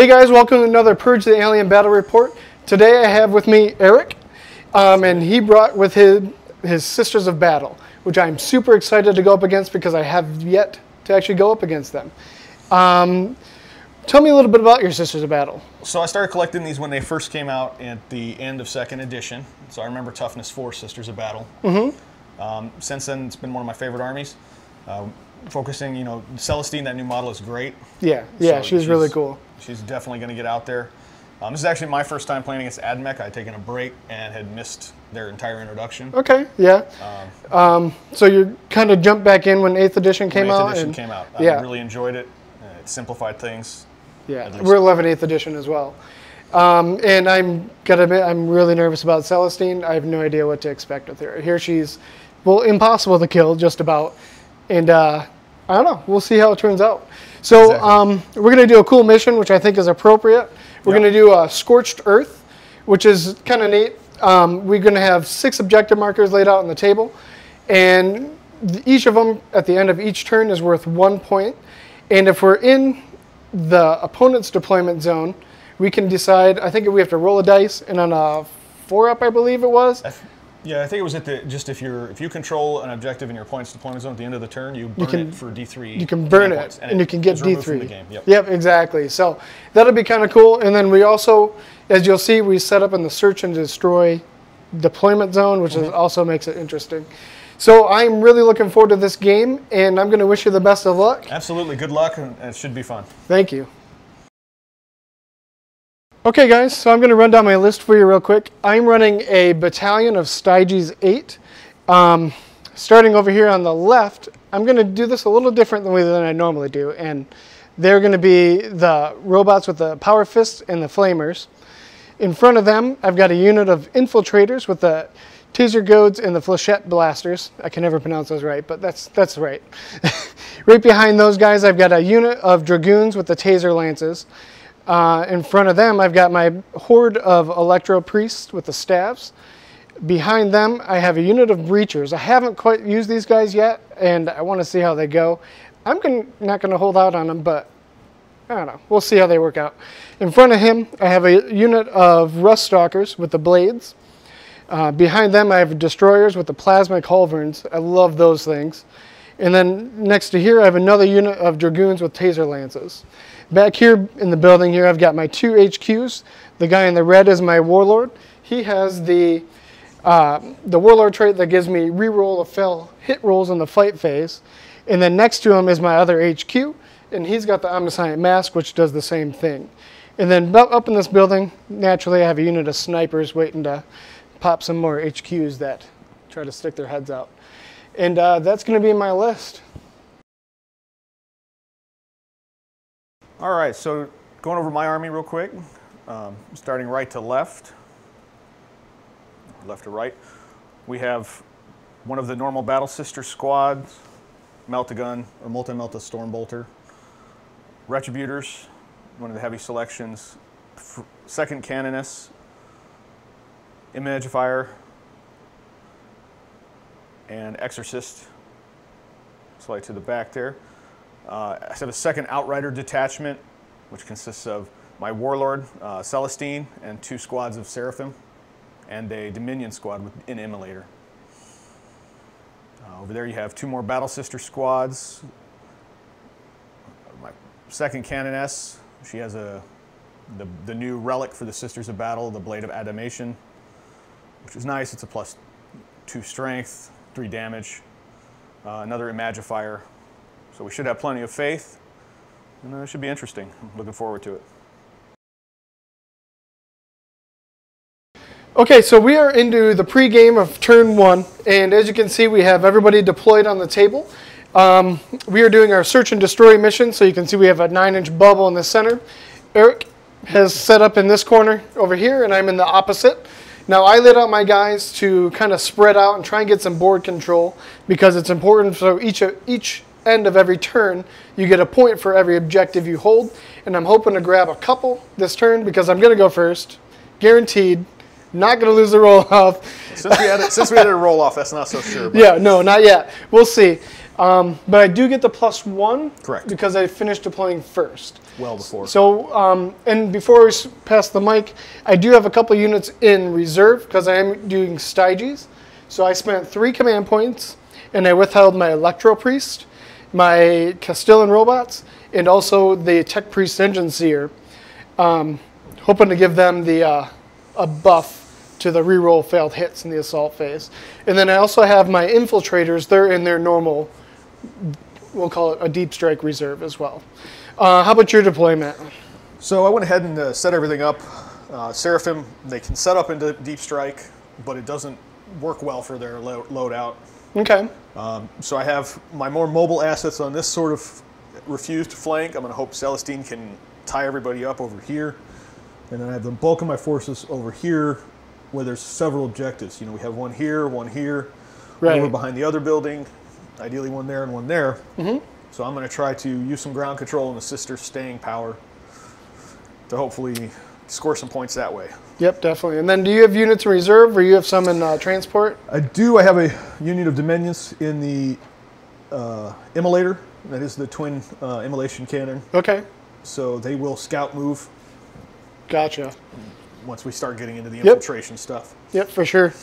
Hey guys, welcome to another Purge the Alien Battle Report. Today I have with me Eric, and he brought with his Sisters of Battle, which I'm super excited to go up against because I have yet to actually go up against them. Tell me a little bit about your Sisters of Battle. So I started collecting these when they first came out at the end of 2nd edition. So I remember Toughness 4 Sisters of Battle. Since then, it's been one of my favorite armies. Focusing, you know, Celestine, that new model is great. Yeah, So she's really cool. She's definitely going to get out there. This is actually my first time playing against Admech. I had taken a break and had missed their entire introduction. Okay, yeah. So you kind of jumped back in when 8th edition came out? 8th edition came out. I really enjoyed it. It simplified things. Yeah, we're 11th, 8th edition as well. And I'm gotta admit, I'm really nervous about Celestine. I have no idea what to expect with her. Here she's, well, impossible to kill, just about. And I don't know. We'll see how it turns out. So we're going to do a cool mission, which I think is appropriate. We're going to do a Scorched Earth, which is kind of neat. We're going to have 6 objective markers laid out on the table. And each of them, at the end of each turn, is worth 1 point. And if we're in the opponent's deployment zone, we can decide, I think we have to roll a dice, and on a 4-up, I believe it was. Yeah, I think it was at the if you control an objective in your opponent's deployment zone at the end of the turn, you burn it for D3. You can burn it, and you can get D3. From the game. Yep, exactly. So that'll be kind of cool. And then we also, as you'll see, we set up in the search and destroy deployment zone, which also makes it interesting. So I'm really looking forward to this game, and I'm going to wish you the best of luck. Absolutely, good luck, and it should be fun. Thank you. Okay guys, so I'm going to run down my list for you real quick. I'm running a battalion of Styges 8. Starting over here on the left, I'm going to do this a little different than I normally do. And they're going to be the robots with the power fists and the flamers. In front of them, I've got a unit of infiltrators with the taser goads and the flechette blasters. I can never pronounce those right, but that's right. Right behind those guys, I've got a unit of dragoons with the taser lances. In front of them, I've got my horde of electro priests with the staves. Behind them, I have a unit of breachers. I haven't quite used these guys yet, and I want to see how they go. I'm not going to hold out on them, but I don't know. We'll see how they work out. In front of him, I have a unit of rust stalkers with the blades. Behind them, I have destroyers with the plasma culverins. I love those things. And then next to here, I have another unit of dragoons with taser lances. Back here in the building here, I've got my 2 HQs. The guy in the red is my warlord. He has the warlord trait that gives me reroll of fail hit rolls in the fight phase. And then next to him is my other HQ, and he's got the Omnissiah mask, which does the same thing. And then up in this building, naturally, I have a unit of snipers waiting to pop some more HQs that try to stick their heads out. And that's going to be my list. All right, so going over my army real quick, starting right to left, left to right, we have one of the normal Battle Sister squads, Melt-A-Gun or Multi-Melta Stormbolter, Retributors, one of the heavy selections, 2nd Canoness, Imagifier, and Exorcist, slightly to the back there. I have a 2nd Outrider detachment, which consists of my Warlord, Celestine, and 2 squads of Seraphim, and a Dominion squad with an Immolator. Over there you have 2 more Battle Sister squads. My 2nd Canoness, she has the new relic for the Sisters of Battle, the Blade of Adamation, which is nice. It's a +2 strength, 3 damage. Another Imagifier. So we should have plenty of faith, and it should be interesting. I'm looking forward to it. Okay, so we are into the pre-game of turn 1, and as you can see, we have everybody deployed on the table. We are doing our search and destroy mission, so you can see we have a 9-inch bubble in the center. Eric has set up in this corner over here, and I'm in the opposite. Now, I laid out my guys to kind of spread out and try and get some board control, because it's important, so each end of every turn, you get a point for every objective you hold, and I'm hoping to grab a couple this turn because I'm going to go first, guaranteed. Not going to lose the roll off. Since we had a roll off, that's not so sure. But. Yeah, no, not yet. We'll see. But I do get the +1. Correct. Because I finished deploying first. Well before. So, and before we pass the mic, I do have a couple units in reserve because I am doing Styges. So I spent 3 command points, and I withheld my Electro Priest, my Castellan robots, and also the Tech Priest Engine Seer, hoping to give them the a buff to the reroll failed hits in the assault phase. And then I also have my infiltrators. They're in their normal, we'll call it a deep strike reserve as well. How about your deployment? So I went ahead and set everything up. Seraphim, they can set up into deep strike, but it doesn't work well for their loadout. Okay. So I have my more mobile assets on this sort of refused flank. I'm going to hope Celestine can tie everybody up over here. And then I have the bulk of my forces over here where there's several objectives. You know, we have one here, right, over behind the other building, ideally one there and one there. Mm-hmm. So I'm going to try to use some ground control and assist their staying power to hopefully score some points that way. Yep, definitely. And then do you have units in reserve, or you have some in transport? I do. I have a unit of Dominions in the Immolator. That is the twin immolation cannon. Okay. So they will scout move. Gotcha. Once we start getting into the infiltration stuff. Yep, for sure.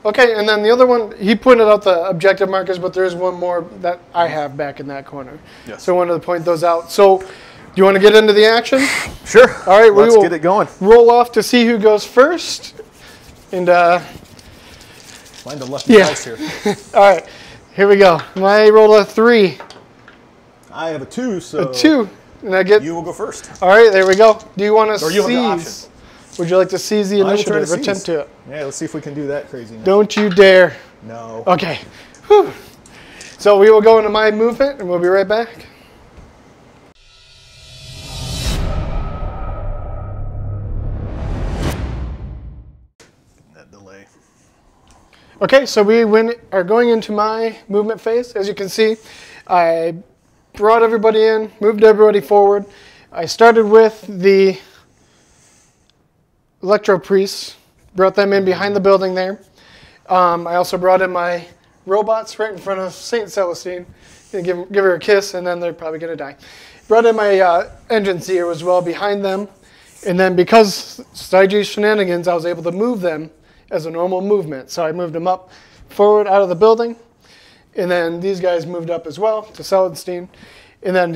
Okay, and then the other one, he pointed out the objective markers, but there is one more that I have back in that corner. Yes. So I wanted to point those out. So do you want to get into the action? Sure. All right, let's get it going. Roll off to see who goes first. And find the lucky dice here. All right, here we go. I rolled a 3. I have a 2, so a 2. And I get. You will go first. All right, there we go. Do you want to or you seize? Have the option. Would you like to seize the initiative or seize. attempt to it? Yeah, let's see if we can do that craziness. Don't you dare. No. Okay. Whew. So we will go into my movement, and we'll be right back. That delay. Okay, so we are going into my movement phase. As you can see, I brought everybody in, moved everybody forward. I started with the Electro Priests, brought them in behind the building there. I also brought in my robots right in front of St. Celestine. Give her a kiss, and then they're probably going to die. Brought in my engine seer as well behind them. And then because Styges shenanigans, I was able to move them as a normal movement. So I moved them up forward out of the building. And then these guys moved up as well to Celestine. And then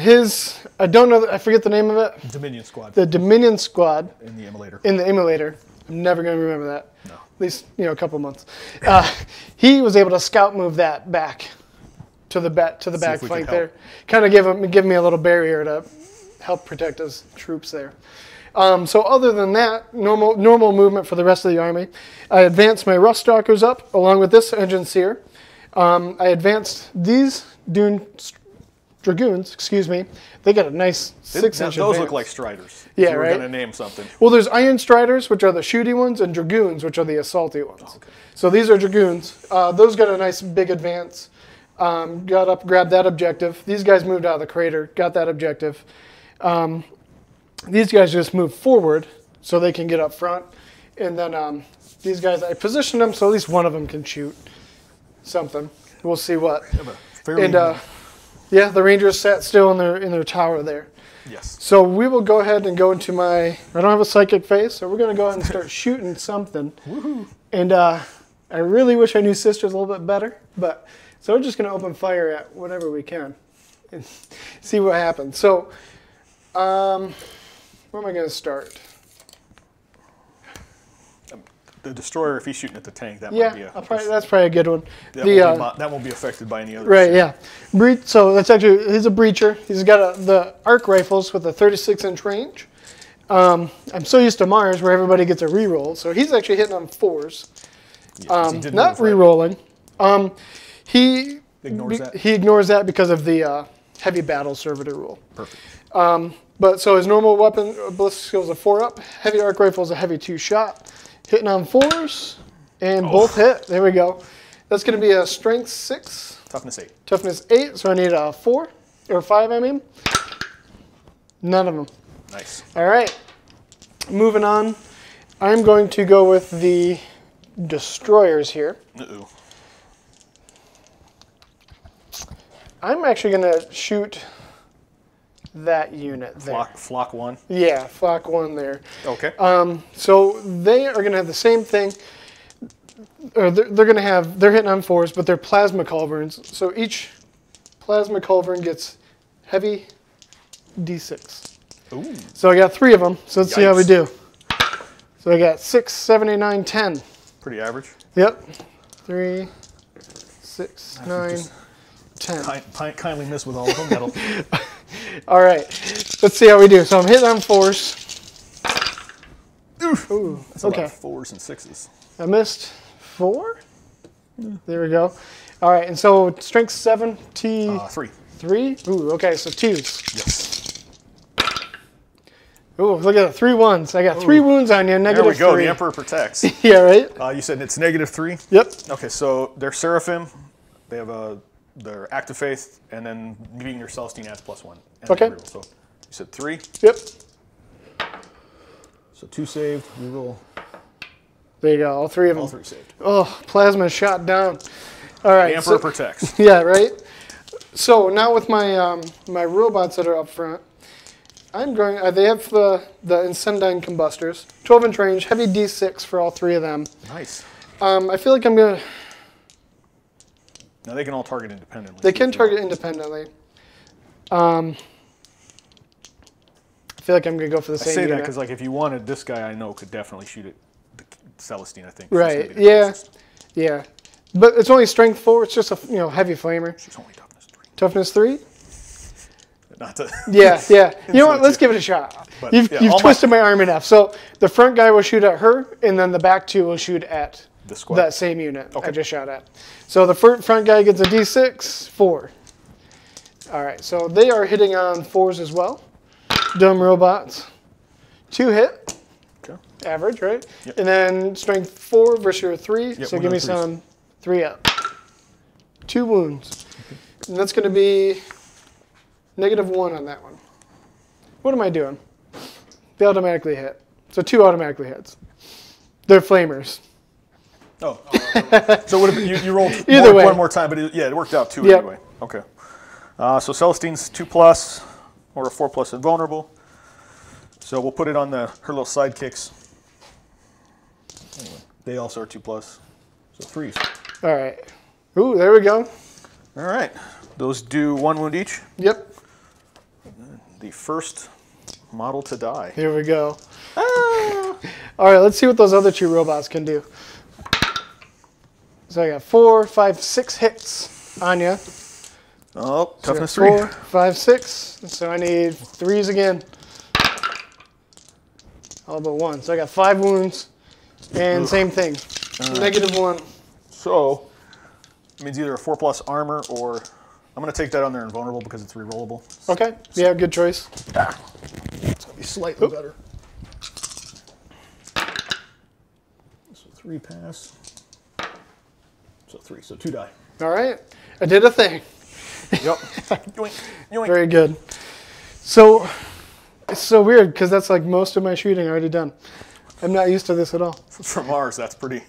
I don't know, I forget the name of it. Dominion Squad. The Dominion Squad. In the Immolator. In the Immolator. I'm never going to remember that. No. At least, a couple months. He was able to scout move that back to the back flank there. Kind of give me a little barrier to help protect his troops there. So other than that, normal movement for the rest of the army. I advanced my Rust Stalkers up along with this engine seer. I advanced these Dragoons, excuse me. They got a nice 6-inch Those look like Striders. Yeah, right? We're going to name something. Well, there's Iron Striders, which are the shooty ones, and Dragoons, which are the assaulty ones. Oh, okay. So these are Dragoons. Those got a nice big advance. Got up, grabbed that objective. These guys moved out of the crater, got that objective. These guys just moved forward so they can get up front. And then these guys, I positioned them so at least one of them can shoot something. We'll see what. Yeah, the Rangers sat still in their tower there. Yes. So we will go ahead and go into I don't have a psychic phase, so we're going to go ahead and start shooting something. Woohoo. And I really wish I knew Sisters a little bit better, so we're just going to open fire at whatever we can and see what happens. So where am I going to start? The destroyer, if he's shooting at the tank, that might be that's probably a good one. That won't be affected by any other. Right, yeah. So that's he's a breacher. He's got the arc rifles with a 36-inch range. I'm so used to Mars where everybody gets a reroll, so he's actually hitting on 4s. Yes, not rerolling. He ignores that. He ignores that because of the heavy battle servitor rule. Perfect. But so his normal weapon ballistic skill is a 4-up. Heavy arc rifle is a heavy 2-shot. Hitting on 4s, and both hit. There we go. That's going to be a strength 6. Toughness 8. Toughness 8, so I need a 4, or 5, I mean. None of them. Nice. All right. Moving on. I'm going to go with the destroyers here. Uh-oh. I'm actually going to shoot that unit there. Flock 1? Yeah, flock 1 there. Okay. So they are going to have the same thing. Or they're going to have, they're hitting on 4s, but they're plasma culverins. So each plasma culverin gets heavy D6. Ooh. So I got 3 of them. So let's see how we Yikes. do. So I got 6, 7, 8, 9, 10. Pretty average. Yep. 3, 6, 9, 10. Kindly miss with all of them. That'll. All right. Let's see how we do. So I'm hitting on 4s. Ooh. That's Okay. a lot of 4s and 6s. I missed 4. There we go. All right. And so strength 7, T. 3. 3. Ooh. Okay. So 2s. Yes. Ooh. Look at that. 3 1s. I got 3 wounds on you. Negative There we go. 3. The Emperor protects. Yeah. Right. You said it's -3? Yep. Okay, so they're Seraphim. They have their Active Faith, and then being your Celestine adds +1. And Okay. reroll. So you said 3. Yep. So 2 saved. Reroll. There you go. All 3 of them. All 3 saved. Oh, plasma shot down. All right. The Emperor protects. Yeah, right. So now with my my robots that are up front, I'm going. They have the Incendine combustors, 12-inch range, heavy D6 for all 3 of them. Nice. I feel like I'm gonna. Now they can all target independently. They can target independently. I feel like I'm gonna go for the I same. say that unit. because, like, if you wanted, this guy I know could definitely shoot at the Celestine. I think. Right. She's gonna be the Yeah. closest. Yeah. But it's only strength 4. It's just a heavy flamer. She's only toughness 3. Toughness 3. Not to. Yeah, yeah. You know what? Insult Let's you. give it a shot. But, You've yeah, all twisted my arm enough. So the front guy will shoot at her, and then the back 2 will shoot at The squad. that same unit I Okay. just shot at. So the front guy gets a D6, 4. All right, so they are hitting on 4s as well. Dumb robots. 2 hit, Okay. average, right? Yep. And then strength 4 versus your 3. Yep, So one give me on threes. some 3 up. 2 wounds. And that's going to be -1 on that one. What am I doing? They automatically hit. So 2 automatically hits. They're flamers. Oh. So would you rolled Either way. one more time, but it worked out 2 Yep. anyway. Okay. So Celestine's 2+ or a 4+ invulnerable. So we'll put it on her little sidekicks. Anyway, they also are 2+. So 3s. All right. Ooh, there we go. All right. Those do 1 wound each. Yep. The first model to die. Here we go. All right, let's see what those other 2 robots can do. So I got 4, 5, 6 hits on you. Oh, toughness So 3. 4, 5, 6. So I need 3s again. All but 1. So I got 5 wounds. And same thing. -1. So it means either a 4+ armor or I'm going to take that on their invulnerable because it's rerollable. Okay. Yeah, good choice. It's going to be slightly better. So 3 pass. So 3. So 2 die. All right. I did a thing. Yep. Yoink. Yoink. Very good. So it's so weird because that's like most of my shooting already done. I'm not used to this at all. For Mars, that's pretty.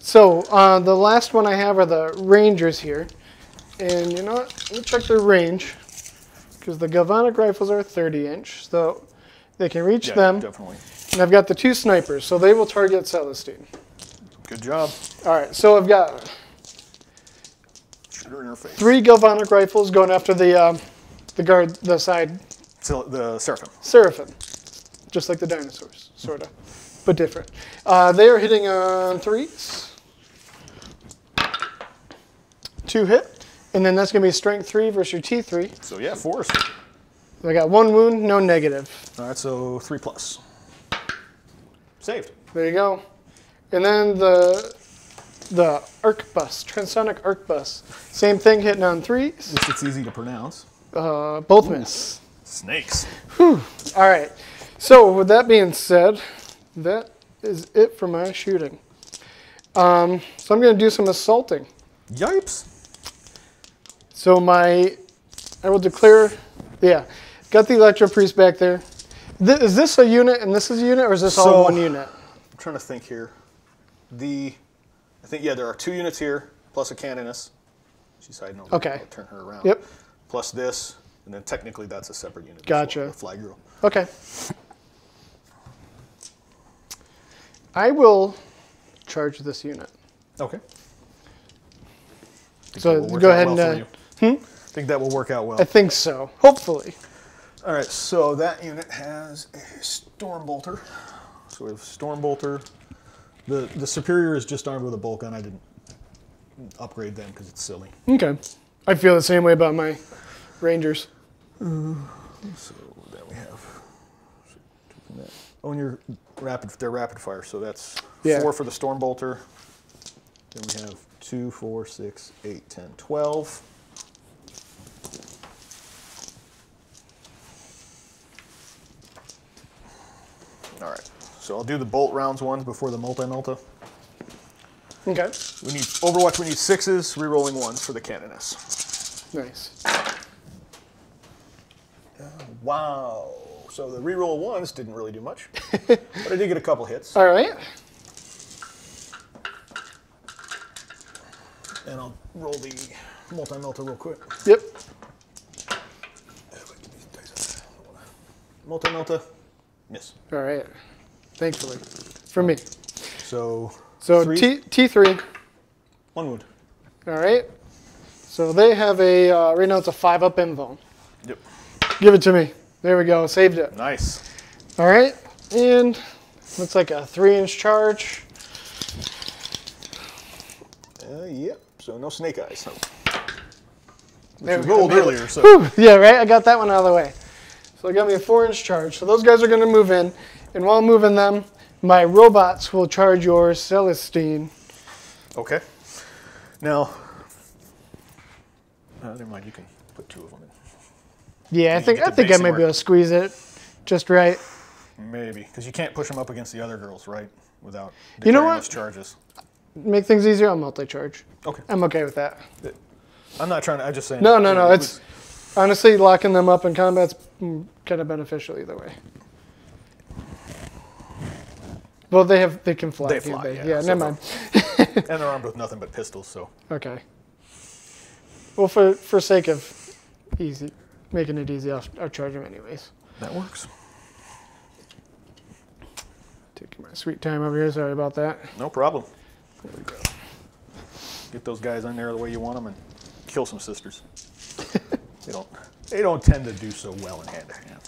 So the last one I have are the Rangers here. And you know what? Let me check their range. Because the galvanic rifles are 30-inch. So they can reach Yeah, them. definitely. And I've got the 2 snipers. So they will target Celestine. Good job. All right. So I've got Shoot her in her face. 3 galvanic rifles going after the side So the Seraphim. Seraphim. Just like the dinosaurs, sort of. But different. They are hitting on 3s. 2 hit. And then that's going to be strength 3 versus your T3. So yeah, 4s. So I got 1 wound, no negative. All right, so 3+. Saved. There you go. And then the arc bus, transonic arc bus. Same thing, hitting on 3s. At least it's easy to pronounce. Both miss. Snakes. Whew. All right. So with that being said, that is it for my shooting. So I'm going to do some assaulting. Yipes. So I will declare, yeah, got the Electro Priest back there. Is this a unit and this is a unit, or is this all one unit? I'm trying to think here. I think, yeah, there are 2 units here, plus a canoness. She's hiding over Okay. there. I'll turn her around. Yep. Plus this, and then technically that's a separate unit. Gotcha. The flag girl. Okay. I will charge this unit. Okay. So go ahead and. I think that will work out well. I think so. Hopefully. All right, so that unit has a Storm Bolter. So we have Storm Bolter. The Superior is just armed with a bolt gun. I didn't upgrade them because it's silly. Okay. I feel the same way about my Rangers. So then we have. Oh, and they're rapid fire, so that's 4 for the Storm Bolter. Then we have 2, 4, 6, 8, 10, 12. All right, so I'll do the bolt rounds ones before the multi-multi. Okay. We need Overwatch. We need 6s, re-rolling 1s for the Canoness. Nice. Wow. So the re-roll 1s didn't really do much, but I did get a couple hits. All right. And I'll roll the multi-multi real quick. Yep. Multi-multi, miss. All right. Thankfully, for me. So T3. 1 wound. All right. So they have a right now it's a 5-up invuln. Yep. Give it to me. There we go. Saved it. Nice. All right. And looks like a 3-inch charge. Yep. So no snake eyes. There Which we we rolled go. earlier. So. Whew. Yeah, right. I got that one out of the way. So I got me a 4-inch charge. So those guys are going to move in, and while moving them, my robots will charge your Celestine. Okay. Now, never mind. You can put 2 of them in. Yeah, I think I might be able to squeeze it just right. Maybe, because you can't push them up against the other girls, right? Without You know declaring what? those charges. Make things easier, I'll multi-charge. Okay. I'm okay with that. I'm not trying to. I'm just saying. No. It's honestly locking them up in combat's kind of beneficial either way. Well, they can fly. They fly. Yeah, so never mind. and they're armed with nothing but pistols, so. Okay. Well, for sake of making it easy, I'll charge them anyways. That works. Taking my sweet time over here. Sorry about that. No problem. There we go. Get those guys in there the way you want them and kill some sisters. They don't tend to do so well in hand-to-hand.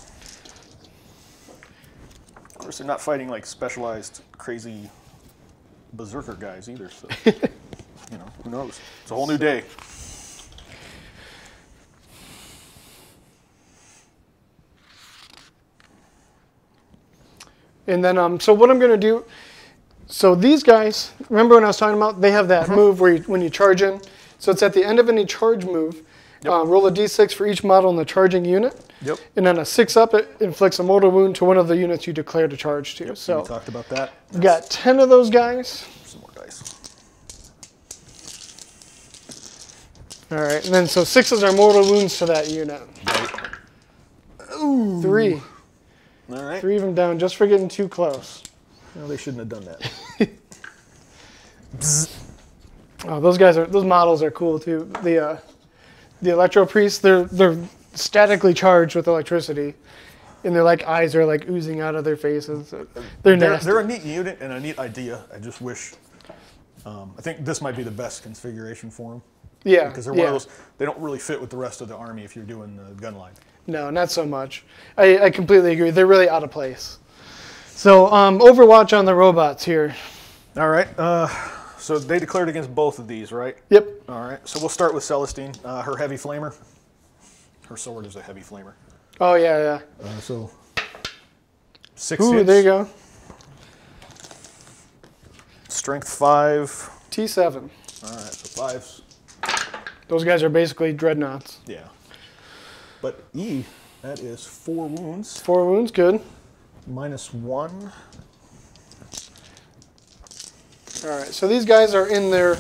Of course, they're not fighting like specialized, crazy berserker guys either. So, who knows? It's a whole new day. And then, so what I'm going to do, so these guys, remember when I was talking about, they have that move where when you charge in. So it's at the end of any charge move, roll a d6 for each model in the charging unit. Yep. And then a 6-up, it inflicts a mortal wound to one of the units you declare to charge to. Yep, so we talked about that. We've got 10 of those guys. Some more dice. All right, and then so 6s are mortal wounds to that unit. Ooh. 3. All right. 3 of them down just for getting too close. No, they shouldn't have done that. Oh, those models are cool too. The Electro Priests, they're statically charged with electricity, and their eyes are oozing out of their faces. They're nasty. They're a neat unit and a neat idea. I just wish. I think this might be the best configuration for them. Yeah, because they're one of those. They don't really fit with the rest of the army if you're doing the gun line. No, not so much. I completely agree. They're really out of place. So Overwatch on the robots here. All right. So they declared against both of these, right? Yep. All right. So we'll start with Celestine. Her heavy flamer. Her sword is a heavy flamer. Oh yeah. So 6 Ooh, hits. there you go. Strength 5. T7. All right. So 5s. Those guys are basically dreadnoughts. Yeah. But E, that is 4 wounds. 4 wounds, good. -1. All right, so these guys are in their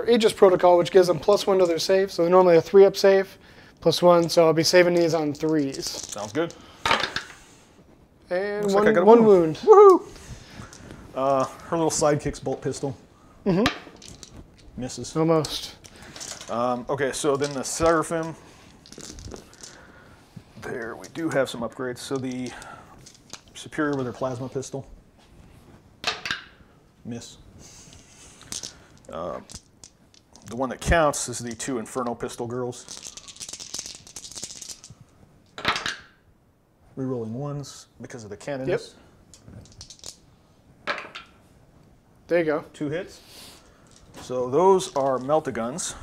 Aegis protocol, which gives them +1 to their save. So they're normally a 3-up save, +1. So I'll be saving these on 3s. Sounds good. And Looks one, like I got a one wound. Woohoo! Her little sidekick's bolt pistol. Misses. Almost. Okay, so then the Seraphim. There, we do have some upgrades. So the Superior with her plasma pistol. Miss. The one that counts is the 2 Inferno pistol girls. Rerolling 1s because of the cannons. Yep. There you go. 2 hits. So those are Meltaguns.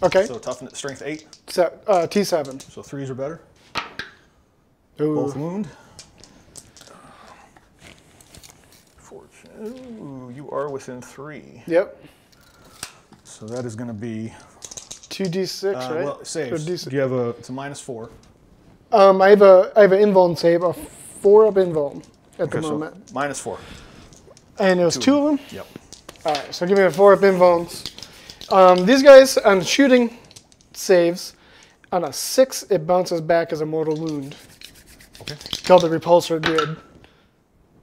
Okay. So toughness, strength 8. T7. So 3s are better. Ooh. Both wound. Ooh, you are within 3. Yep. So that is going to be 2d6, right? Well, saves. D6. Do you have a? It's a -4. I have an invuln save, a 4 up invuln at the moment. So -4. And it was 2 of them? Yep. All right, so give me a 4 up invulns. These guys on shooting saves, on a 6, it bounces back as a mortal wound. Okay. Called the repulsor grid.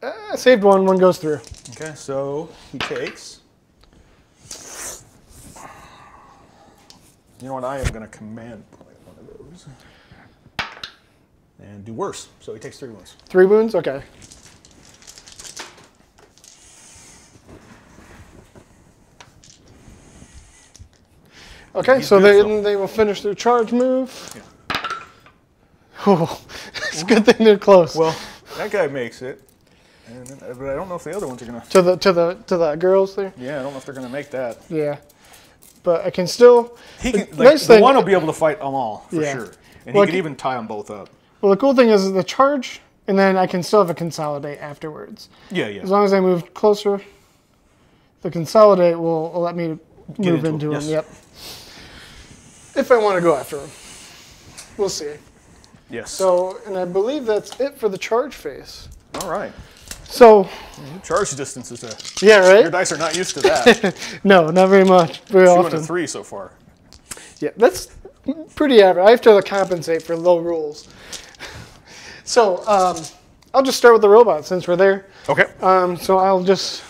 I saved one goes through. Okay, so he takes. You know what? I am going to command point one of those. And do worse. So he takes 3 wounds. 3 wounds? Okay. Okay, He's so good, they will finish their charge move. Yeah. Oh, it's a good thing they're close. Well, that guy makes it. And then, but I don't know if the other ones are going to. To the girls there? Yeah, I don't know if they're going to make that. Yeah. But I can still... He can, like, nice the thing, one will be able to fight them all, for Yeah. sure. And Well, he could even tie them both up. Well, the cool thing is the charge, and then I can still have a consolidate afterwards. Yeah, yeah. As long as I move closer, the consolidate will let me move into him. Yes. Yep. If I want to go after him. We'll see. Yes. So, and I believe that's it for the charge phase. All right. So, Charge distance is a... yeah, Your right? dice are not used to that. No, not very much. Very 2 often. and a 3 so far. Yeah, that's pretty average. I have to compensate for low rolls. So, I'll just start with the robot since we're there. Okay. So I'll just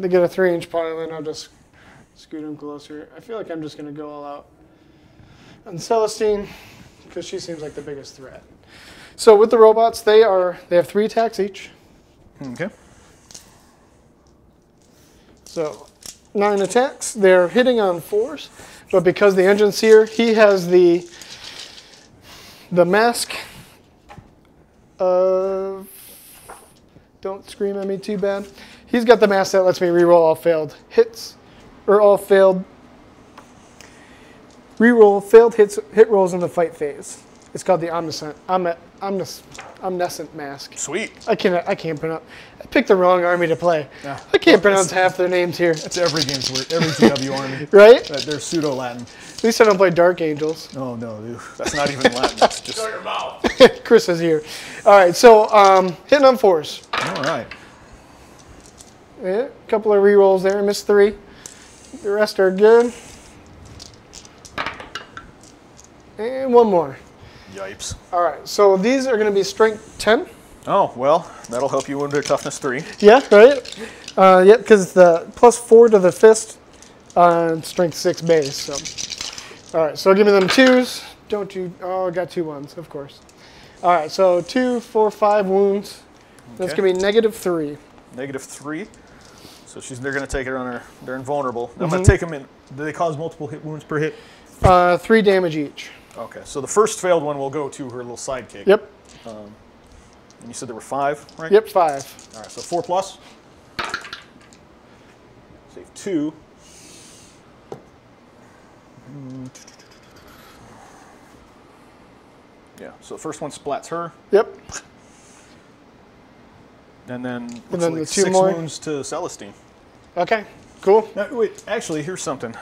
get a 3-inch pile and I'll just scoot him closer. I feel like I'm just going to go all out on Celestine because she seems like the biggest threat. So with the robots, they have 3 attacks each. Okay. So 9 attacks. They're hitting on 4s, but because the engine's here, he has the mask of... Don't scream at me too bad. He's got the mask that lets me reroll all failed hits, or all failed... Reroll failed hit rolls in the fight phase. It's called the Omniscient mask. Sweet. I can't pronounce. I picked the wrong army to play. Yeah. I can't pronounce half their names here. That's every game's word. Every GW army. Right? They're pseudo-Latin. At least I don't play Dark Angels. Oh, no, dude. That's not even Latin. That's just... Shut your mouth. Chris is here. All right, so hitting on 4s. All right. Yeah, a couple of rerolls there. Missed 3. The rest are good. And 1 more. Yipes. All right, so these are going to be strength 10. Oh, well, that'll help you under toughness 3. Yeah, right? Yeah, because it's the +4 to the fist on strength 6 base. So, all right, so give me them 2s. Don't you? Oh, I got 2 1s, of course. All right, so 2, 4, 5 wounds. That's going to be -3. -3. So they're going to take it on her. They're invulnerable. I'm going to take them in. Do they cause multiple hit wounds per hit? 3 damage each. Okay, so the first failed one will go to her little sidekick. Yep. And you said there were 5, right? Yep, 5. All right, so 4 plus. Save 2. Yeah, so the first one splats her. Yep. And then, And then like the 2 6 more. wounds to Celestine. Okay, cool. Now, wait, actually, here's something.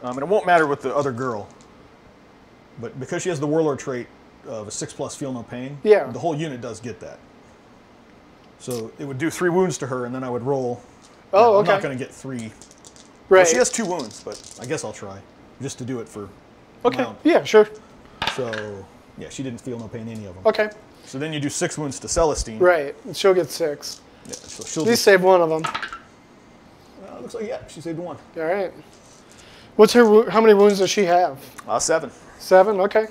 And it won't matter with the other girl. But because she has the Warlord trait of a 6+ feel no pain, Yeah. the whole unit does get that. So it would do 3 wounds to her, and then I would roll. Oh, I'm okay. not going to get 3. Right. Well, she has 2 wounds, but I guess I'll try just to do it for. Okay. Amount. Yeah, sure. So yeah, she didn't feel no pain any of them. Okay. So then you do 6 wounds to Celestine. Right. And she'll get 6. Yeah, so she'll At least save one of them. looks like, yeah, she saved 1. All right. What's her? How many wounds does she have? 7. 7. Okay.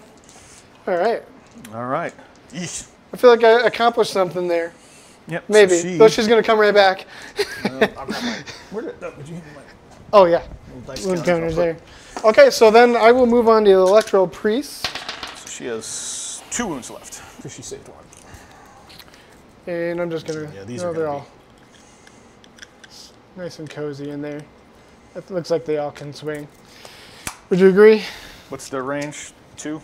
All right. All right. Yeesh. I feel like I accomplished something there. Yep. Maybe. So Though she's gonna come right back. Where did you? Oh yeah. Wound counters there. Okay, so then I will move on to the Electro Priest. So she has 2 wounds left because she saved 1. And I'm just gonna. Yeah, these no, are they're gonna all nice and cozy in there. It looks like they all can swing. Would you agree? What's their range? 2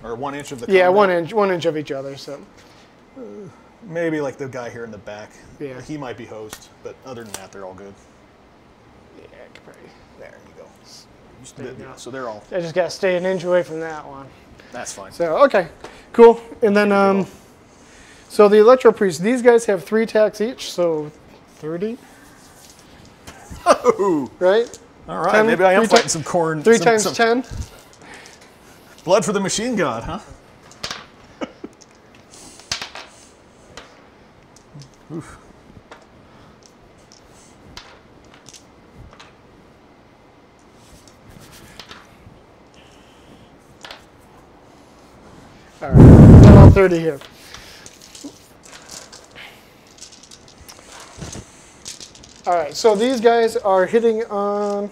or 1 inch of the. Yeah, combat? 1 inch of each other. So. Maybe like the guy here in the back. Yeah. He might be hosed, but other than that, they're all good. Yeah, I could probably. There you go. There you go. So they're all. I just gotta stay an inch away from that one. That's fine. So okay, cool. And then so the Electro Priest, these guys have 3 attacks each, so 30. Oh. Right? All right. 10, Maybe I am fighting some corn. 3 times 10. Blood for the machine god, huh? Oof. All right, all 30 here. All right, so these guys are hitting on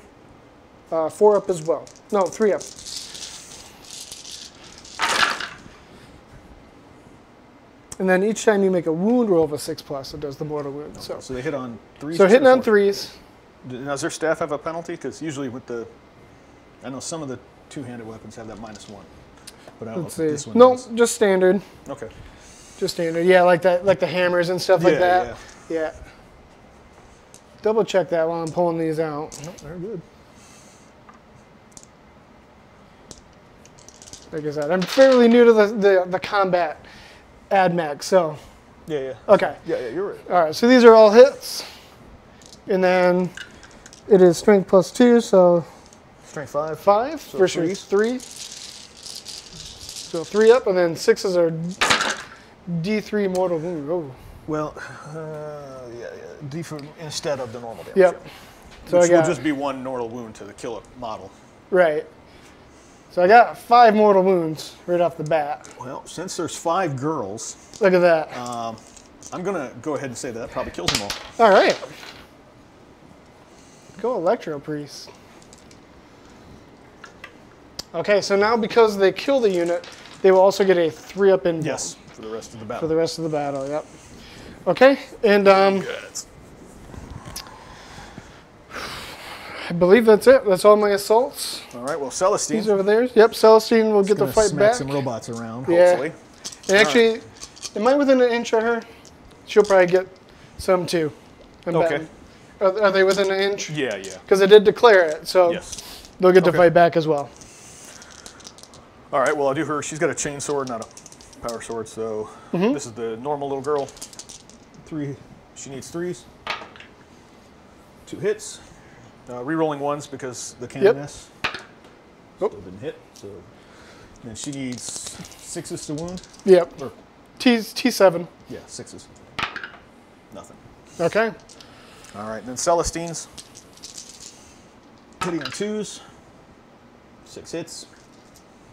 4 up as well. No, 3 up. And then each time you make a wound roll of a 6+, it does the mortal wound. So they hit on 3s. So hitting on 3s. Now, does their staff have a penalty? Because usually with the, I know some of the 2-handed weapons have that -1. But I don't know if this one does. Just standard. Okay. Just standard. Yeah, like that, like the hammers and stuff like that. Yeah. Double check that while I'm pulling these out. Nope, they're good. Like I said, I'm fairly new to the combat AdMech, so. Yeah. Okay. Yeah, you're right. All right, so these are all hits. And then it is strength +2, so Strength 5. 5 So versus 3. So 3 up, and then 6s are D3 mortal wound. Oh. Well, D for instead of the normal damage. Yep. So Which I got, will just be 1 mortal wound to the killer model. right. So I got 5 mortal wounds right off the bat. Well, since there's 5 girls, Look at that. I'm gonna go ahead and say that probably kills them all. All right. Go Electro Priest. Okay, so now because they kill the unit, they will also get a 3 up in. Yes, for the rest of the battle. For the rest of the battle, yep. Okay, and I believe that's it. That's all my assaults. All right, well, Celestine. These over there. Yep, Celestine will get the fight smack back. some robots around, Yeah. hopefully. And actually, am I within an inch of her? She'll probably get some too. I'm Okay. betting. Are they within an inch? Yeah. Because I did declare it, so Yes. they'll get to Okay. fight back as well. All right, well, I'll do her. She's got a chain sword, not a power sword, so this is the normal little girl. 3. She needs 3s. 2 hits. Rerolling 1s because the canoness still didn't hit. So then she needs 6s to wound. Yep. Or, T7. yeah, 6s. Nothing. Okay. All right, then Celestine's hitting on 2s. 6 hits.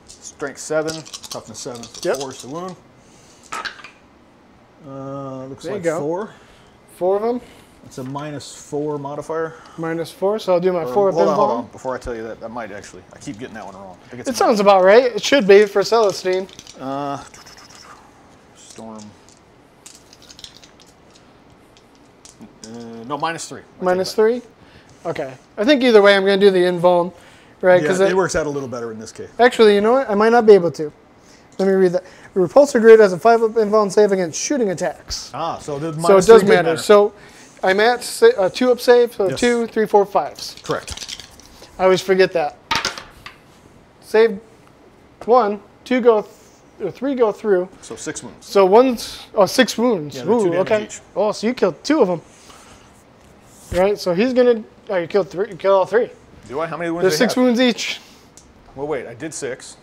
Strength 7, toughness 7, so Yep. 4s to wound. Looks There you like go. 4. 4 of them. It's a -4 modifier. -4, so I'll do my 4 up Hold invuln. on. Before I tell you that, I might actually. I keep getting that one wrong. I think it's It sounds about right. It should be for Celestine. Storm. No, -3. -3? Okay. I think either way I'm going to do the invuln, right? Yeah, Because it works out a little better in this case. actually, you know what? I might not be able to. Let me read that. A repulsor grid has a 5 up invuln save against shooting attacks. Ah, so the So it does matter. So I'm at a 2 up save, so Yes. 2, 3, 4, 5s. Correct. I always forget that. Save 1, 2 go, or 3 go through. So 6 wounds. So 6 wounds. Yeah, they're 2 Ooh, damage okay. each. Oh, so you killed 2 of them. Right, so he's gonna. Oh, you killed 3. You killed all 3. Do I? How many wounds? There's they 6 have? wounds each. Well, wait. I did 6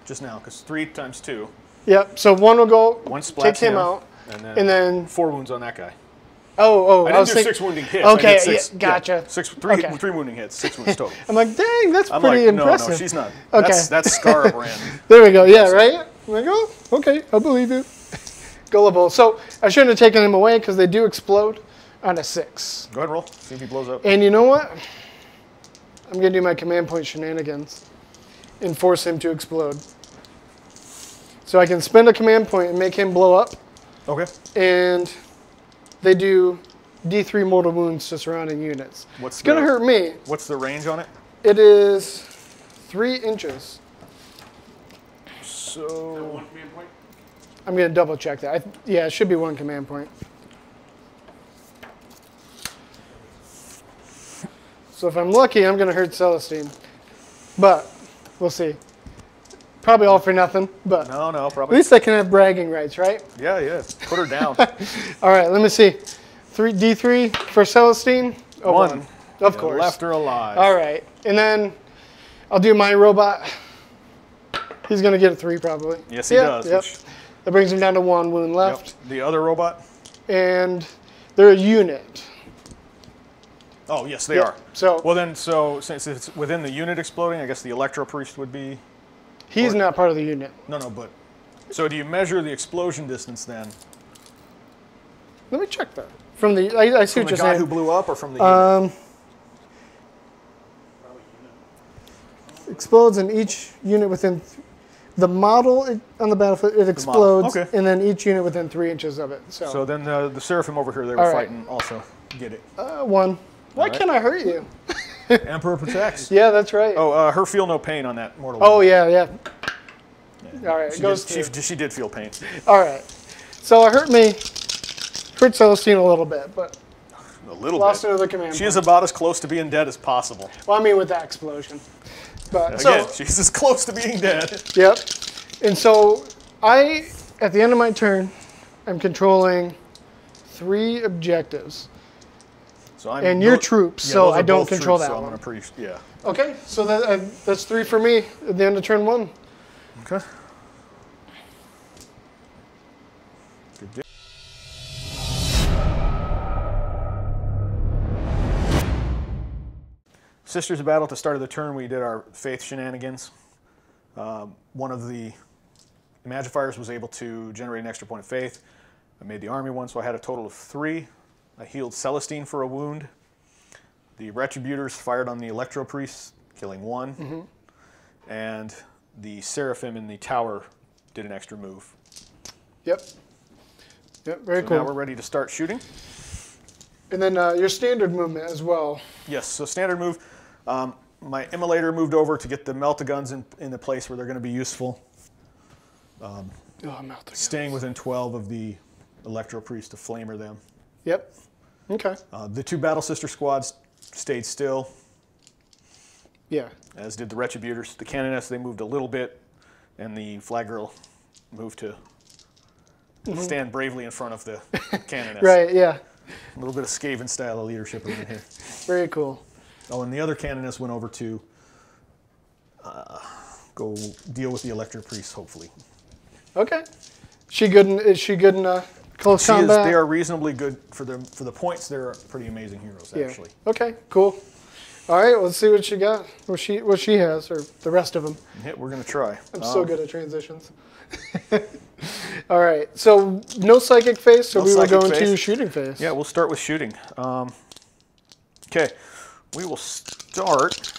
just now because 3 times 2. Yep. So 1 will go. One splats Take him him, out, and and then 4 wounds on that guy. Oh, I didn't do 6 wounding hits. Okay, I did 6, yeah, gotcha. Yeah, 3 wounding hits, 6 wounds total. I'm like, dang, that's I'm pretty like, impressive. No, she's not. Okay. That's Scar brand. There we go. Yeah, right? I'm like, oh, okay, I believe you. Gullible. So I shouldn't have taken him away because they do explode on a 6. Go ahead and roll. See if he blows up. And you know what? I'm going to do my command point shenanigans and force him to explode. So I can spend a command point and make him blow up. Okay. And they do D3 mortal wounds to surrounding units. It's going to hurt me. What's the range on it? It is 3 inches. So One command point? I'm going to double check that. Yeah, it should be 1 command point. So if I'm lucky, I'm going to hurt Celestine. But we'll see. Probably all for nothing, but no, at probably. least I can have bragging rights, right? Yeah. Put her down. All right, let me see. D3 for Celestine. Oh, 1. Of course. Left her alive. All right, and then I'll do my robot. He's going to get a 3 probably. Yes, he does. Yep. That brings him down to 1 wound left. Yep. The other robot? And they're a unit. Oh, yes, they are. So, well, then, since it's within the unit exploding, I guess the Electro Priest would be... He's not part of the unit. No, but... So do you measure the explosion distance then? Let me check that. From the... I see what you're saying. From the guy who blew up or from the unit? Explodes in each unit within... The model on the battlefield, it explodes, okay. And then each unit within 3 inches of it. So then the Seraphim over here, they were fighting also. Get it. 1. Why can't I hurt you? Emperor protects. Yeah, that's right. Oh, her feel no pain on that mortal. Oh, yeah. All right, she did feel pain. All right. So it hurt Celestine a little bit, but a little lost bit. another command. She is about as close to being dead as possible. Well, I mean with that explosion. But again, she's as close to being dead. Yep. And so at the end of my turn, I'm controlling 3 objectives. So and your troops, so I don't control that one. Yeah. Okay, so that's 3 for me at the end of turn 1. Okay. Good deal. Sisters of Battle, at the start of the turn, we did our faith shenanigans. One of the Magifiers was able to generate an extra point of faith. I made the army one, so I had a total of 3. I healed Celestine for a wound. The Retributors fired on the Electro Priests, killing 1. Mm-hmm. And the Seraphim in the tower did an extra move. Yep, very cool. Now we're ready to start shooting. And then your standard movement as well. Yes, so standard move. My Immolator moved over to get the Melt-A-Guns in the place where they're going to be useful. Staying within 12 of the Electro Priest to flamer them. Yep. Okay. The 2 Battle Sister squads stayed still. Yeah. As did the Retributors. The Canoness, they moved a little bit, and the Flag Girl moved to stand bravely in front of the Canoness. Right, yeah. A little bit of Skaven style of leadership over here. Very cool. Oh, and the other Canoness went over to go deal with the Electro Priest, hopefully. Okay. Is she good in close combat? They are reasonably good for the points. They're pretty amazing heroes, actually. Okay, cool. All right, let's see what she got, what she has, or the rest of them. Yeah, we're going to try. I'm so good at transitions. All right, so no psychic phase, so we will go into shooting phase. Yeah, we'll start with shooting. Okay, we will start.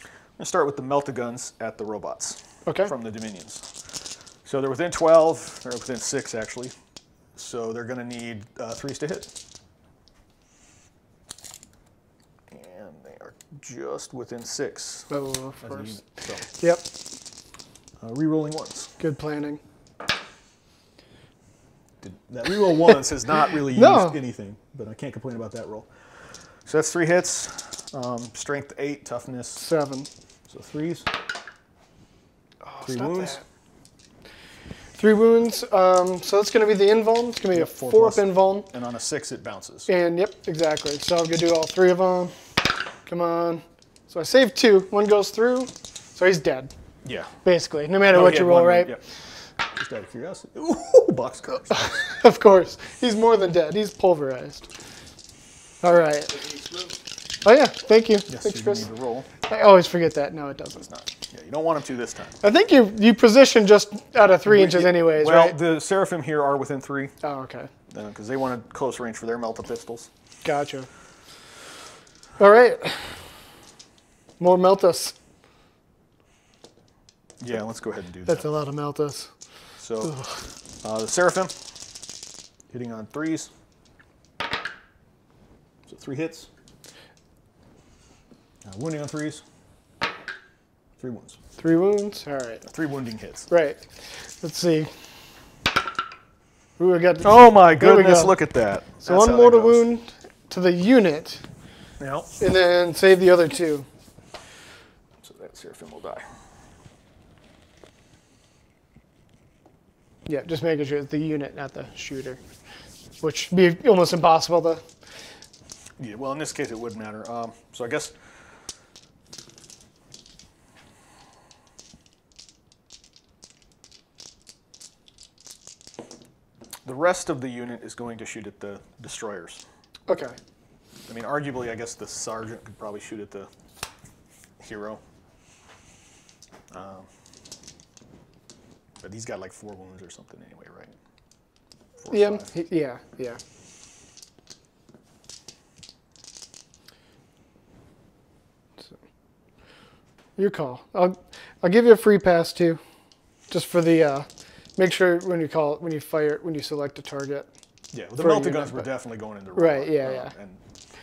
I'm going to start with the Melt-A-Guns at the robots. Okay. From the Dominions. So they're within 12, they're within 6 actually. So they're going to need 3s to hit. And they are just within 6. Oh, of course. So, yep. Rerolling 1s. Good planning. That reroll 1s has not really used anything, but I can't complain about that roll. So that's 3 hits. Strength 8, toughness 7. So 3s. Oh, 3 wounds. 3 wounds. So that's going to be the invuln. It's going to be a 4-up invuln. And on a 6, it bounces. And yep, exactly. So I'm going to do all 3 of them. Come on. So I saved 2. 1 goes through. So he's dead. Yeah. Basically, no matter what you roll, right? Yep. Just out of curiosity. Ooh, boxcars. Of course. He's more than dead. He's pulverized. All right. Oh, yeah. Thank you. Yes, Thanks, you Chris. need to roll. I always forget that. No, it doesn't. It's not. Yeah, you don't want him to this time. I think you position just out of 3 inches anyways, well, right? the Seraphim here are within 3. Oh, okay. Because they wanted close range for their melta pistols. Gotcha. All right. More Meltas. Yeah, let's go ahead and do that. That's a lot of Meltas. So, the Seraphim, hitting on 3s. So 3 hits. Wounding on 3s. 3 wounds. 3 wounds? All right. 3 wounding hits. Right. Let's see. Ooh, we got Oh my there we goodness, go. look at that. So That's one how mortal that goes. wound to the unit, Yep. and then save the other 2. So that Seraphim will die. Yeah, just making sure it's the unit, not the shooter. Which would be almost impossible to... Yeah, well, in this case, it would matter. So I guess... the rest of the unit is going to shoot at the destroyers. Okay. I mean, arguably, I guess the sergeant could probably shoot at the hero. But he's got like 4 wounds or something anyway, right? 4 or Yeah, 5. yeah. So, your call. I'll give you a free pass too, just for the make sure when you call when you fire when you select a target. Yeah, well, the for a melta unit, guns were but- definitely going into Right, robot. yeah. And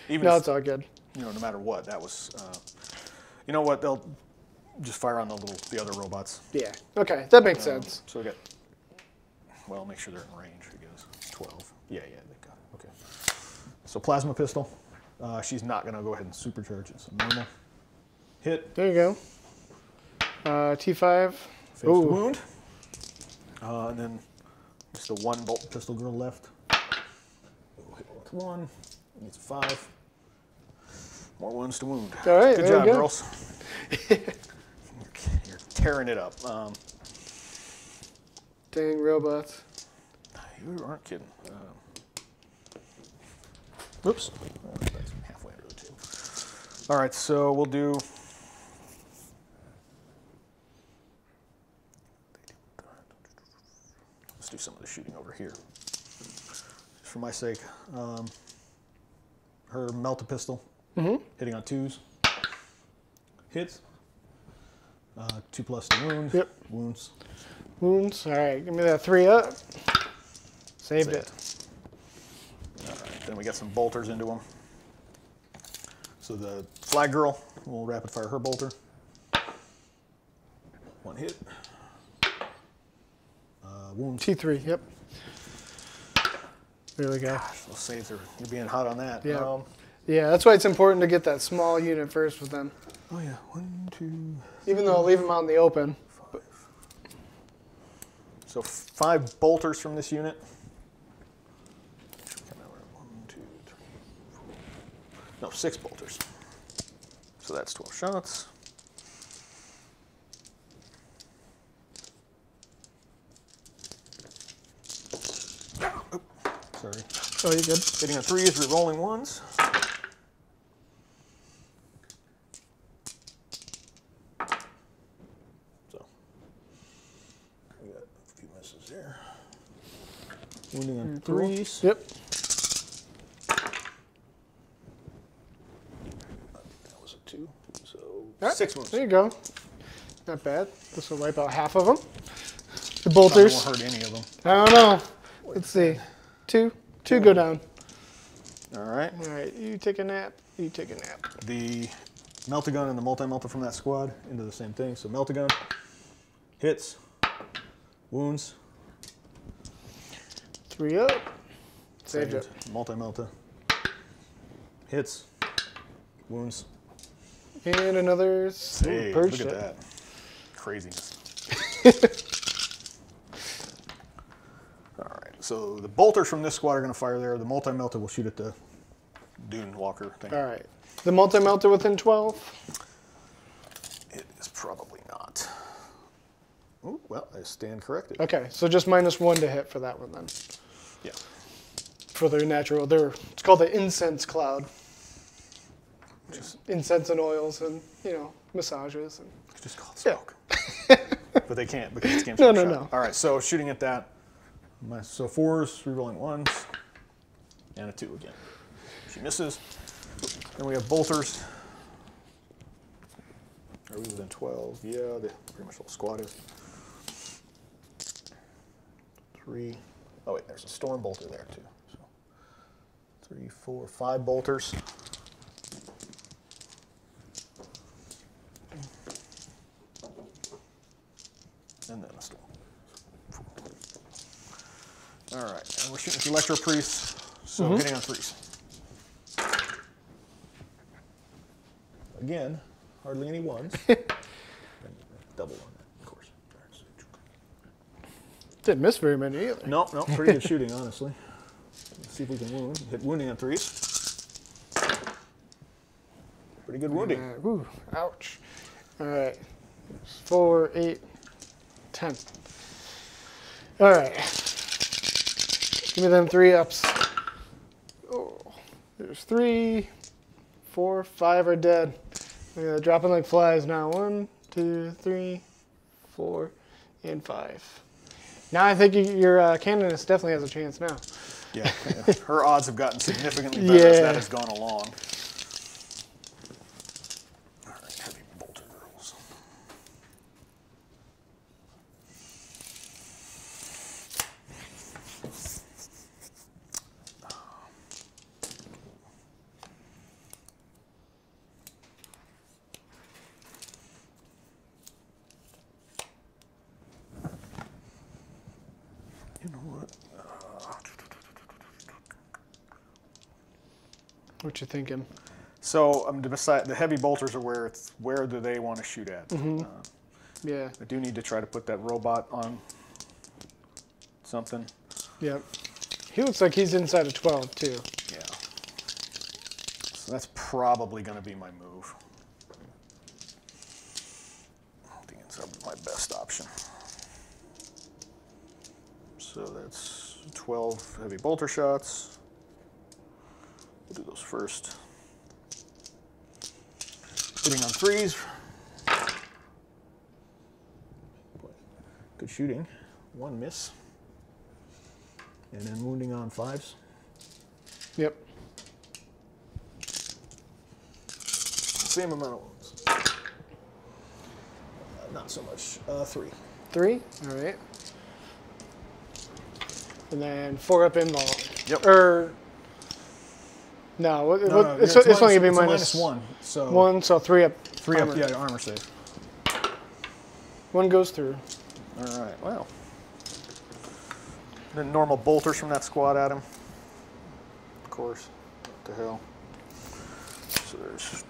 even No, if, it's all good. you know, no matter what, that was, you know what, they'll just fire on the other robots. Yeah. Okay, that makes sense. So we got, well, make sure they're in range, I guess. 12. Yeah, they've got it. Okay. So plasma pistol. She's not going to go ahead and supercharge it. So normal. Hit. There you go. T5. Fails the wound. And then just the 1 bolt pistol girl left. We'll hit with 1. Needs 5. More wounds to wound. All right, Good there job, you go. girls. You're tearing it up. Dang robots. You aren't kidding. Oops. That's halfway under the 2. All right, so we'll do. Let's do some of the shooting over here. Just for my sake. Her melta pistol. Hitting on 2s. Hits. 2+ to wound. Yep. Wounds. Wounds. All right, give me that 3 up. Saved it. All right, then we got some bolters into them. So the flag girl, we'll rapid fire her bolter. 1 hit. Wounds. T3. Yep. There we go. Those saves are, you're being hot on that. Yeah. Yeah, that's why it's important to get that small unit first with them. Oh yeah, 1, 2. Even though I'll leave them out in the open. 5. So 5 bolters from this unit. 1, 2, 3, 4. No, 6 bolters. So that's 12 shots. Oop, sorry. Oh, you good? Hitting on 3s, re-rolling 1s. So, we got a few misses there. Wounding on 3s. Yep. That was a 2. So, All right, 6 wounds. There you go. Not bad. This will wipe out half of them. The Probably bolters. won't hurt any of them. I don't know. Let's see. 2 go down. All right. All right, you take a nap. You take a nap. The melta gun and the multi-melta from that squad into the same thing. So melta gun, hits, wounds. 3 up. Saved it. Multi-melta, hits, wounds. And another Hey, purged look at it. that. Craziness. All right, so the bolters from this squad are going to fire there. The multi-melta will shoot at the Dune Walker thing. All right. The multi-melter within 12? It is probably not. Ooh, well, I stand corrected. Okay, so just -1 to hit for that one then. Yeah. For their natural, it's called the incense cloud. Just incense and oils and, you know, massages. And, just call it smoke. But they can't because it's game No. All right, so shooting at that. So 4s, rerolling 1s, and a 2 again. She misses. Then we have bolters. Are we within 12? Yeah, pretty much the whole squad is. 3. Oh wait, there's a storm bolter there too. So 3, 4, 5 bolters. And then a storm. All right, and we're shooting with the Electro Priest, so hitting on 3s. Again, hardly any 1s. Double on that, of course. Didn't miss very many either. No, pretty good shooting, honestly. Let's see if we can wound. Hit wounding on 3s. Pretty good wounding. Ooh, ouch. All right, 4, 8, 10. All right. Give me them 3-ups. Oh, there's 3, 4, 5 are dead. They're dropping like flies now. 1, 2, 3, 4, and 5. Now I think your Canonist definitely has a chance now. Yeah, her odds have gotten significantly better as that has gone along. All right, heavy bolter girls. You know what? What you thinking? So I'm to decide. The heavy bolters are where do they want to shoot at? Yeah. I do need to try to put that robot on something. Yep. He looks like he's inside of 12 too. Yeah. So that's probably going to be my move. I think it's my best option. So that's 12 heavy bolter shots. We'll do those first. Hitting on 3s. Good shooting. 1 miss. And then wounding on 5s. Yep. Same amount of wounds. Not so much. 3. 3? All right. And then 4 up in ball. Yep. No, No, it's it's only going to be -1. So 1, so 3 up. 3 armor. up, yeah, armor save. 1 goes through. All right, well. Then normal bolters from that squad at him. Of course. What the hell? So there's...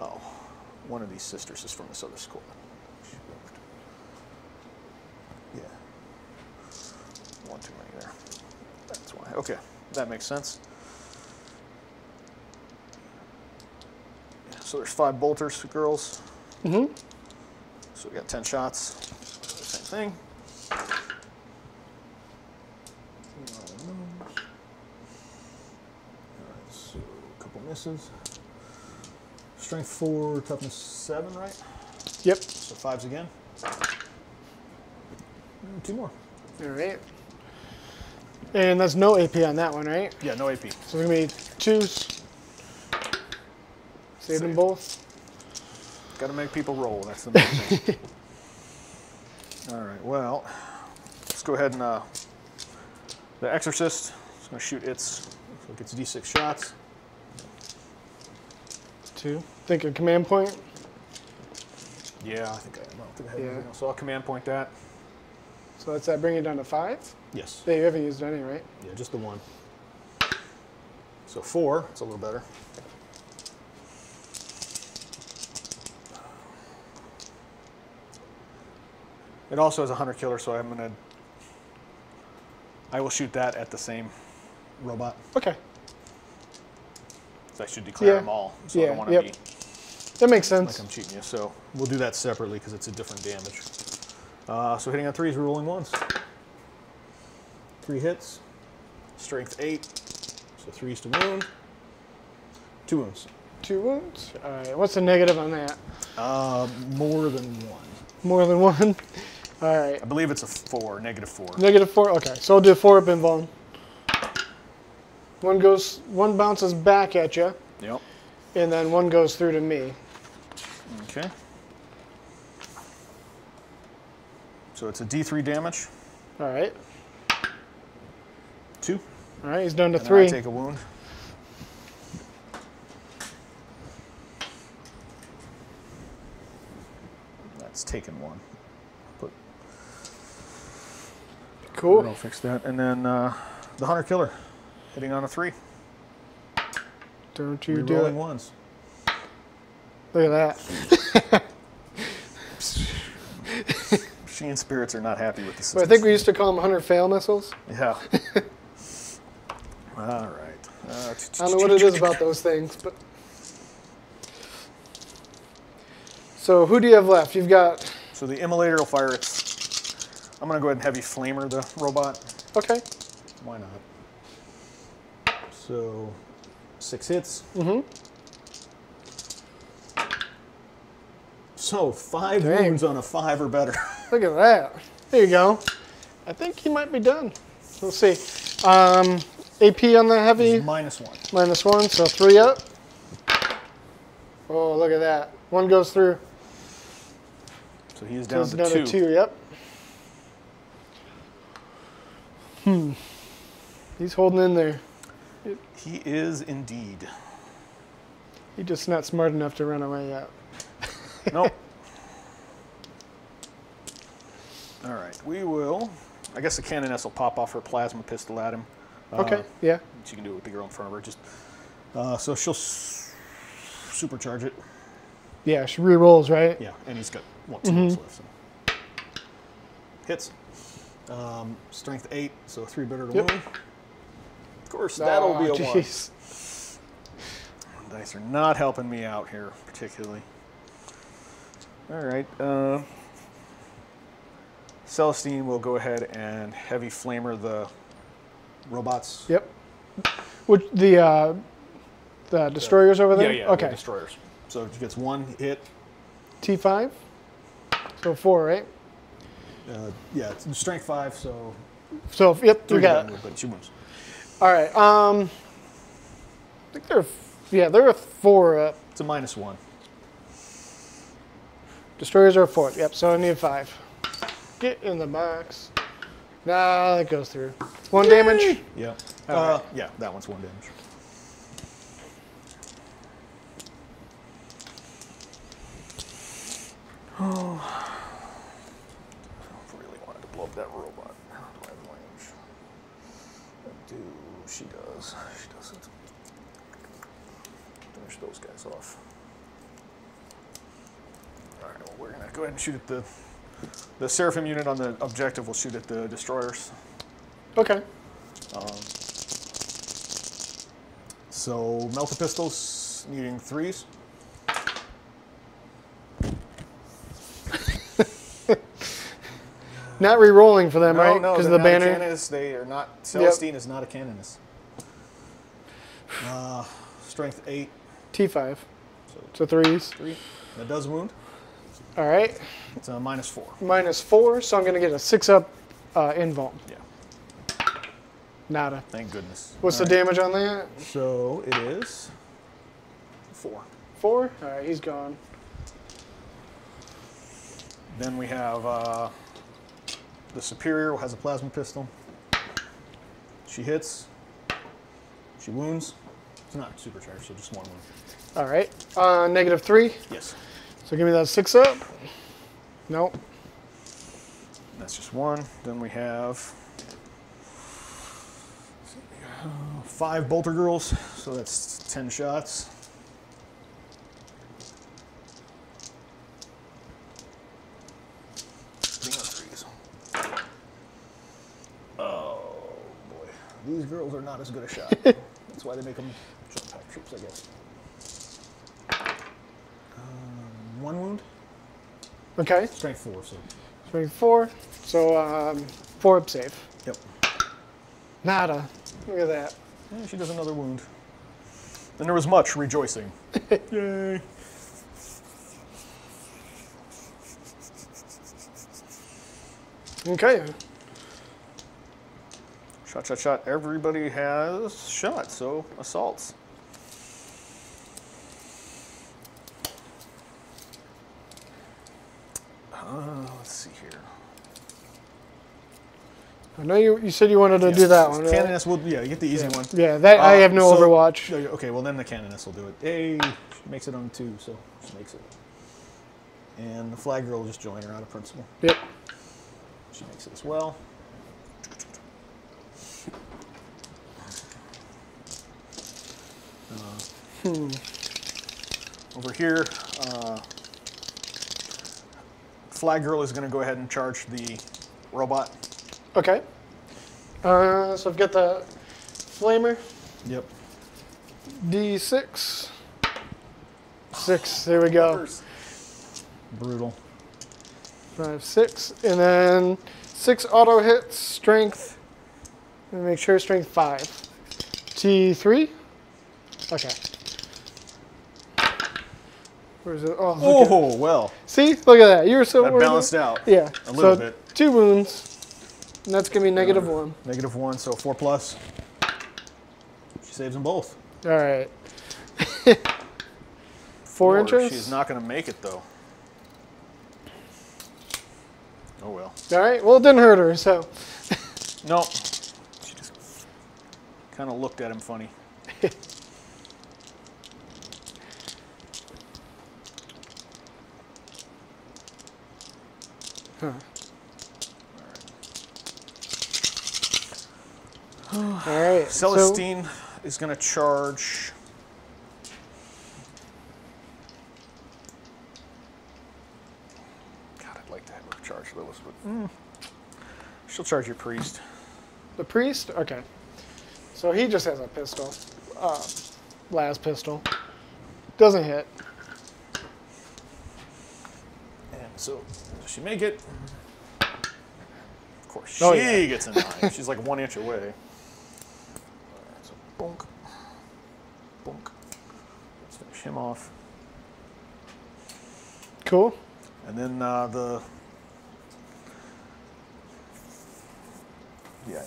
Oh, one of these sisters is from this other squad. She moved. Yeah. 1 too many there. That's why. Okay, that makes sense. So there's 5 bolters, girls. So we got 10 shots. Same thing. Alright, so a couple misses. Strength 4, toughness 7, right? Yep. So 5s again. And 2 more. All right. And that's no AP on that one, right? Yeah, no AP. So it's going to be 2s. Save them both. Got to make people roll. That's the main thing. All right. Well, let's go ahead and the Exorcist is going to shoot its. So it gets D6 shots. 2. Think a command point. Yeah, I think I don't think I have Yeah. anything else. So I'll command point that. So that's that. Bring it down to 5. Yes. Yeah, you haven't used any, right? Yeah, just the 1. So 4. It's a little better. It also has a hunter killer, so I will shoot that at the same robot. Okay. So I should declare Yeah. them all. So I Yeah, don't want to yep. be That makes like sense. I'm cheating you. So we'll do that separately because it's a different damage. So hitting on 3s, rolling 1s. 3 hits. Strength 8. So 3s to wound. 2 wounds. 2 wounds. All right. What's the negative on that? More than 1. More than 1. All right. I believe it's a 4, -4. -4. Okay. So I'll do 4 up invuln. One bounces back at you, Yep. and then 1 goes through to me. Okay. So it's a D3 damage. All right. 2. All right. He's down to And then 3. I take a wound. That's taken 1. Cool. I'll fix that. And then the Hunter Killer, hitting on a 3. Don't you do it. Rerolling 1s. Look at that. Machine spirits are not happy with the system. But I think we used to call them Hunter fail missiles. Yeah. All right. I don't know what it is about those things, but. So who do you have left? You've got. So the Immolator will fire its. I'm going to go ahead and heavy flamer the robot. Okay. Why not? So 6 hits. Mm-hmm. So 5 Dang. wounds on a 5 or better. Look at that. There you go. I think he might be done. We'll see. AP on the heavy. -1. -1, so 3 up. Oh, look at that. 1 goes through. So he is down So to it's 2. Yep. He's holding in there. He is indeed. He's just not smart enough to run away yet. Nope. All right, we will. I guess the Canoness will pop off her plasma pistol at him. Okay, yeah. She can do it with the girl in front of her. Just so she'll supercharge it. Yeah, she re-rolls, right? Yeah, and he's got 2 moves left. So. Hits. Strength 8, so 3 better to Yep. wound. Of course, that'll be a 1. Jeez. Dice are not helping me out here particularly. All right. Celestine will go ahead and heavy flamer the robots. Yep. Which the destroyers over there? Yeah, Okay. the destroyers. So she gets 1 hit. T5. So 4, right? Yeah, it's strength 5, so So yep, you 3 got it. but she moves. All right. I think they're a 4 up. It's a -1. Destroyers are a 4. Yep. So I need 5. Get in the box. Nah, that goes through. 1 damage. Yeah. All right. Yeah, that one's 1 damage. Oh. I really wanted to blow up that robot. How do I have range? She does. She doesn't. Finish those guys off. Alright, well, we're going to go ahead and shoot at the Seraphim unit on the objective will shoot at the destroyers. Okay. So, melta pistols needing 3s. Not re-rolling for them, right? No, Because they're of the not banner. a Canoness. They are not. Celestine is not a Canoness. Strength 8. T5. So 3s. 3. That does wound. All right. It's a -4. -4, so I'm going to get a 6 up invuln. Yeah. Nada. Thank goodness. What's All the right. damage on that? So it is 4. 4? All right, he's gone. Then we have the Superior has a plasma pistol. She hits. She wounds. It's not supercharged, so just 1 wound. All right. -3. Yes. So give me that 6 up. Nope. That's just 1. Then we have 5 bolter girls, so that's 10 shots. Oh boy, These girls are not as good a shot. That's why they make them jump pack troops, I guess. 1 wound. Okay. Strength 4, so. Strength 4. So 4 up save. Yep. Nada. Look at that. Yeah, she does another wound. And there was much rejoicing. Yay. Okay. Shot, shot, shot. Everybody has shot, so assaults. Let's see here. I know you said you wanted to do that one, right? Canoness will, yeah, you get the easy one. Yeah, that I have no Overwatch. Okay, well then the Canoness will do it. Hey, she makes it on 2, so she makes it. And the Flag Girl will just join her out of principle. Yep. She makes it as well. Over here, Flag Girl is going to go ahead and charge the robot. Okay. So I've got the Flamer. Yep. D6. 6. There we go. Brutal. 5, 6, and then 6 auto hits. Strength. Let me make sure. Strength 5. T3. Okay. Where's it? Oh, look Oh, well. See, look at that. You were so That balanced out. Yeah. A little so bit. 2 wounds, and that's gonna be -1. -1, so 4 plus. She saves them both. All right. 4 inches. She's not going to make it though. Oh well. All right. Well, it didn't hurt her, so. No. She just kind of looked at him funny. Huh. All right. Celestine is going to charge. God, I'd like to have her charge Lilith, but she'll charge your priest. The priest? Okay. So he just has a pistol. Last pistol. Doesn't hit. And so, does she make it? Of course, she Oh, yeah. gets a 9. She's like 1 inch away. Alright, so bonk. Bonk. Let's finish him off. Cool. And then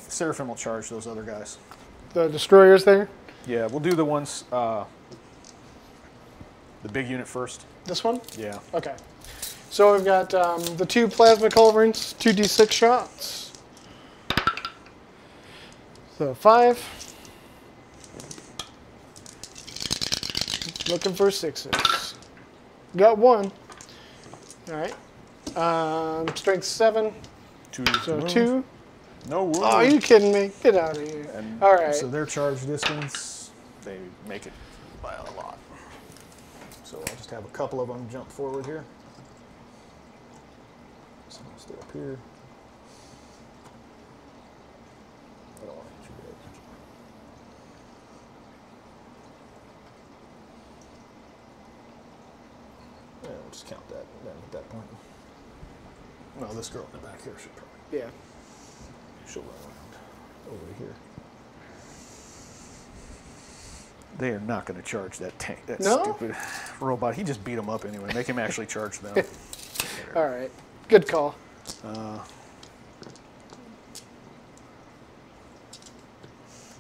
Seraphim will charge those other guys. The destroyers there. Yeah, we'll do the ones, the big unit first. This one? Yeah. Okay. So we've got the 2 plasma culverins, 2d6 shots. So 5. Looking for 6s. Got 1. All right. Strength 7. 2. So 2. No wound. Oh, are you kidding me? Get out of here. And all right. So their charge distance, they make it by a lot. So I'll just have a couple of them jump forward here. So I'll stay up here. I don't want to hit you guys. Yeah, we'll just count that then at that point. Well, this girl in the back here should probably. Yeah. She'll run around over here. They are not going to charge that tank. That stupid robot. He just beat him up anyway. Make him actually charge them. All right. Good call.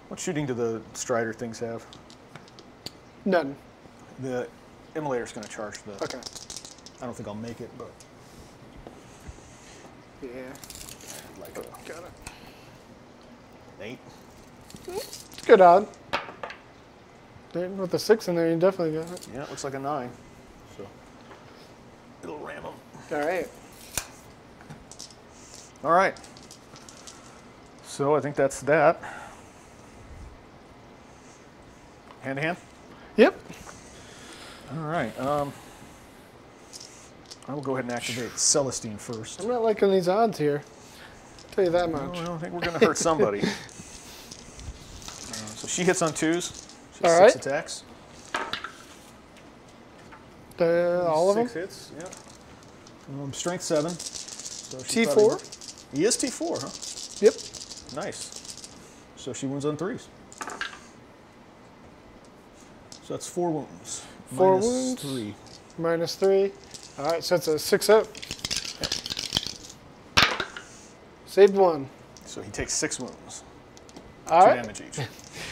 What shooting do the Strider things have? None. The Immolator's going to charge the. Okay. I don't think I'll make it, but. Yeah. Like Got it. an 8. It's good odd. With the 6 in there, you definitely got it. Yeah, it looks like a 9. So it'll ram them. All right. All right. So I think that's that. Hand to hand? Yep. All right. I will go ahead and activate Celestine first. I'm not liking these odds here. I'll tell you that much. Well, I don't think we're going to hurt somebody. So she hits on 2s. She All has right. 6 attacks. All of them? 6 hits, yep. Strength 7. So she's T4? probably- He is T4, huh? Yep. Nice. So she wounds on 3s. So that's 4 wounds. 4 Minus wounds. 3. Minus 3. All right, so it's a 6 up. Saved 1. So he takes 6 wounds. All 2 right. damage each.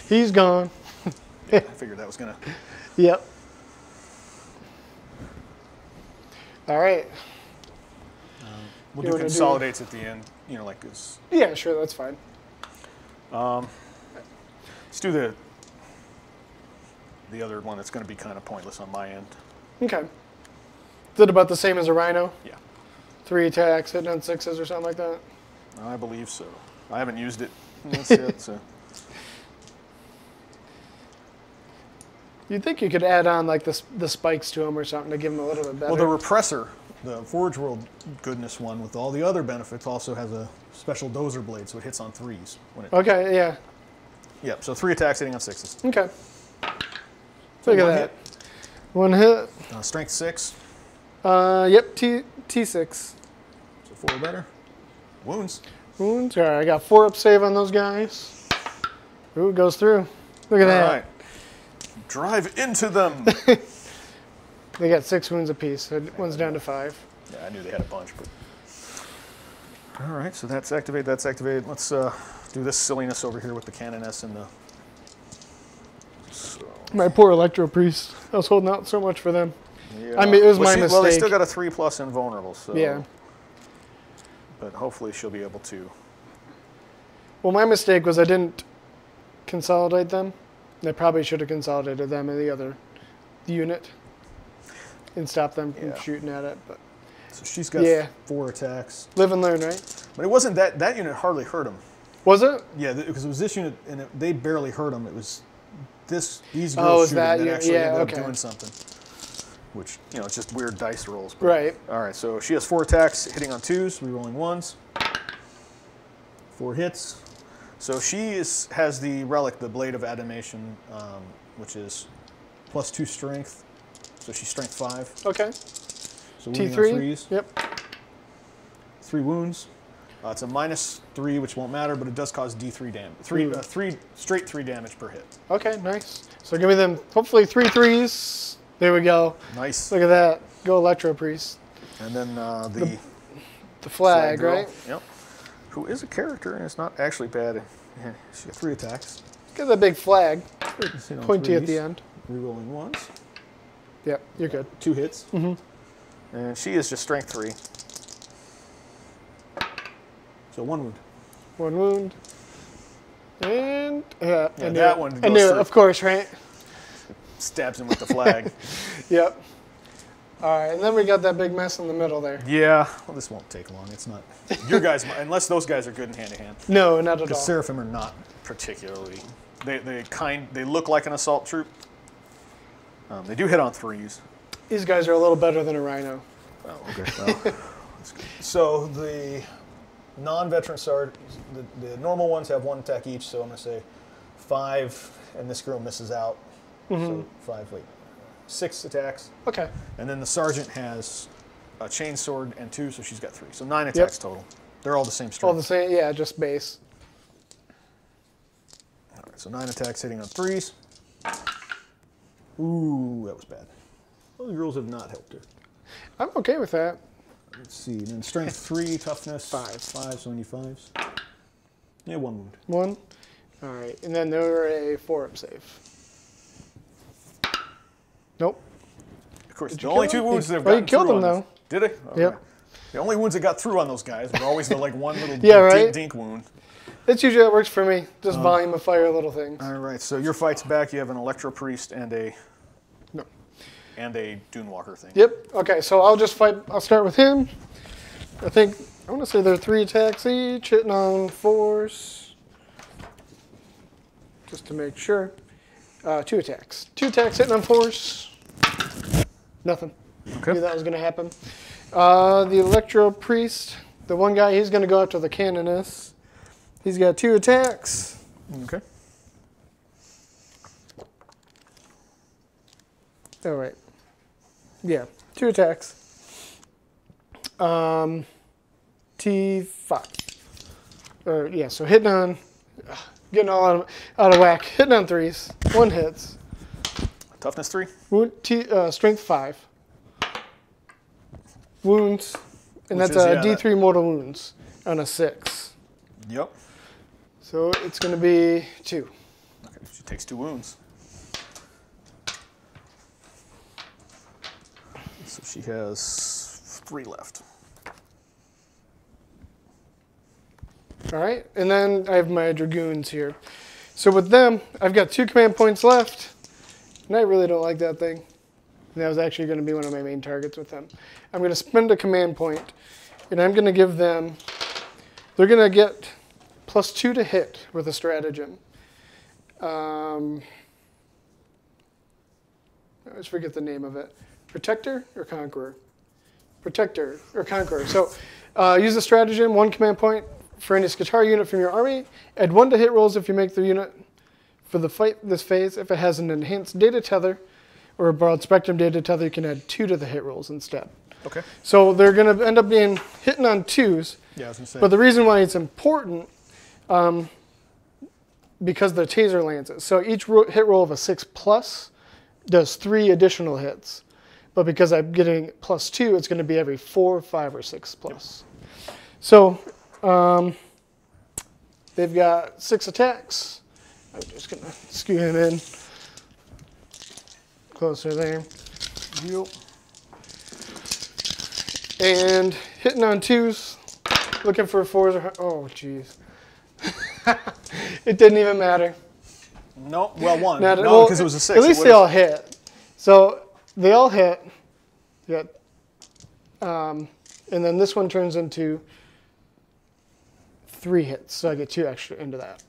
He's gone. Yeah, I figured that was going to... Yep. All right. We'll You do wanna consolidates at the end, you know, like this. Yeah, sure, that's fine. Let's do the other one that's going to be kind of pointless on my end. Okay. Is it about the same as a rhino? Yeah. 3 attacks, hitting on 6s or something like that? I believe so. I haven't used it. That's it. So. You'd think you could add on like the spikes to them or something to give them a little bit better. Well, the repressor, the Forge World goodness one with all the other benefits, also has a special dozer blade, so it hits on 3s. When it, Okay, yeah. Yep, so 3 attacks hitting on 6s. Okay. So Look at 1 that. hit. 1 hit. Strength 6, Yep, T6. so 4 better. Wounds. Wounds. All right, I got 4 up save on those guys. Ooh, it goes through. Look at All that. right. Drive into them. They got 6 wounds apiece. So one's down to 5. Yeah, I knew they had a bunch, but... All right, so that's activated, that's activated. Let's do this silliness over here with the Canoness and the... So, My poor Electro Priest. I was holding out so much for them. yeah. I mean, it was my Well, they mistake. still got a 3+ invulnerable, so... Yeah. But hopefully she'll be able to... Well, my mistake was I didn't consolidate them. I probably should have consolidated them in the other unit and stopped them from Yeah. shooting at it. But So she's got Yeah. 4 attacks. live and learn, right? But it wasn't that unit hardly hurt him. Was it? Yeah, because it was this unit, and they barely hurt him. It was these Oh, girls is shooting that that unit? actually Yeah, ended okay. up doing something. Which, you know, it's just weird dice rolls. But, Right. All right, so she has 4 attacks, hitting on 2s, rerolling 1s. 4 hits. So she has the relic, the Blade of Adamation, which is +2 strength. So she's strength 5. Okay. So wounding on T3. 3s. Yep. 3 wounds. It's a -3, which won't matter, but it does cause D3 damage. 3 straight 3 damage per hit. Okay, nice. So give me them, hopefully 3 3s. There we go. Nice. Look at that. Go Electro Priest. And then The flag, girl, right? Yep. Who is a character, and it's not actually bad. Yeah, she got 3 attacks. Get that big flag. You know, Pointy at 3s. the end. Rerolling 1s. Yep, you're good. 2 hits. Mm-hmm. And she is just strength 3. So 1 wound. 1 wound. And yeah, Yeah, I knew that it. one I goes knew it, through. of course, right? Stabs him with the flag. Yep. All right, and then we got that big mess in the middle there. Yeah. Well, this won't take long. It's not. Your guys, unless those guys are good in hand-to-hand. No, not at all. Because Seraphim are not particularly. They look like an assault troop. They do hit on 3s. These guys are a little better than a rhino. Oh, okay. Well, that's good. So the non-veteran sergeant, the normal ones have 1 attack each. So I'm going to say 5, and this girl misses out. So 6 attacks. Okay. And then the sergeant has a chainsword and 2, so she's got 3. So 9 attacks total. They're all the same strength. All the same, yeah, just base. All right, so 9 attacks hitting on 3s. Ooh, that was bad. Well, the girls have not helped her. I'm okay with that. Let's see. And then strength 3, toughness 5. 5, so any 5s. Yeah, 1 wound. 1. All right, and then they're a 4-up save. Nope. Of course, Did the you only kill 2 him? wounds they've Well, you gotten killed through him, on though. this. Did they? Okay. Yep. The only wounds that got through on those guys were always the like one little Yeah, right? dink wound. That's usually how it works for me. Just volume of fire, little things. All right, so your fight's back. You have an Electro Priest and a No. Dunewalker thing. Yep. Okay, so I'll just fight. I'll start with him. I think I want to say they're 3 attacks each, hitting on 4s. Just to make sure. 2 attacks. 2 attacks hitting on 4s. Nothing. Okay. Knew that was going to happen. The Electro Priest, the one guy, he's going to go after the Canoness. He's got 2 attacks. Okay. Oh, right. Yeah, 2 attacks. T5. Or, yeah, so hitting on, getting all out of whack. Hitting on 3s. 1 hits. Toughness 3. Strength 5. Wounds, and Which that's is, a yeah, D3 mortal wounds on a 6. Yep. So it's going to be 2. Okay, she takes 2 wounds. So she has 3 left. All right, and then I have my Dragoons here. So with them, I've got 2 command points left, and I really don't like that thing. And that was actually going to be one of my main targets with them. I'm going to spend a command point, and I'm going to give them, they're going to get +2 to hit with a stratagem. I always forget the name of it. Protector or Conqueror? Protector or Conqueror. So use the stratagem, 1 command point for any Skatar unit from your army. Add 1 to hit rolls if you make the unit for the fight this phase. If it has an enhanced data tether or a broad spectrum data tether, you can add 2 to the hit rolls instead. Okay. So they're going to end up being hitting on 2s. Yeah, I was going to say. But the reason why it's important, because the taser lances. So each hit roll of a 6+ does 3 additional hits. But because I'm getting +2, it's going to be every 4, 5, or 6+. Yep. So they've got 6 attacks. I'm just going to skew him in closer there. Yep. And hitting on 2s, looking for 4s. Oh, jeez. It didn't even matter. No, well, 1. No, because it was a 6. At least they all hit. So they all hit. Yeah. And then this one turns into 3 hits, so I get 2 extra into that.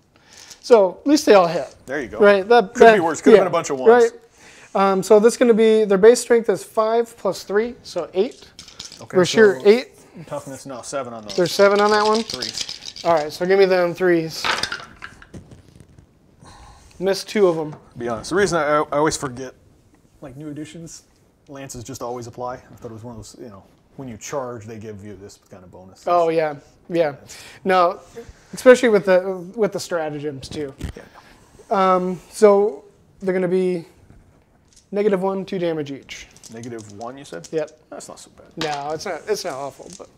So at least they all hit. There you go. Right. Could be worse. Could have been a bunch of 1s. Right. So this is going to be, their base strength is 5 + 3, so 8. Okay. For sure, 8. Toughness, no, 7 on those. There's 7 on that one? 3s. All right, so give me them 3s. Missed 2 of them. To be honest, the reason I always forget, like new editions, lances just always apply. I thought it was one of those, when you charge, they give you this kind of bonus. Oh yeah, yeah. No, especially with the stratagems too. Yeah. So they're going to be -1, 2 damage each. -1, you said? Yep. That's not so bad. No, it's not. It's not awful, but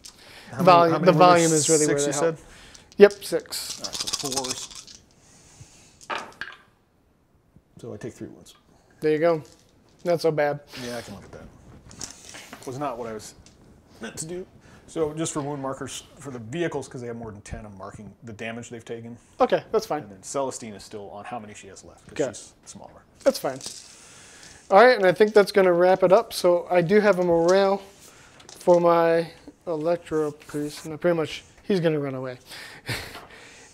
How many the volume is really 6 where they you help. said? Yep, 6. All right, so 4s. So I take 3 wounds. There you go. Not so bad. Yeah, I can look at that. Was not what I was meant to do. So just for wound markers for the vehicles, because they have more than 10, I'm marking the damage they've taken. Okay, that's fine. And then Celestine is still on how many she has left, because she's smaller. That's fine. All right, and I think that's going to wrap it up. So I do have a morale for my Electro Priest, and pretty much he's going to run away.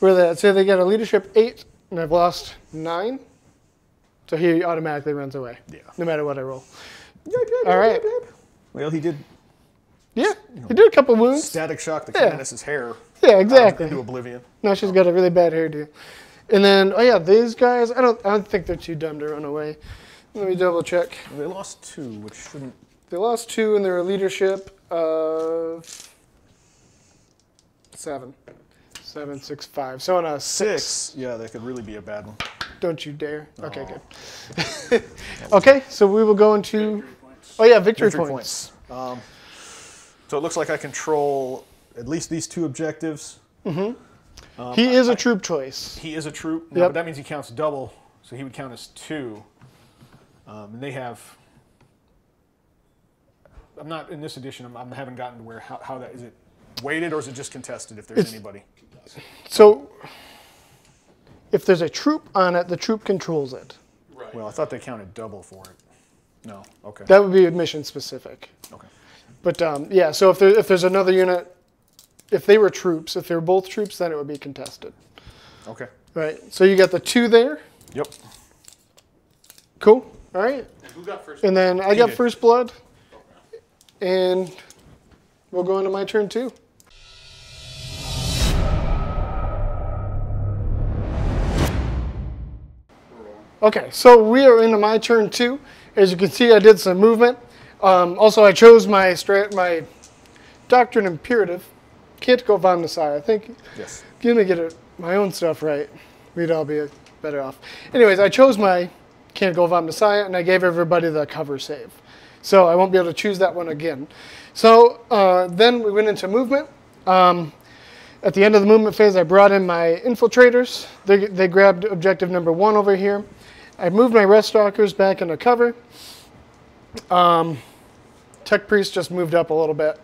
Where that? So they got a leadership 8, and I've lost 9. So he automatically runs away. Yeah. No matter what I roll. All right. Well, he did. Yeah, he did a couple wounds. Static shock the Candace's hair. Yeah, exactly. Into oblivion. Now she's got a really bad hairdo. And then, oh yeah, these guys, I don't think they're too dumb to run away. Let me double check. Well, they lost 2, which shouldn't. They lost 2 in their leadership of 7. 7, 6, 5. So on a 6. Yeah, that could really be a bad one. Don't you dare. Okay, good. Okay, so we will go into. Oh yeah, victory points. So it looks like I control at least these 2 objectives. Mm-hmm. He is a troop choice. He is a troop. No, but that means he counts double, so he would count as 2. And they have. I'm not in this edition. I haven't gotten to where how that is it weighted or is it just contested if there's anybody. So if there's a troop on it, the troop controls it. Right. Well, I thought they counted double for it. No. Okay. That would be mission specific. Okay. But yeah, so if there's another unit, if they were troops, if they were both troops, then it would be contested. Okay. Right. So you got the 2 there. Yep. Cool. All right. And who got first? And then I got first blood. And we'll go into my turn 2. Okay, so we are into my turn 2, As you can see, I did some movement. Also, I chose my doctrine imperative. Can't go Omnissiah. I think. Yes. Give me my own stuff right. We'd all be better off. Anyways, I chose my can't go Omnissiah, and I gave everybody the cover save. So I won't be able to choose that one again. So then we went into movement. At the end of the movement phase, I brought in my infiltrators. They grabbed objective number 1 over here. I moved my rest stalkers back into cover. Tech Priest just moved up a little bit.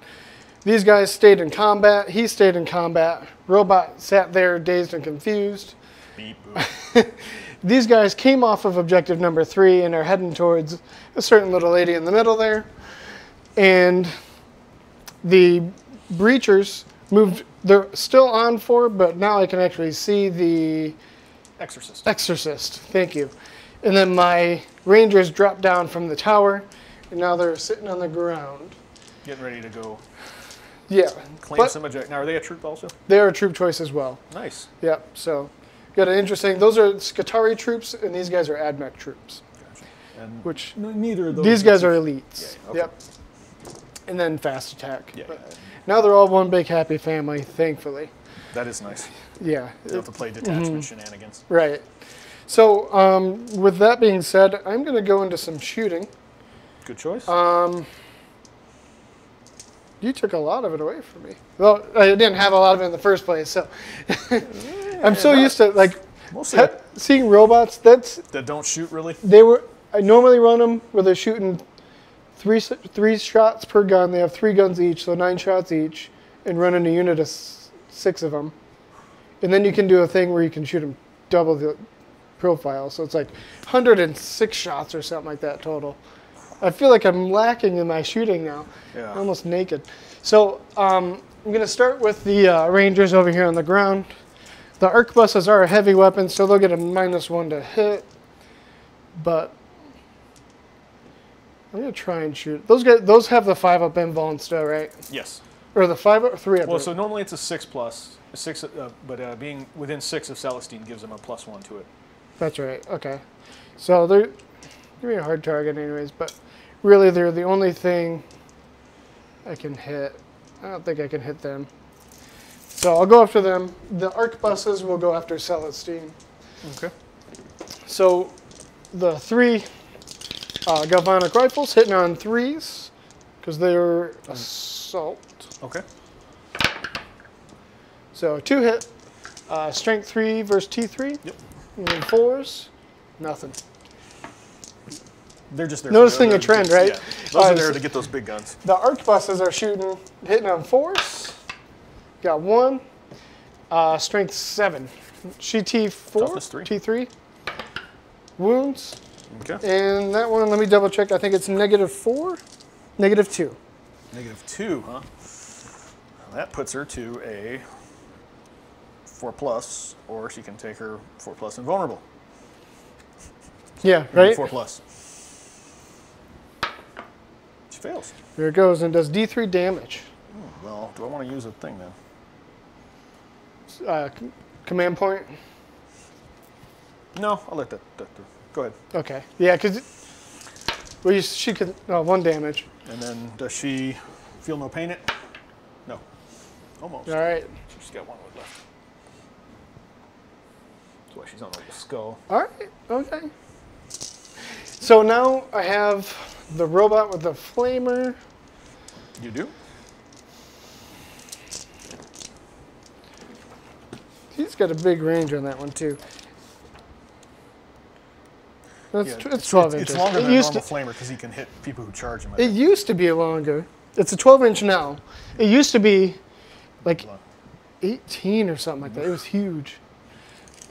These guys stayed in combat. He stayed in combat. Robot sat there dazed and confused. Beep, boop. These guys came off of objective number 3 and are heading towards a certain little lady in the middle there. And the breachers moved. They're still on 4, but now I can actually see the Exorcist. Exorcist. Thank you. And then my rangers dropped down from the tower, and now they're sitting on the ground. Getting ready to go. Yeah. Claim some object. Now, are they a troop also? They are a troop choice as well. Nice. Yep. So, got an interesting. Those are Skitarii troops, and these guys are Admech troops. Gotcha. And Which neither of those. these guys are elites. Yeah, okay. Yep. And then fast attack. Yeah. Now they're all one big happy family, thankfully. That is nice. Yeah. You don't have to play detachment shenanigans. Right. So, with that being said, I'm going to go into some shooting. Good choice. You took a lot of it away from me. Well, I didn't have a lot of it in the first place, so I'm so used to seeing robots. That don't shoot really. I normally run them where they're shooting three shots per gun. They have 3 guns each, so 9 shots each, and running a unit of 6 of them. And then you can do a thing where you can shoot them double the profile, so it's like 106 shots or something like that total. I feel like I'm lacking in my shooting now. Yeah. I'm almost naked. So I'm going to start with the Rangers over here on the ground. The arquebuses are a heavy weapon, so they'll get a -1 to hit. But I'm going to try and shoot. Those have the 5-up invuln still, right? Yes. Or the 5-up or 3-up? Well, so normally it's a 6+, but being within 6 of Celestine gives them a +1 to it. That's right. Okay. So they're gonna be a hard target anyways, but really they're the only thing I can hit. I don't think I can hit them. So I'll go after them. The arquebuses will go after Celestine. Okay. So the 3 galvanic rifles hitting on 3s because they're assault. Okay. So 2 hit, strength 3 versus T3. Yep. And then 4s, nothing. They're just there. Noticing a trend, right? Yeah. Those are there to get those big guns. The arquebuses are hitting on 4s. Got 1, strength 7. She T4, Toughness 3. T3. Wounds. Okay. And that one, let me double check. I think it's -4, -2. -2, huh? That puts her to a 4+, or she can take her 4+ invulnerable. Yeah, right? 4+. She fails. There it goes, and does D3 damage. Well, do I want to use a thing then? Command point. No, I'll let that do. Go ahead. Okay. Yeah, because she could 1 damage. And then does she feel no pain it? No. Almost. All right. She's got 1 wood left. That's why she's on like a skull. All right. Okay. So now I have the robot with the flamer. You do? He's got a big range on that one too. It's 12 inches. It's longer than a normal flamer because he can hit people who charge him. It used to be longer. It's a 12-inch now. It used to be like 18 or something like that. It was huge.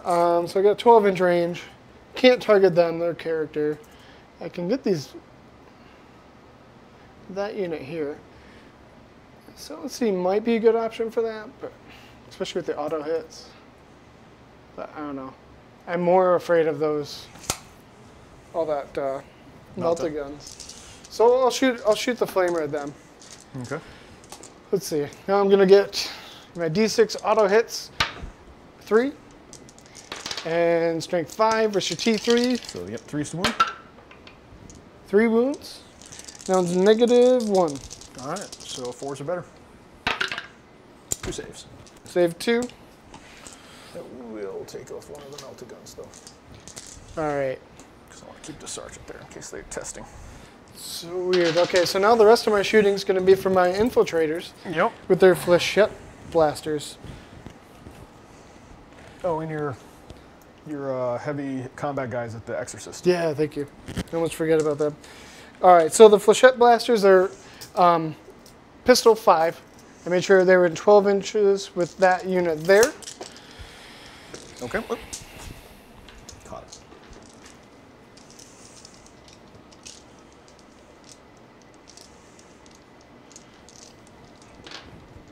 So I got a 12-inch range. Can't target them, their character. I can get that unit here. So let's see, might be a good option for that, but especially with the auto hits. But I don't know. I'm more afraid of those. All that melted guns. So I'll shoot the flamer at them. Okay. Let's see. Now I'm gonna get my D6 auto hits 3 and strength 5 versus T3. So yep, 3 to 1. 3 wounds. Now it's -1. All right, so 4s or better. 2 saves. Save 2. That will take off one of the melted guns, though. All right. Because I want to keep the sergeant there in case they're testing. So weird. Okay, so now the rest of my shooting is going to be from my infiltrators. Yep. With their flechette blasters. Oh, and your heavy combat guys at the Exorcist. Yeah, thank you. I almost forget about them. All right, so the flechette blasters are pistol 5. I made sure they were in 12 inches with that unit there. Okay. Oop. Caught it.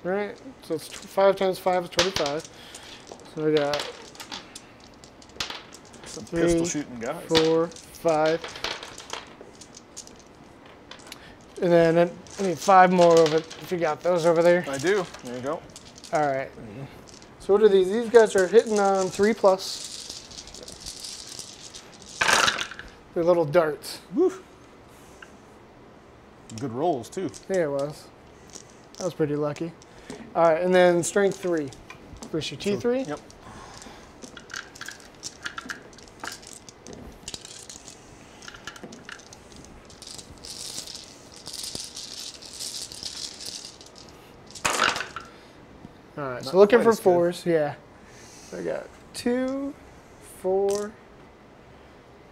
All right, so it's 5 times 5 is 25. So I got Some 3, pistol shooting guys. 4, 5. And then I need 5 more of it, if you got those over there. I do. There you go. All right. So what are these? These guys are hitting on 3+. They're little darts. Woo. Good rolls, too. Yeah, it was. I was pretty lucky. All right, and then strength 3. Where's your T3? Yep. All right, so Not looking quite for as 4s, yeah. So I got 2, 4,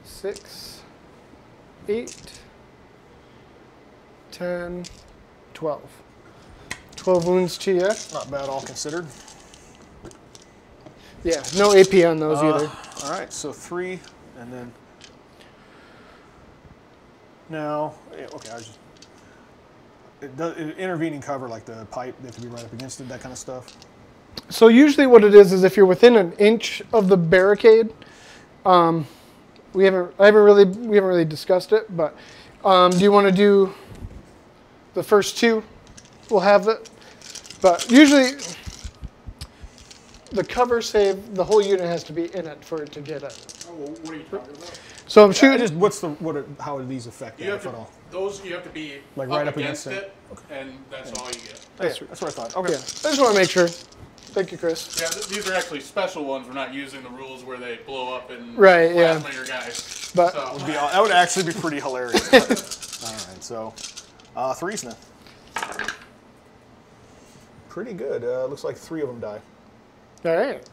6, 8, 10, 12. 12 wounds to you. Not bad, all considered. Yeah, no AP on those either. All right, so 3, and then now, okay, I was just intervening cover like the pipe. They have to be right up against it, that kind of stuff. So usually, what it is if you're within an inch of the barricade. We haven't really discussed it, but do you want to do the first 2? We'll have it, but usually the cover save, the whole unit has to be in it for it to get it. Oh, well, what are you talking about? So I'm shooting. How do these affect that, if at all? Those you have to be Like up right up against against it, and that's all you get. That's what I thought. Okay. Yeah, I just want to make sure. Thank you, Chris. Yeah, these are actually special ones. We're not using the rules where they blow up and Right, yeah. plasma your guys. But So, That would actually be pretty hilarious. All right, so 3s then. Pretty good. Looks like 3 of them die. all right,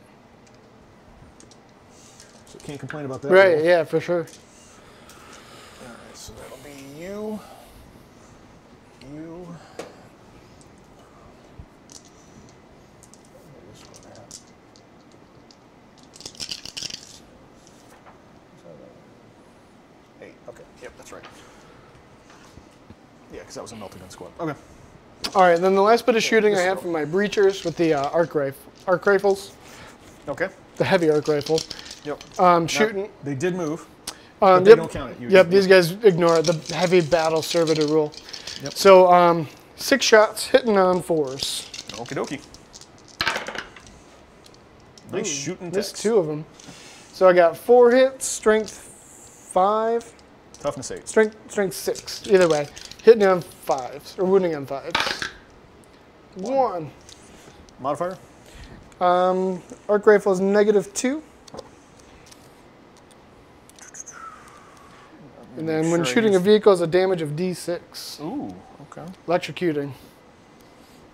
So can't complain about that. right, yeah, for sure. All right, so that'll be you. This one out. 8. Okay. Yep, that's right. Yeah, because that was a melted gun squad. Okay. All right, then the last bit of shooting I have from my breachers with the arc rifles, Okay. the heavy arc rifle. Yep. Shooting. They did move. But they Yep. don't count it. Yep, these guys ignore it, the heavy battle servitor rule. Yep. So 6 shots hitting on 4s. Okie dokie. Nice shooting Missed text. 2 of them. So I got 4 hits, strength 5, Toughness 8. strength 6. Either way, hitting on 5s or wounding on 5s. 1. Modifier? Arc rifle is -2. And then when Sure, shooting a vehicle, is a damage of D6. Ooh, okay. Electrocuting.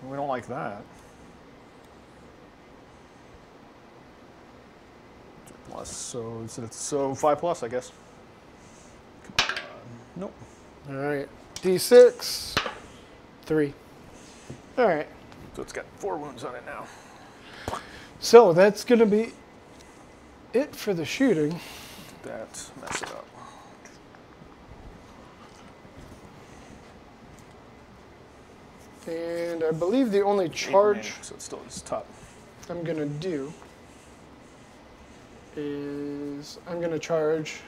We don't like that. Plus, so 5+, I guess. Come on. Nope. All right. D6. 3. All right. So it's got 4 wounds on it now. So that's going to be it for the shooting. That mess it up. And I believe the only charge So it's still top. I'm going to do is I'm going to charge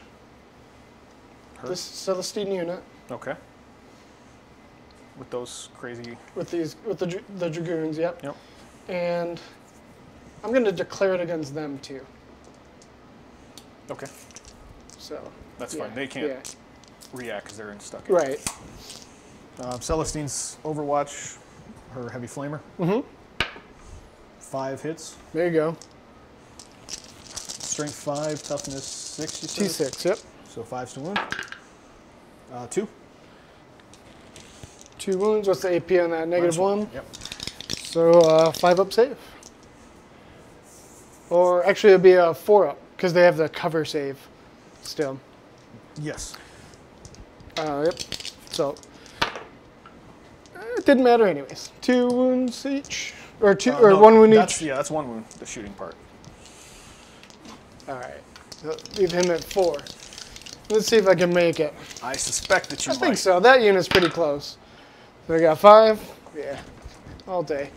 this Celestine unit Okay. With those crazy. with the Dragoons, yep. Yep. And I'm going to declare it against them too. Okay. So That's yeah, fine. They can't. Yeah. react because they're stuck in. Right. Celestine's Overwatch, her heavy flamer. Mm-hmm. 5 hits. There you go. Strength 5, toughness 6, you said? T6, yep. So 5's to wound. 2. 2 wounds. What's the AP on that? -1? Yep. So 5 up save. Or actually it'd be a 4 up because they have the cover save still. Yes. Yep. So it didn't matter anyways. 2 wounds each, or two, or no, 1 wound each. Yeah, that's 1 wound. The shooting part. All right. So leave him at 4. Let's see if I can make it. I suspect that you I might. think so. That unit's pretty close. So I got 5. Yeah. All day.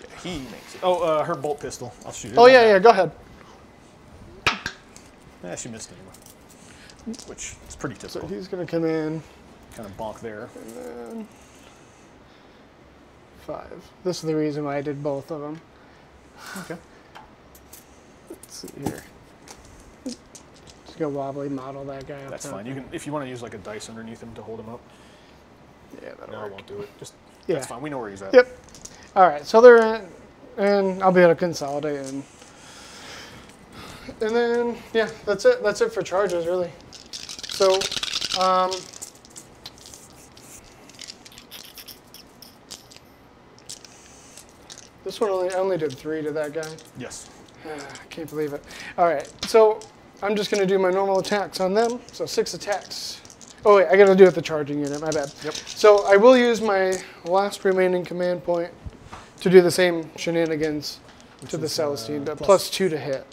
Yeah, he makes it. Oh, her bolt pistol. I'll shoot it. Oh yeah, yeah. Go ahead. Yeah, she missed anyway. Which is pretty So typical. he's gonna come in. Kind of bonk there. And then 5. This is the reason why I did both of them. Okay. Let's see here. Just go wobbly model that guy up. That's top. fine. You can, if you want to use like a dice underneath him to hold him up. Yeah, that'll No, I work. won't do it. Just Yeah. that's fine. We know where he's at. Yep. All right. So they're in, and I'll be able to consolidate and then yeah, that's it. That's it for charges really. So this one I only did 3 to that guy. Yes. I can't believe it. All right, so I'm just going to do my normal attacks on them. So 6 attacks. Oh wait, I got to do it with the charging unit. My bad. Yep. So I will use my last remaining command point to do the same shenanigans to the is, Celestine, but plus- +2 to hit.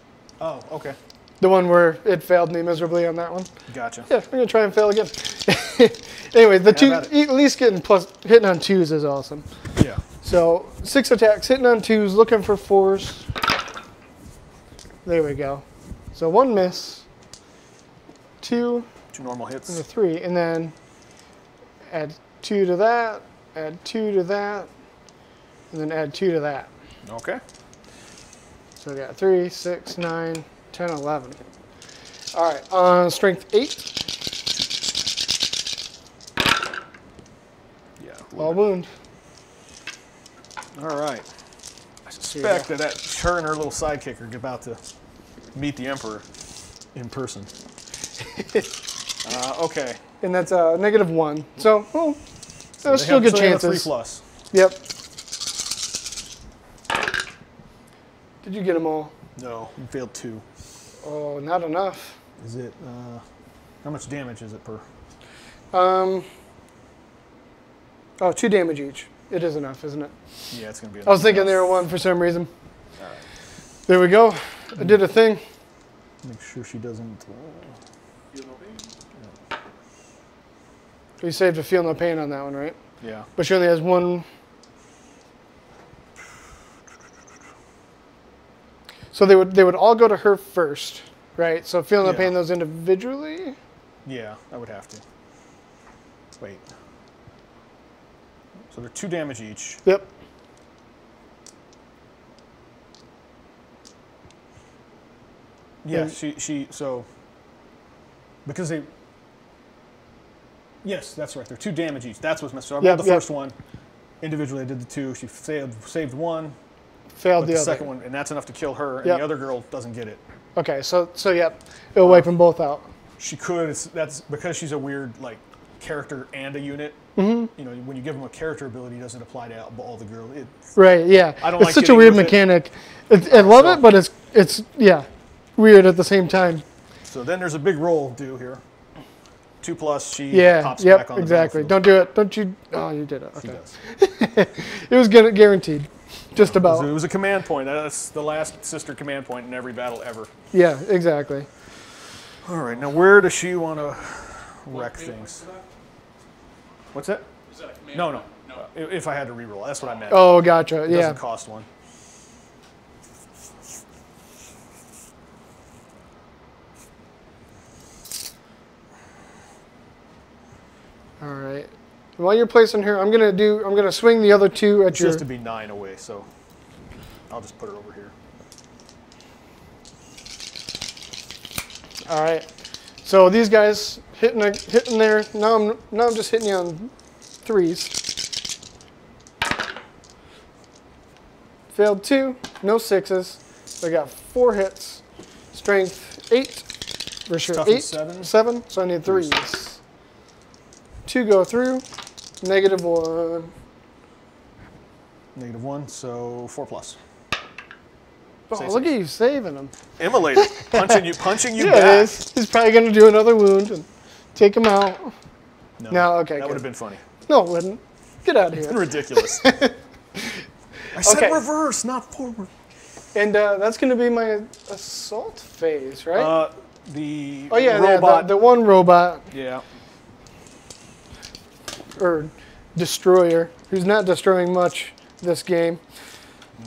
Oh, okay. The one where it failed me miserably on that one. Gotcha. Yeah, I'm gonna try and fail again. Anyway, the two at it. at least hitting on 2s is awesome. Yeah. So 6 attacks, hitting on 2s, looking for 4s. There we go. So 1 miss, 2, 2 normal and a hits. 3, and then add 2 to that, add 2 to that, and then add 2 to that. Okay. So we got 3, 6, 9, 10, 11. All right, strength 8, Yeah. all wound. All right. I suspect that her and her little sidekick are about to meet the Emperor in person. Okay. And that's a -1. So, well, that was They still have- good so they have a chances. 3+. Yep. Did you get them all? No, you failed 2. Oh, not enough. Is it? How much damage is it per? Oh, 2 damage each. It is enough, isn't it? Yeah, it's gonna be. I was thinking they were 1 for some reason. All right. There we go. I did a thing. Make sure she doesn't. Feel no pain. We saved a feel no pain on that one, right? Yeah. But she only has 1. So they would all go to her first, right? So feel no Yeah. pain those individually. Yeah, I would have to. Wait. So they're 2 damage each. Yep. Yeah, And- she so because they. Yes, that's right. They're 2 damage each. That's what's messed up. I Yep, rolled the yep. first one. Individually, I did the 2. She saved 1, Failed but the the other. second one, and that's enough to kill her. And Yep. the other girl doesn't get it. Okay, so yep, it'll wipe them both out. She could. That's because she's a weird like character and a unit. Mm-hmm. You know, when you give them a character ability, it doesn't apply to all the girls. Right? Yeah. I don't it's like such a getting weird with it. mechanic. I love So- it, but it's yeah, weird at the same time. So then there's a big roll due here. 2+. She Yeah. pops Yep. back on the Exactly. battlefield. Don't do it. Don't you? Oh, you did it. She Okay. does. It was guaranteed. Just It about. was a command point. That's the last sister command point in every battle ever. Yeah. Exactly. All right, now where does she want to wreck things? What's that? Is that a command? No, no. No. If I had to reroll, that's what I meant. Oh, gotcha. It Yeah. doesn't cost 1. All right. While you're placing her, I'm gonna swing the other 2 at It's your. just to be 9 away, so I'll just put her over here. All right. So these guys hitting there. Now I'm just hitting you on 3s. Failed 2, no 6s. I got 4 hits. Strength 8. Versus 8, 7. So I need 3s. 2 go through. -1. -1, so 4+. Oh, look at you saving him. Immolated. punching you yeah, back. He's probably going to do another wound and take him out. No, okay. That would have been funny. No, it wouldn't. Get out of here. Ridiculous. I said reverse, not forward. And that's going to be my assault phase, right? The robot. The one robot. Yeah. Or destroyer, who's not destroying much this game.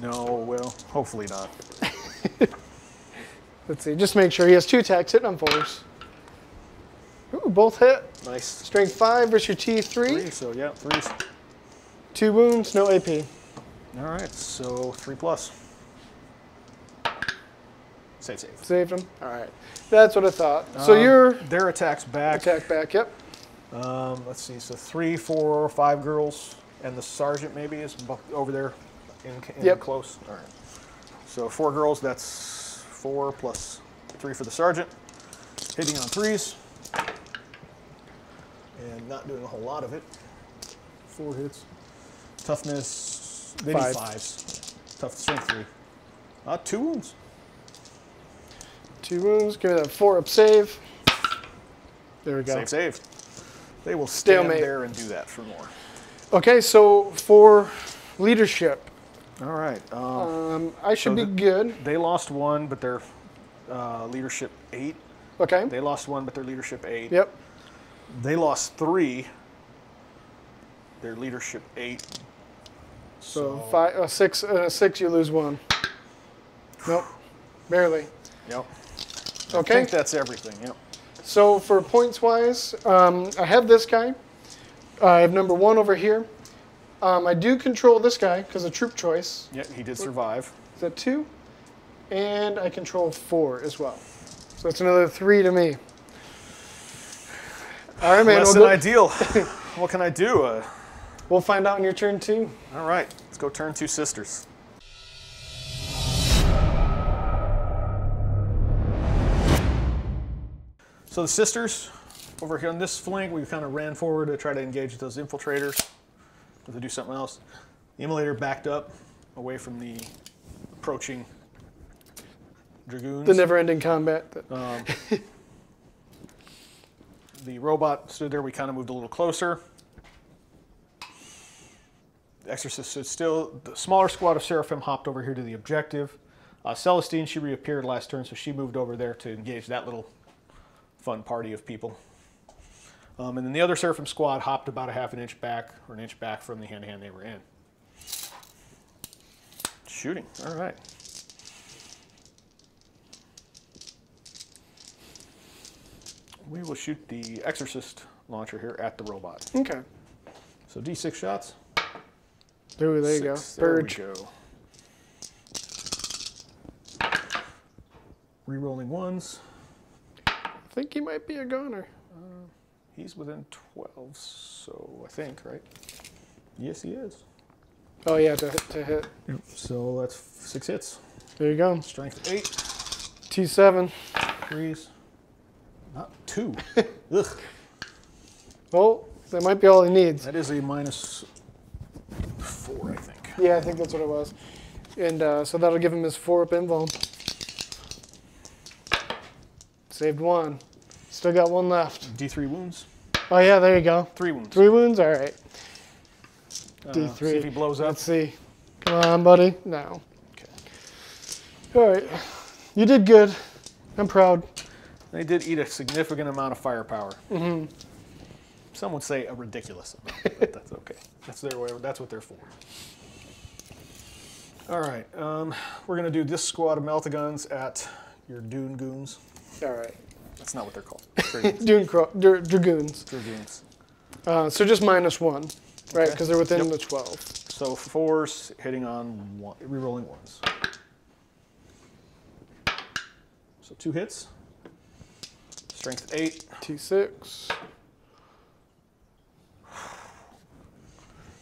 No, well, hopefully not. Let's see, just make sure he has 2 attacks, hitting on 4s. Ooh, both hit. Nice. Strength 5 versus your T3. 3, so yeah, 3s. 2 wounds, no AP. All right, so 3+. Save. Saved him. All right, that's what I thought. So you're their attacks back. attack back. Yep. Let's see. So 3, 4, 5 girls, and the sergeant maybe is over there in close. All right. So 4 girls. That's 4 plus 3 for the sergeant. Hitting on 3s, and not doing a whole lot of it. 4 hits. Toughness. They need 5s. Tough strength 3. 2 wounds. 2 wounds. Give me that 4-up save. There we go. Save. They will stand Stalemate. there and do that for more. Okay, so for leadership, All right. I should be good. They lost 1, but they're leadership 8. Okay. They lost 1, but they're leadership 8. Yep. They lost 3. Their leadership 8. So 5, 6, 6. You lose 1. Nope. Barely. Yep. Okay. I think that's everything. Yep. So for points wise, I have this guy. I have number 1 over here. I do control this guy because of troop choice. Yeah, he did survive. Is that 2? And I control 4 as well. So that's another 3 to me. All right, man. Less than ideal. What can I do? We'll find out in your turn 2. All right. Let's go turn 2 sisters. So the sisters, over here on this flank, we kind of ran forward to try to engage those infiltrators, to do something else. The immolator backed up away from the approaching dragoons. The never-ending combat. The robot stood there. We kind of moved a little closer. The exorcist stood still. The smaller squad of Seraphim hopped over here to the objective. Celestine, she reappeared last turn, so she moved over there to engage that little fun party of people. And then the other Seraphim squad hopped about a half an inch back, or an inch back from the hand-to-hand they were in. Shooting, all right. We will shoot the exorcist launcher here at the robot. Okay. So D6 shots. Ooh, there you go. Purge. There we go. Rerolling 1s. I think he might be a goner. He's within 12, so I think, right? Yes, he is. Oh, yeah, to hit. So that's 6 hits. There you go. Strength 8. T7. 3s. Not 2. Ugh. Well, that might be all he needs. That is a -4, I think. Yeah, I think that's what it was. And so that'll give him his 4-up invuln. Saved 1. Still got 1 left. D3 wounds. Oh, yeah, there you go. 3 wounds. 3 wounds? All right. D3. See if he blows up. Let's see. Come on, buddy. No. Okay. All right. You did good. I'm proud. They did eat a significant amount of firepower. Mm-hmm. Some would say a ridiculous amount, but that's okay. That's their way. That's what they're for. All right. We're going to do this squad of Meltagons at your Dune Goons. All right. That's not what they're called. Dragoons. Dragoons. So just -1, right? Because they're within Yep. the 12. So 4s hitting on rerolling 1s. So 2 hits. Strength 8. T6.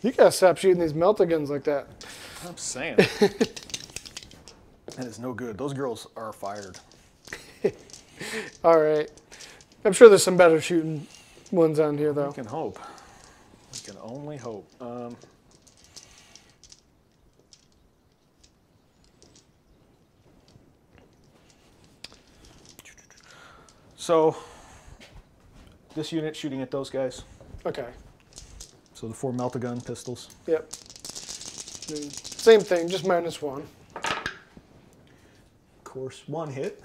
You gotta stop shooting these melta-guns like that. I'm saying. That is no good. Those girls are fired. All right. I'm sure there's some better shooting ones on here, though. We can hope. We can only hope. So, this unit shooting at those guys. Okay. So the 4 melta-gun pistols. Yep. And same thing, just -1. Of course, 1 hit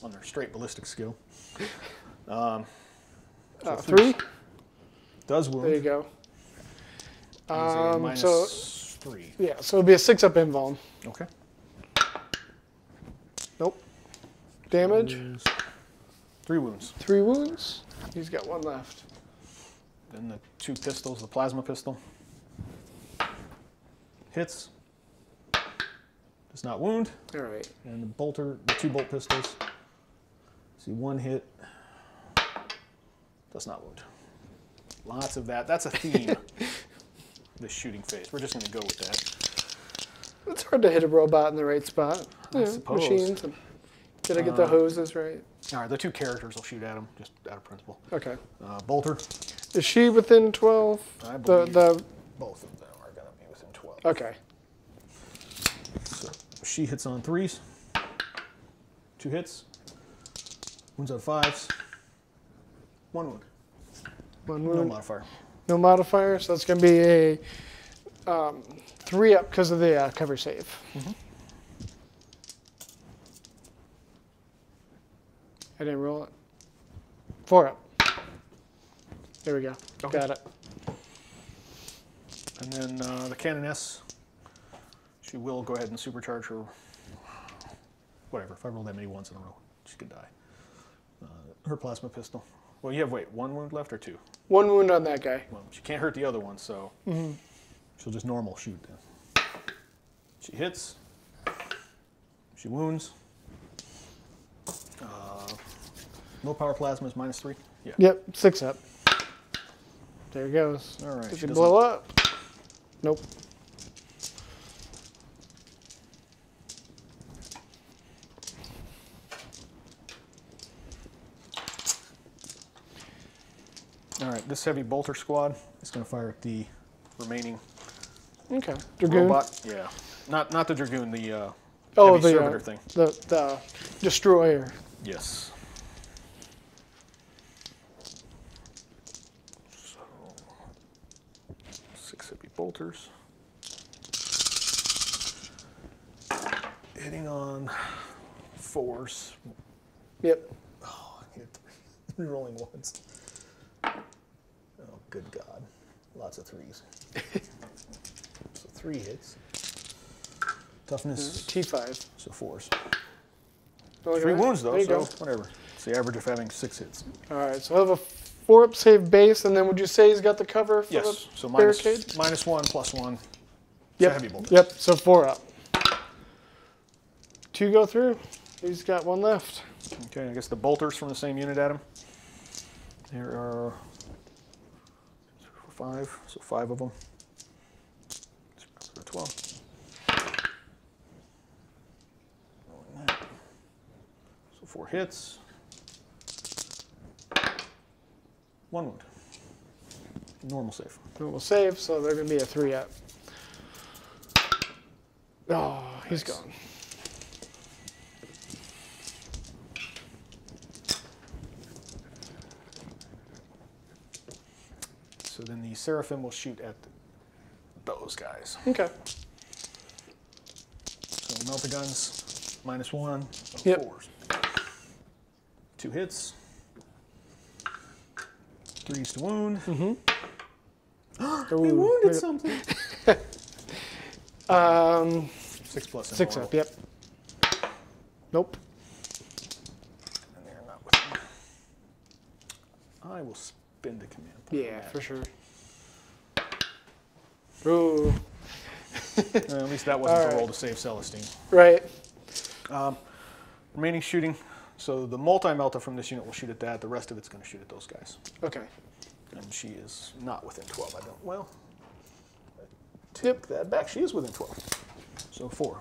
on their straight ballistic skill. So 3. Does wound. There you go. Minus So 3. yeah, so it'll be a 6-up invuln. Okay. Nope. Damage. 3 wounds. 3 wounds. He's got 1 left. Then the 2 pistols, the plasma pistol. Hits. Does not wound. All right. And the bolter, the 2 bolt pistols. See, 1 hit. Does not wound. Lots of that. That's a theme. This shooting phase. We're just going to go with that. It's hard to hit a robot in the right spot. I suppose. Machines. Did I get the hoses right? All right, the 2 characters will shoot at him, just out of principle. Okay. Bolter. Is she within 12? I believe both of them are going to be within 12. Okay. So she hits on 3s. 2 hits. Wounds on 5s. 1 wound. 1 No wound. modifier. No modifier, so it's going to be a 3-up because of the cover save. Mm-hmm. I didn't roll it. 4-up. There we go. Okay. Got it. And then the Canoness, she will go ahead and supercharge her. Whatever, if I roll that many ones in a row, she could die. Her plasma pistol. Well, you have, wait, 1 wound left or 2? 1 wound on that guy. Well, she can't hurt the other one, so she'll just normal shoot then. She hits. She wounds. Low power plasma is -3. Yeah. Yep, 6-up. There it goes. All right. Does she it doesn't- blow up? Nope. All right. This heavy bolter squad is going to fire at the remaining Okay. Dragoon. robot. Yeah. Not the dragoon. The Oh, heavy the servitor thing. the destroyer. Yes. So 6 heavy bolters. Hitting on 4s. Yep. Oh, I hit 3 rolling ones. Oh, good God. Lots of 3s. So 3 hits. Toughness, T5. so 4s. Oh, look at 3 that. wounds, though, There you so go. whatever. It's the average of having 6 hits. All right, so I have a 4-up save base, and then would you say he's got the cover for Yes, the so barricade? -1 +1. It's Yep. a heavy bolt. Yep, so 4-up. 2 go through. He's got 1 left. Okay, I guess the bolters from the same unit at him. There are 5, so 5 of them. 12. Rolling that. So 4 hits. 1 wound. Normal save. Normal save, so they're going to be a 3-up. Oh, he's Nice. gone. So then the Seraphim will shoot at those guys. Okay. So melt the guns, -1, so Yep. 4s. 2 hits. 3s to wound. We wounded something. 6 plus 6-up, yep. Nope. And they're not with me. I will spin the command point. Yeah, on that. for sure. Ooh. At least that wasn't All the right. roll to save Celestine. Right. Remaining shooting, So the multi-melta from this unit will shoot at that. The rest of it's going to shoot at those guys. Okay. And she is not within 12. I don't. Well, take that back. She is within 12. So 4.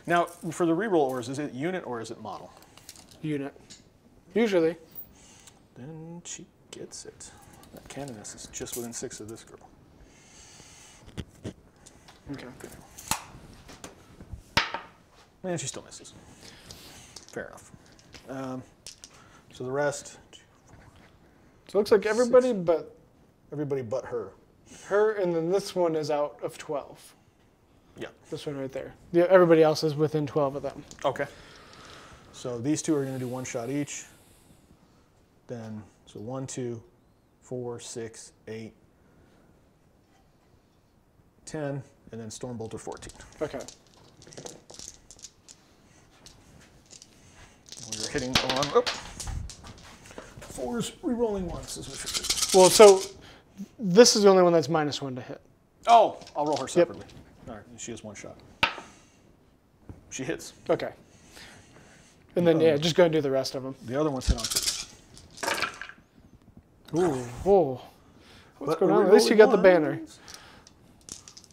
Now, for the reroll ores, is it unit or is it model? Unit. Usually. Then she gets it. That Canoness is just within 6 of this girl. Okay. And she still misses. Fair enough. So the rest. So it looks like everybody but her. her, and then this one is out of 12. Yeah. This one right there. Yeah, everybody else is within 12 of them. Okay. So these two are going to do 1 shot each. Then, so 1, 2, 4, 6, 8, 10, and then Stormbolter 14. Okay. We're hitting on 4s, re-rolling 1s as we figured. Well, so this is the only one that's -1 to hit. Oh, I'll roll her separately. All right, she has 1 shot. She hits. Okay. And then, yeah, just go and do the rest of them. The other one's hit on 3. Ooh, whoa. What's But going on? At least you got the banner.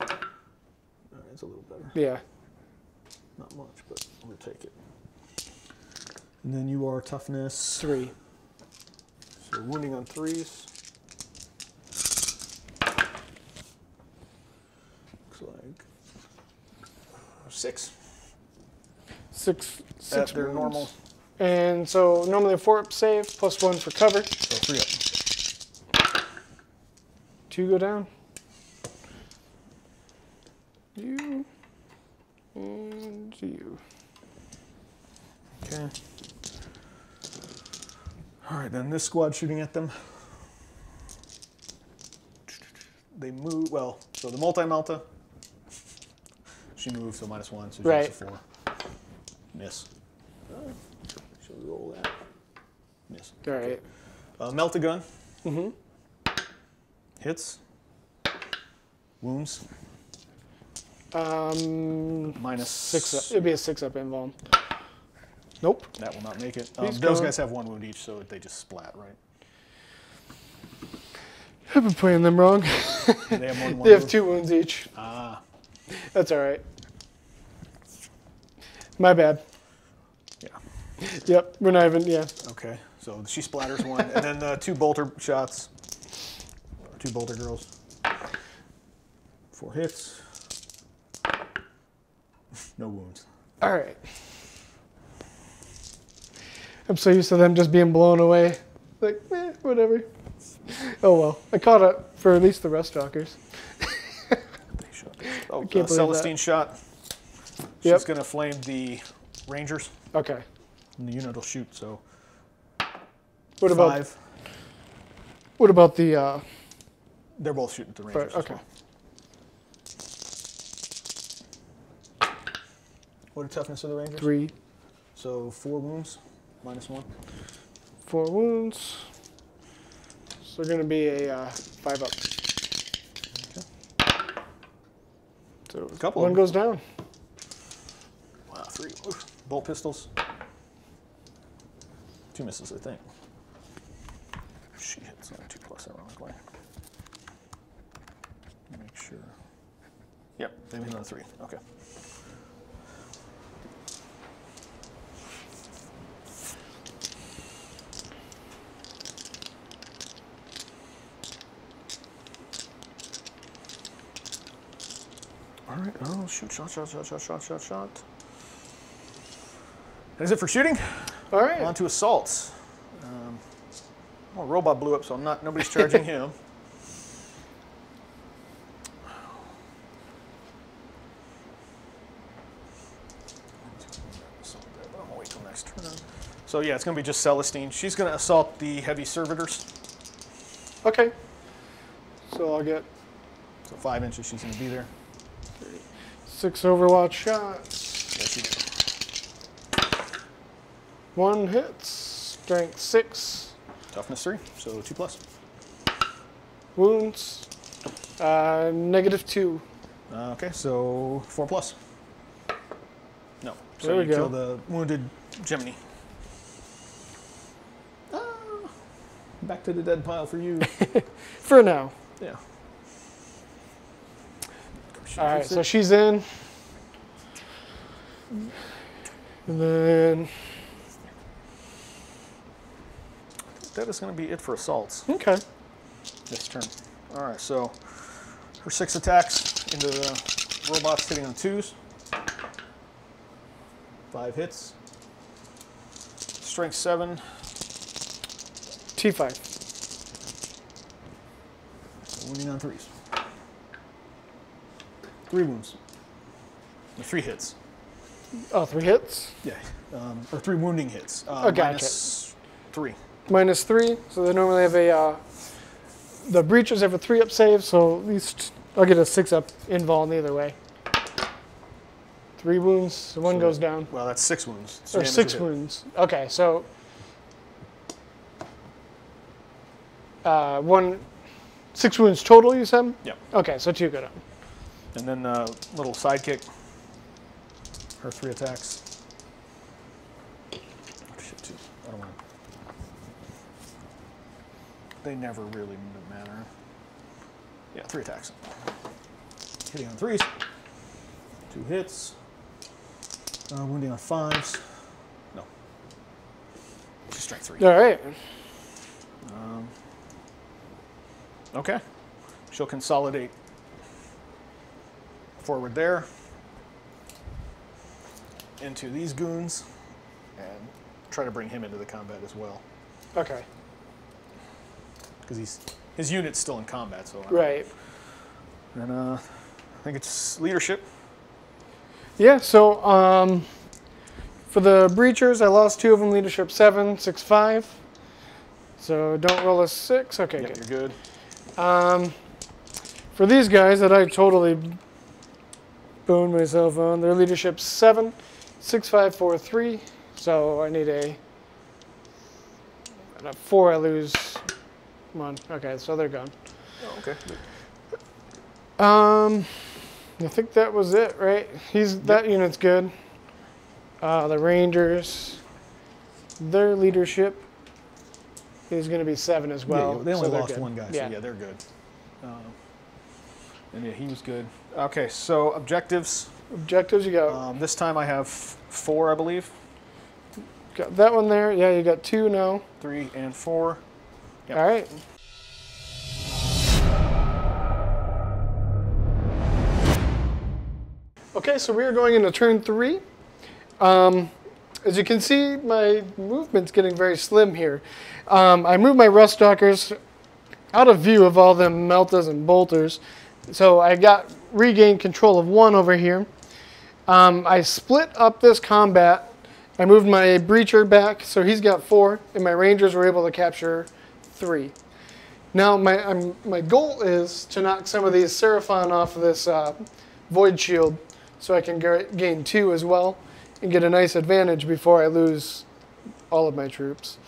All right, it's a little better. Yeah. Not much, but we'll take it. And then you are toughness 3. So wounding on 3s. Looks like 6. 6 At their wounds. normal. And so normally a 4-up save, +1 for cover. So 3 up. 2 go down. You. And you. Okay. All right, then this squad shooting at them. They move, well, so the multi-melta. She moves, so -1, so she Right. gets a 4. Miss. She'll roll that. Miss. All right. Melta gun. Mm-hmm. Hits. Wounds. -6 up. It'd be a 6-up invuln. Nope. That will not make it. He's Those gone. guys have 1 wound each, so they just splat, right? I've been playing them wrong. They have more than 1 They have wound? 2 wounds each. Ah. That's all right. My bad. Yeah. Yep, we're not even, yeah. Okay, so she splatters 1, and then the 2 bolter shots. 2 bolter girls. 4 hits. No wounds. All right. I'm so used to them just being blown away. Like, whatever. Oh well. I caught up for at least the rust stalkers. Oh, can't believe Celestine shot. She's Yep. going to flame the Rangers, Okay. and the unit will shoot, so What 5. about the They're both shooting at the Rangers as okay. well. What are toughness of the Rangers? 3, So 4 wounds, -1. 4 wounds. So they're gonna be a 5-up. So Couple one of them. goes down. Wow, 3. Oof. Bolt pistols. 2 misses, I think. She hits on 2+, ironically. Make sure. Yep, they hit on 3. Okay. All right. Oh, shoot! Shot! That is it for shooting. All right. On to assaults. Oh, a robot blew up, so nobody's charging him. I'm gonna wait till next turn. So yeah, it's gonna be just Celestine. She's gonna assault the heavy servitors. Okay. So I'll get So 5 inches, she's gonna be there. 6 Overwatch shots. Yes, she did. 1 hits. Strength 6. Toughness 3, so 2+. Wounds. -2. Okay, so 4+. No. So There we you go. kill the wounded Gemini. Back to the dead pile for you. For now. Yeah. All right, so she's in. And then, that is going to be it for assaults okay. this turn. All right, so her 6 attacks into the robots hitting on 2s. 5 hits. Strength 7. T5. Wounding on 3s. 3 wounds. 3 hits. Oh, 3 hits. Yeah. Or 3 wounding hits. Gotcha. Minus 3. Minus 3. So they normally have a. The breaches have a 3-up save, so at least I'll get a 6-up invuln either way. 3 wounds, so one goes down. Well, that's 6 wounds. Or 6 wounds. Okay, so 6 wounds total, you said? Yep. Okay, so 2 go down. And then little sidekick. Her 3 attacks. Oh, shit, 2. I don't want to. They never really matter. Yeah, 3 attacks. Hitting on 3s. 2 hits. Wounding on 5s. No. She's strength 3. All right. Okay. She'll consolidate forward there into these goons and try to bring him into the combat as well. Okay. Because his unit's still in combat, so. Right. And I think it's leadership. Yeah, so for the breachers, I lost 2 of them, leadership 7, 6, 5. So don't roll a 6. Okay, Yep, good. you're good. For these guys that I totally boned myself on, their leadership 7, 6, 5, 4, 3. So I need a 4. I lose 1. Okay, so they're gone. Oh, okay. I think that was it, right? That unit's good. The Rangers, their leadership is going to be 7 as well. Yeah, they only so lost good. 1 guy, Yeah. so yeah, they're good. And yeah, he was good. Okay, so objectives. Objectives, you got This time I have 4, I believe. got that one there. Yeah, you got 2 now. 3 and 4. Yep. All right. Okay, so we are going into turn 3. As you can see, my movement's getting very slim here. I moved my Rust Stalkers out of view of all the Meltas and Bolters, so I regained control of 1 over here. I split up this combat. I moved my Breacher back, so he's got 4, and my Rangers were able to capture 3. Now, my goal is to knock some of these Seraphon off of this Void Shield, so I can gain 2 as well, and get a nice advantage before I lose all of my troops.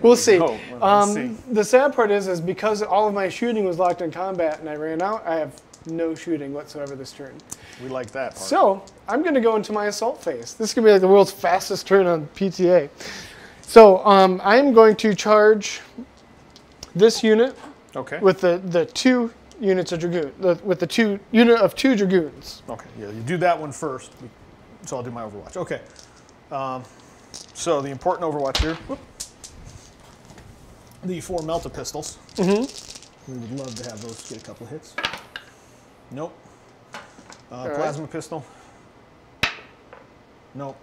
We'll see. Let's see. The sad part is because all of my shooting was locked in combat and I ran out, I have no shooting whatsoever this turn. We like that part. So I'm going to go into my assault phase. This is going to be like the world's fastest turn on PTA. So I'm going to charge this unit with the 2 units of Dragoon, with the unit of 2 Dragoons. Okay, yeah, you do that one first, so I'll do my Overwatch. Okay, so the important Overwatch here, the 4 Melta pistols. We would love to have those get a couple of hits. Nope. Plasma pistol. Nope.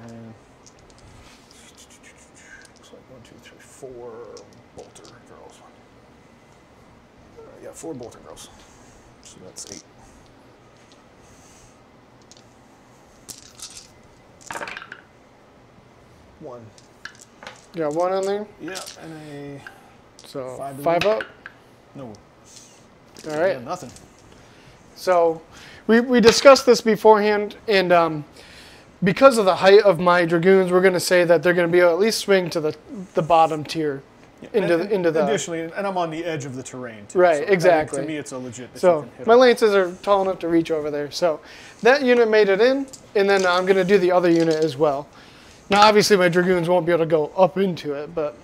And looks like 1, 2, 3, 4 bolter girls. Yeah, 4 bolter girls. So that's 8. One. You got 1 on there? Yeah, and So 5 5 up? no. All right. Yeah, nothing. So we discussed this beforehand, and because of the height of my Dragoons, we're going to say that they're going to be able to at least swing to the bottom tier into the. Additionally, and I'm on the edge of the terrain too. Right, so exactly. To me, it's a legit. That you So can hit my them. lances are tall enough to reach over there. So that unit made it in, and then I'm going to do the other unit as well. Now, obviously, my dragoons won't be able to go up into it, but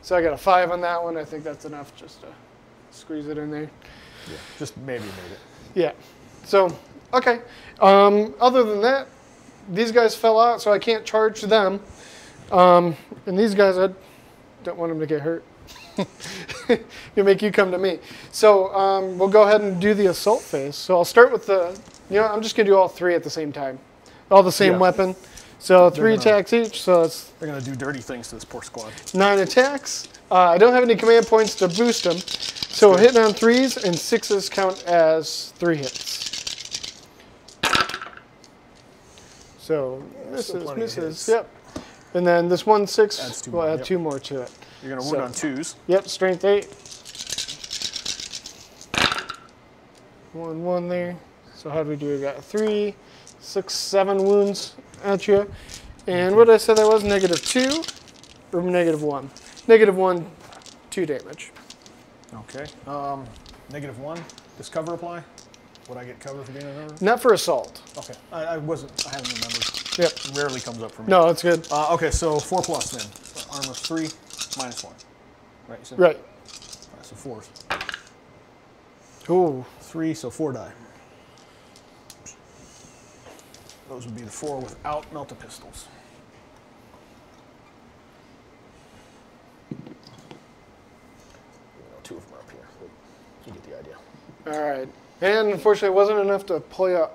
so I got a 5 on that one. I think that's enough just to squeeze it in there. Yeah, just maybe made it. Yeah. So okay. Other than that, these guys fell out, so I can't charge them. And these guys, I don't want them to get hurt. It'll make you come to me. So we'll go ahead and do the assault phase. So I'll start with I'm just going to do all 3 at the same time. All the same weapon. So 3 attacks each, so they're going to do dirty things to this poor squad. 9 attacks. I don't have any command points to boost them. So hitting on 3s and 6s count as 3 hits. So misses, yep. And then this 1 6 will add 2 more to it. You're going to wound on 2s. Yep, strength 8. 1 1 there. So how do we do? We got 3, 6, 7 wounds at you. And what did I say that was? -2 or -1? -1, 2 damage. Okay. -1. Does cover apply? Would I get cover for being a number? Not for assault. Okay. I haven't remembered. Yep. It rarely comes up for me. No, that's good. Okay, so 4 plus then. Armor 3, -1. Right. So, Right. So 4. Ooh. 3, so 4 die. Those would be the 4 without melta pistols. Two of them are up here. You get the idea. All right. And unfortunately, it wasn't enough to pull you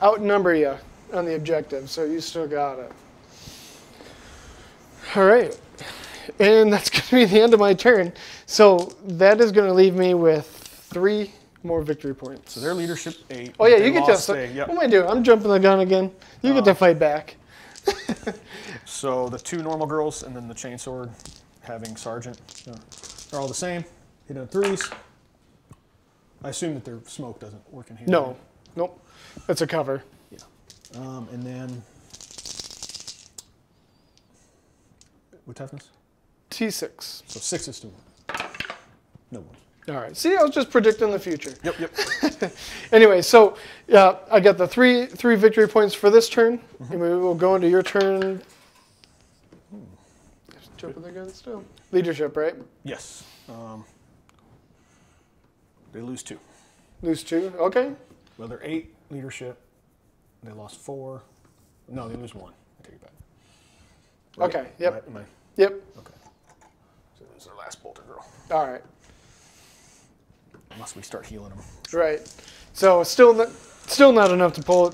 outnumber you on the objective, so you still got it. All right. And that's going to be the end of my turn. So that is going to leave me with 3 more victory points. So their leadership 8. Oh yeah, you get to. What am I doing? I'm jumping the gun again. You get to fight back. So the 2 normal girls and then the chainsword having sergeant. They're all the same. Hit on 3s. I assume that their smoke doesn't work in here. No. Right? Nope. That's a cover. Yeah. And then what toughness? T6. So 6 is to 1. No 1. All right. See, I was just predicting the future. Yep. Anyway, so I got the three victory points for this turn, and we will go into your turn. Jumping the gun still. Leadership, right? Yes. They lose 2. Lose 2. Okay. Well, they're 8 leadership. They lost 4. No, they lose 1. I take it back. Right? Okay. Yep. Am I? Yep. Okay. So this is their last bolter girl. All right. Unless we start healing them. Right. So still not enough to pull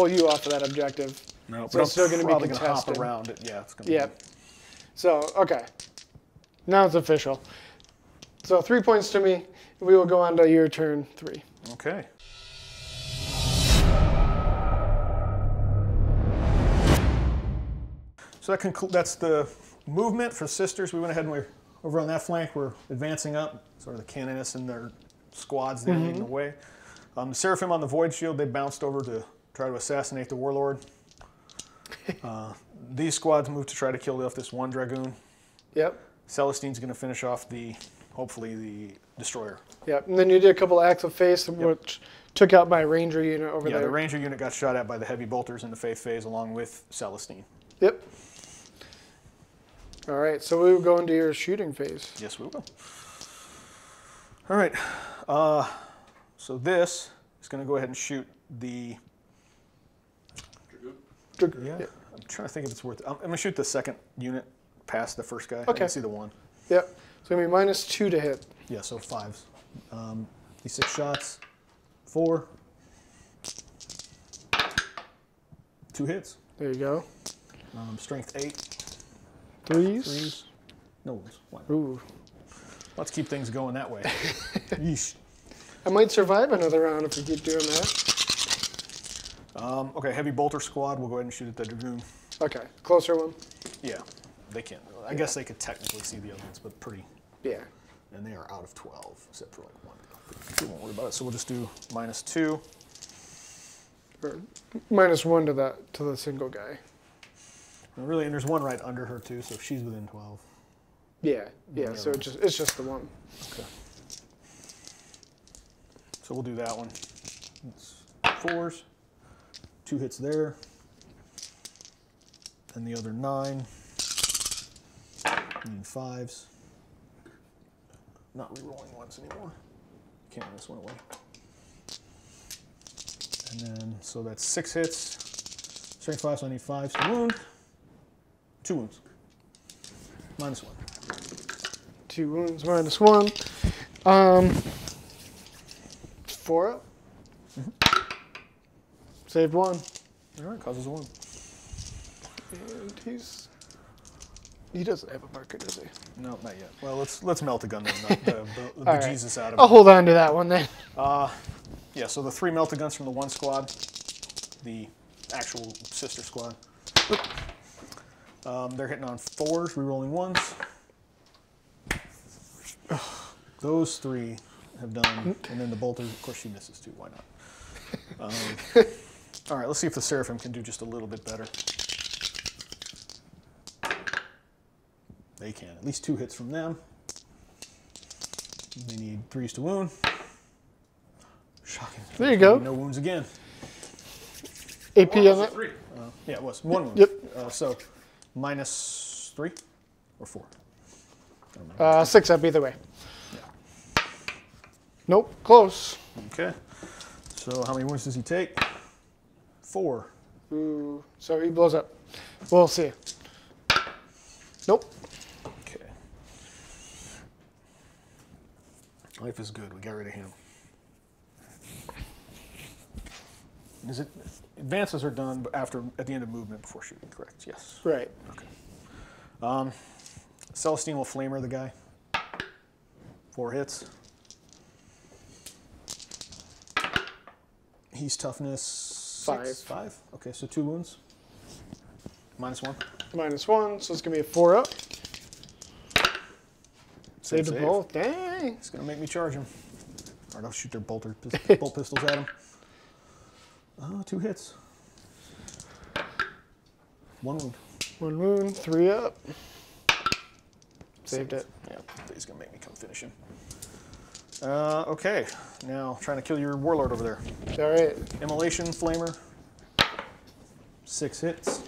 you off of that objective. No, so it's still going to be contested. Hop around it. Yeah, it's going to. Yep. So okay. Now it's official. So 3 points to me. We will go on to your turn 3. Okay. So that's the movement for sisters. We went ahead and we're over on that flank. We're advancing up, sort of the canonists and their squads there leading the way. The Seraphim on the Void Shield, they bounced over to try to assassinate the Warlord. These squads moved to try to kill off this 1 Dragoon. Yep. Celestine's going to finish off hopefully the Destroyer. Yep, and then you did a couple acts of face, which took out my Ranger unit over there. Yeah, the Ranger unit got shot at by the heavy bolters in the Faith phase along with Celestine. Yep. All right, so we will go into your shooting phase. Yes, we will. All right. So this is going to go ahead and shoot the... Yeah. I'm trying to think if it's worth it. I'm going to shoot the second unit past the first guy. Okay. I can see the 1. Yep. So it's going to be -2 to hit. Yeah, so 5s. These 6 shots. 4. 2 hits. There you go. Strength 8. 3s. 3s. No ones. 1. Ooh. Let's keep things going that way. Yeesh. I might survive another round if we keep doing that. Okay, heavy bolter squad. We'll go ahead and shoot at the Dragoon. Okay, closer one. Yeah, they can. I guess they could technically see the other ones, but pretty. Yeah. And they are out of 12, except for like 1. We won't worry about it. So we'll just do -2. Or -1 to the single guy. And really, and there's 1 right under her too, so she's within 12. Yeah, yeah. So it's just the one. Okay. So we'll do that one. It's 4s, 2 hits there, and the other 9, and 5s. Not re-rolling ones anymore. Can't give this one away. And then, so that's 6 hits. Strength 5, so I need 5s to wound. 2 wounds. -1. 2 wounds, -1. 4 up. Saved 1. All right, causes 1. And he doesn't have a marker, does he? No, not yet. Well, let's melt a gun then, the right. Jesus out of I'll it. hold on to that one then. Yeah, so the 3 melta guns from the 1 squad, the actual sister squad. They're hitting on 4s, re-rolling 1s. Those 3 have done, and then the bolter, of course she misses too, why not? All right, let's see if the Seraphim can do just a little bit better. They can. At least 2 hits from them. They need 3s to wound. Shocking. There you go. No wounds again. AP on that. 3. Yeah, it was 1 wound. Yep. So -3 or 4? 6 up either way. Nope, close. Okay. So how many wounds does he take? 4. Ooh, so he blows up. We'll see. Nope. Okay. Life is good. We got rid of him. Is it advances are done at the end of movement before shooting? Correct. Yes. Right. Okay. Celestine will flamer the guy. 4 hits. He's toughness 5. 5. Okay, so 2 wounds. -1. -1, so it's gonna be a 4 up. Saved Save. them both. Dang. It's gonna make me charge him. Or I'll shoot their bolt pistols at him. 2 hits. 1 wound. 1 wound, 3 up. Saved it. Yeah, he's gonna make me come finish him. Okay, now trying to kill your warlord over there. All right. Immolation, flamer. 6 hits.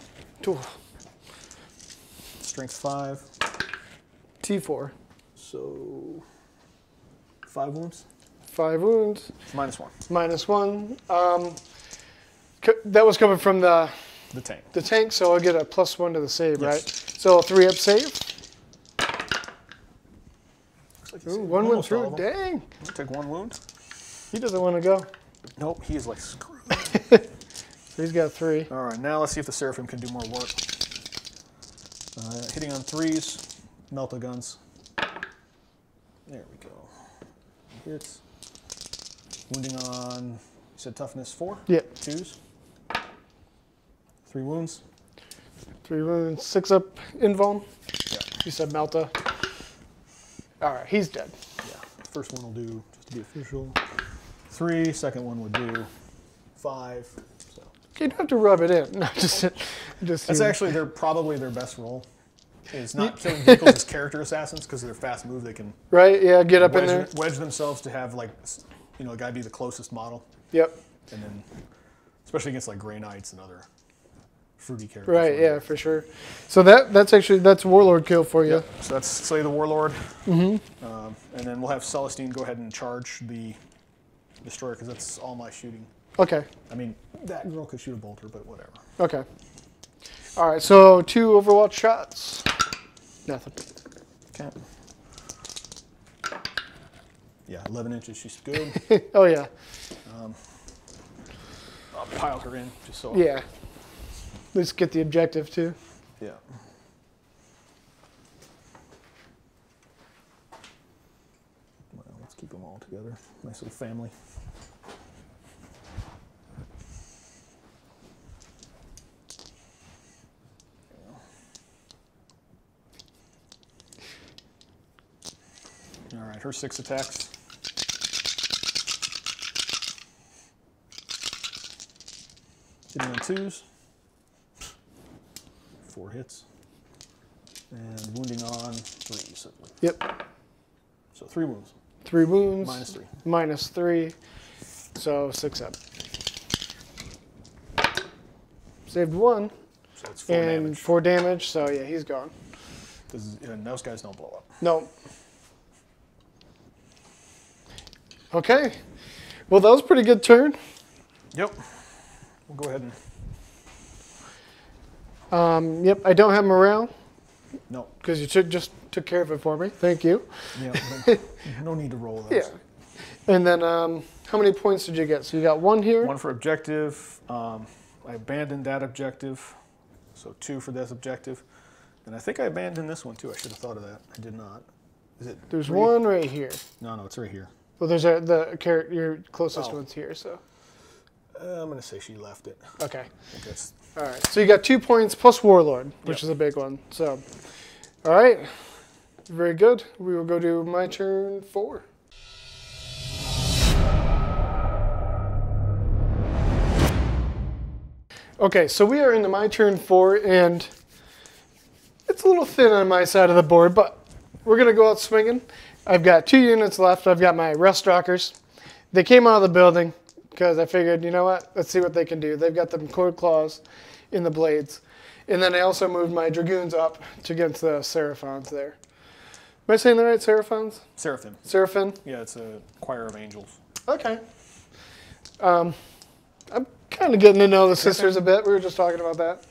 Ooh, Strength 5. T4. So 5 wounds. 5 wounds. -1. -1. That was coming from the The tank. so I'll get a +1 to the save, Yes. right? So 3 up save. Looks like Ooh, he's 1 went almost all through. of them. Dang. I'll take 1 wound. He doesn't want to go. Nope, he is like screwed. So he's got 3. All right, now let's see if the Seraphim can do more work. Hitting on 3s, melta guns. There we go. Hits. Wounding on, you said toughness 4? Yep. 2s. 3 wounds. 3 wounds, 6 up invuln. Yeah. You said Melta. All right, he's dead. Yeah. First one will do, just to be official, 3. Second one would do 5. So. You don't have to rub it in. No, just That's actually probably their best role. Is not killing vehicles as character assassins because of their fast move. They can right. Yeah, get up in there. wedge themselves to have a guy be the closest model, Yep. and then especially against like Grey Knights and other fruity characters. Right. Yeah, for sure. So that's warlord kill for you. Yep. So that's Slay the Warlord. Mm-hmm. And then we'll have Celestine go ahead and charge the destroyer because that's all my shooting. Okay. I mean, that girl could shoot a bolter, but whatever. Okay. All right. So 2 Overwatch shots. Nothing. Okay. Yeah, 11 inches. She's good. Oh yeah. I'll pile her in just so. Yeah. Let's get the objective too. Yeah. Well, let's keep them all together. Nice little family. All right, her 6 attacks. Hitting on 2s. 4 hits. And wounding on 3. So, Yep. so 3 wounds. 3 wounds. Minus 3. Minus 3. So 6 up. Saved 1. So that's 4 and damage. 4 damage. So yeah, he's gone. And those guys don't blow up. No. Okay. Well, that was a pretty good turn. Yep. We'll go ahead and... Yep, I don't have morale No. because you just took care of it for me. Thank you. Yeah, no need to roll those. Yeah. And then how many points did you get? So you got 1 here. 1 for objective. I abandoned that objective. So 2 for this objective. And I think I abandoned this one too. I should have thought of that. I did not. Is it? There's 3? 1 right here. No, it's right here. Well, there's the carrot. Your closest Oh. one's here. So. I'm going to say she left it. Okay. I think that's... All right. So you got 2 points plus Warlord, which is a big one. So, all right. Very good. We will go to my turn 4. Okay, so we are into my turn 4, and it's a little thin on my side of the board, but we're going to go out swinging. I've got 2 units left. I've got my Rust Stalkers. They came out of the building because I figured, you know what, let's see what they can do. They've got them cord claws in the blades. And then I also moved my Dragoons up to against the Seraphons there. Am I saying the right, Seraphons? Seraphim. Seraphim? Yeah, it's a choir of angels. Okay. I'm kind of getting to know the sisters a bit. We were just talking about that.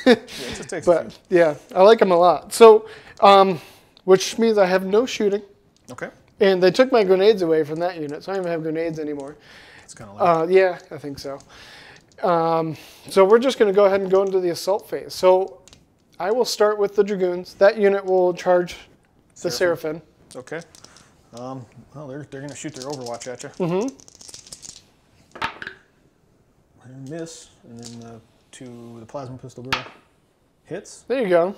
Yeah, it just takes a But few. yeah, I like them a lot. So, which means I have no shooting. Okay. And they took my grenades away from that unit, so I don't even have grenades anymore. It's kind of like... Yeah, I think so. So we're just going to go ahead and go into the assault phase. So I will start with the Dragoons. That unit will charge the Seraphim. Okay. Well, they're going to shoot their Overwatch at you. Mm-hmm. And miss, and then to the plasma pistol girl. Hits. There you go.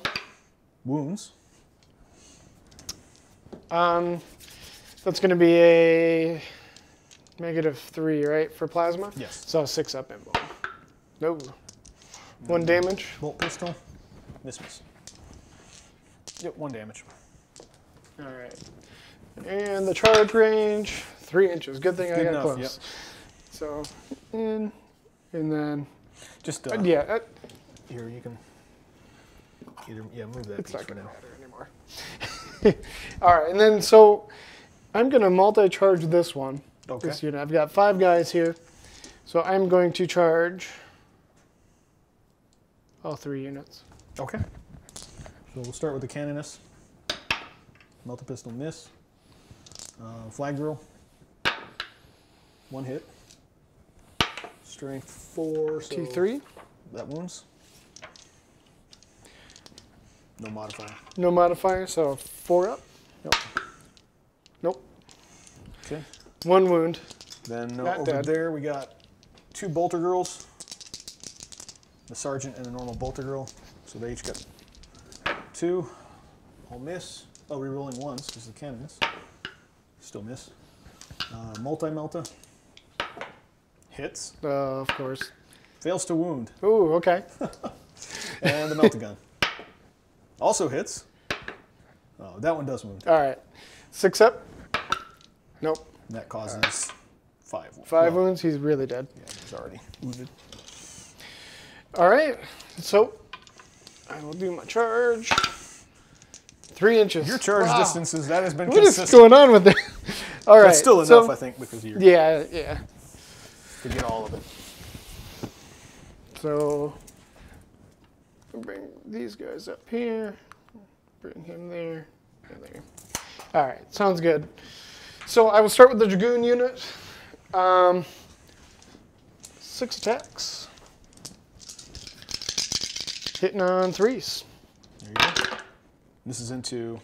Wounds. That's going to be a -3, right, for plasma? Yes. So 6 up and boom. No. 1 damage. Bolt pistol. Miss. Yep, 1 damage. All right. And the charge range, 3 inches. Good thing I got close. Yep. So in, and then Just yeah. Here you can either move that It's piece not for going to now. matter anymore. All right, and then so I'm going to multi-charge this one. Okay. This unit. I've got 5 guys here, so I'm going to charge all 3 units. Okay. So we'll start with the Canoness. Multi-pistol miss. Flag drill. 1 hit. Strength 4. So T3. that wounds. No modifier. No modifier, so 4 up. Nope. Nope. Okay. 1 wound. Then Not over dead. there we got 2 bolter girls. The sergeant and the normal bolter girl. So they each got 2. All miss. Oh, rerolling once because the Canoness. Still miss. Multi-melta. Hits. Of course. Fails to wound. Ooh, okay. And the melta gun. Also hits. Oh, that one does wound. All right. 6 up. Nope. That causes 5 wounds. 5 wounds. He's really dead. Yeah, he's already wounded. All right. So I will do my charge. 3 inches. Your charge Wow. distances, that has been What is consistent. going on with that? All right. That's still enough, I think, because of your... Yeah, yeah. To get all of it. So bring these guys up here. Bring him there and there. All right. Sounds good. So I will start with the Dragoon unit. 6 attacks. Hitting on 3s. There you go. This is into...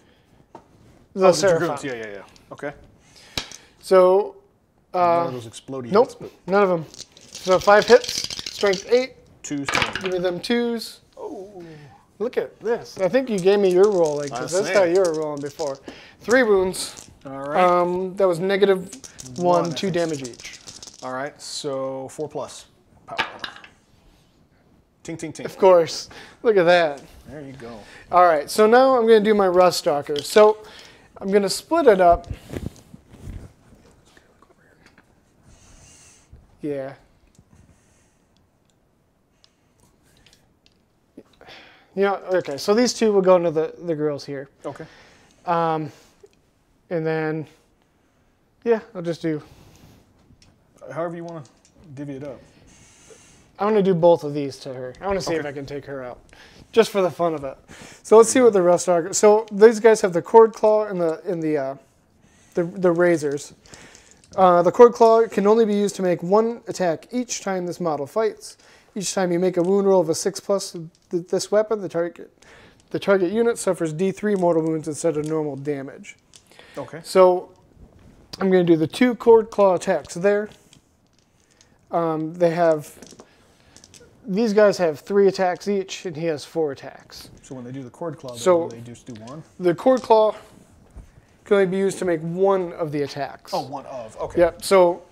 The Dragoons. Seraphon. Yeah. Okay. So, None of those exploding nope, hits, but none of them. So 5 hits, strength 8. 2 strength. Give me them 2s. Oh, look at this. I think you gave me your roll like this. That's how you were rolling before. 3 wounds. All right. That was -1, I 2 think. damage each. All right, so 4+ power. Ting, ting, ting. Of course. Look at that. There you go. All right, so now I'm going to do my Rust Stalker. So I'm going to split it up. Yeah. Okay, so these two will go into the girls here. Okay. And then, yeah, I'll just do... However you want to divvy it up. I want to do both of these to her. I want to see if I can take her out, just for the fun of it. So let's see what the Rust Stalker... So these guys have the Cord Claw and the razors. The Cord Claw can only be used to make one attack each time this model fights. Each time you make a wound roll of a 6+ with this weapon, the target unit suffers D3 mortal wounds instead of normal damage. Okay. So I'm going to do the 2 Cord Claw attacks there. These guys have 3 attacks each, and he has 4 attacks. So when they do the Cord Claw, So they just do one? the Cord Claw can only be used to make one of the attacks. Oh, one of. Okay. Yep. So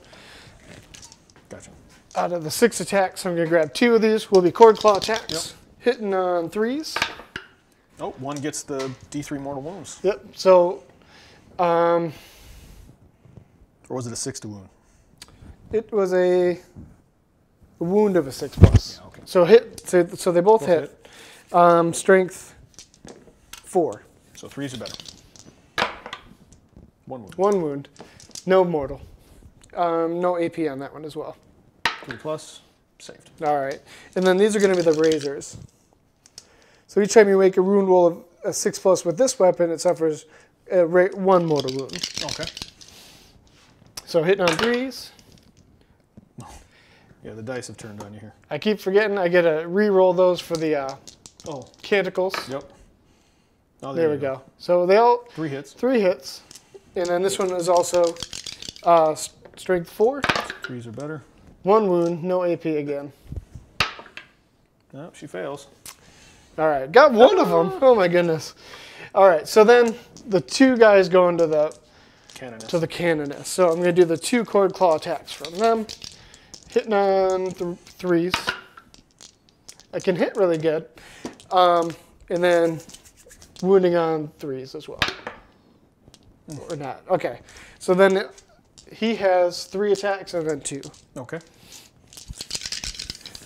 Gotcha. out of the 6 attacks, I'm going to grab 2 of these. Will be Cord Claw attacks. Yep. Hitting on 3s. Oh, one gets the D3 mortal wounds. Yep. So, Or was it a 6 to wound? it was a wound of a 6+. Yeah, okay. So so they both hit. Strength 4. So 3s are better. 1 wound. 1 wound. No mortal. No AP on that one as well. 3+, saved. All right. And then these are going to be the razors. So each time you make a wound roll of a 6+ with this weapon, it suffers 1 mortal wound. Okay. So hitting on 3s. Yeah, the dice have turned on you here. I keep forgetting I get to re-roll those for the canticles. Yep. Oh, There we go. So they all 3 hits. 3 hits. And then this one is also strength 4. 3s are better. 1 wound, no AP again. No, she fails. All right, got one of them. Oh my goodness. All right, so then the 2 guys go into the Canoness. So I'm going to do the 2 Cord Claw attacks from them. Hitting on 3s. I can hit really good. And then wounding on 3s as well. Or not. Okay. So then he has 3 attacks and then 2. Okay.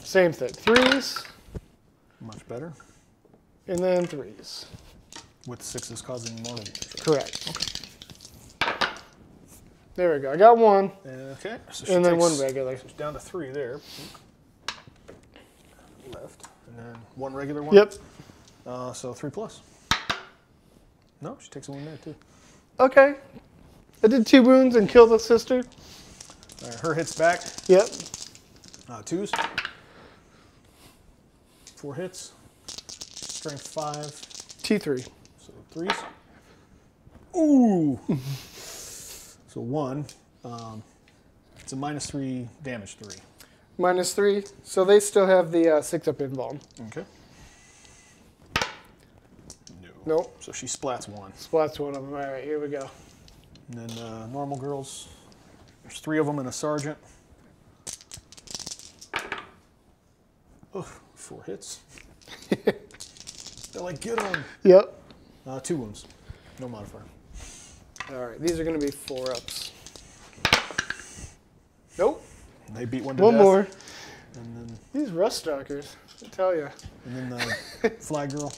Same thing. 3s Much better. and then 3s. With 6s causing mortal wounds. Correct. Okay. There we go. I got 1. Okay. So And then 1 regular. So she's down to 3 there. Left. And then 1 regular one? Yep. So 3+. No, she takes a wound there too. Okay. I did 2 wounds and killed the sister. All right, her hits back. Yep. 2s. 4 hits. Strength 5. T3. So 3s. Ooh. So 1. It's a -3 damage 3. -3. So they still have the 6-up invuln. Okay. No. Nope. So she splats 1. Splats 1 of them. All right, here we go. And then normal girls. There's 3 of them and a sergeant. Oh, 4 hits. They're like, get on. Yep. 2 wounds. No modifier. All right, these are going to be 4-ups. Nope. And they beat 1 to One death. more. And then, These Rust Stalkers, I tell you. and then the fly girl.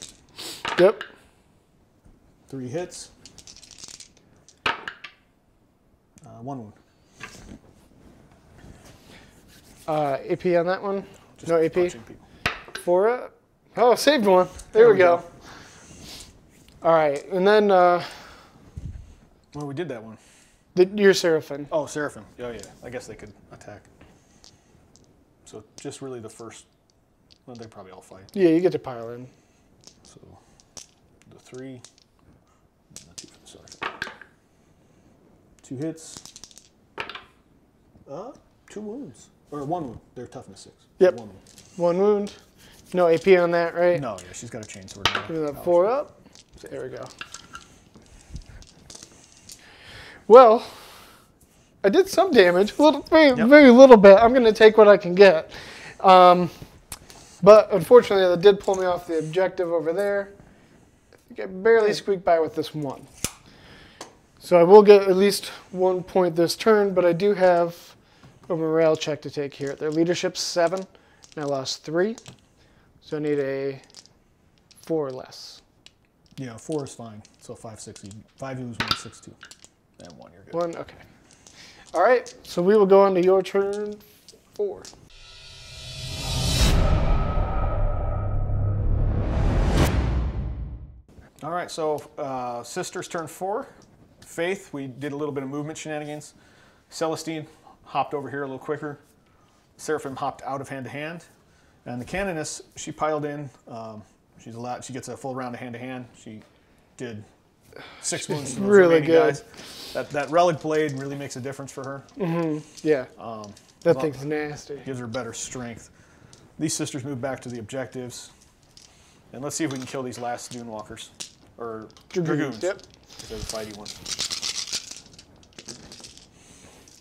Yep. 3 hits. 1 wound. AP on that one? Just No AP? punching people. 4-up. Oh, saved 1. There we go. All right, and then Well, we did that one. your Seraphim. Oh, Seraphim. Oh, yeah. I guess they could attack. So just really the first. Well, they probably all fight. Yeah, you get to pile in. So the 3, and the 2 for the sergeant. 2 hits. 2 wounds. Or 1 wound. They're toughness 6. Yep. 1 wound. 1 wound. No AP on that, right? No, yeah, she's got a chainsword now. Give me that 4-up. There we go. Well, I did some damage. Very little bit. I'm going to take what I can get. But unfortunately, that did pull me off the objective over there. I think I barely squeaked by with this one. So I will get at least 1 point this turn, but I do have a morale check to take here. Their leadership's 7, and I lost 3. So I need a 4 or less. Yeah, 4 is fine. So 5, 6, 5 lose 1, 6, 2. And 1, you're good. 1, okay. All right, so we will go on to your turn 4. All right, so Sister's turn 4. Faith, we did a little bit of movement shenanigans. Celestine hopped over here a little quicker. Seraphim hopped out of hand to hand. And the Canoness, she piled in. She gets a full round of hand to hand. She did 6 wounds to those really remaining good. guys. That relic blade really makes a difference for her. Mm-hmm. Yeah. That thing's nasty. Gives her better strength. These sisters move back to the objectives. And let's see if we can kill these last Dunewalkers. Or Dragoons. Yep. They're the fighty ones.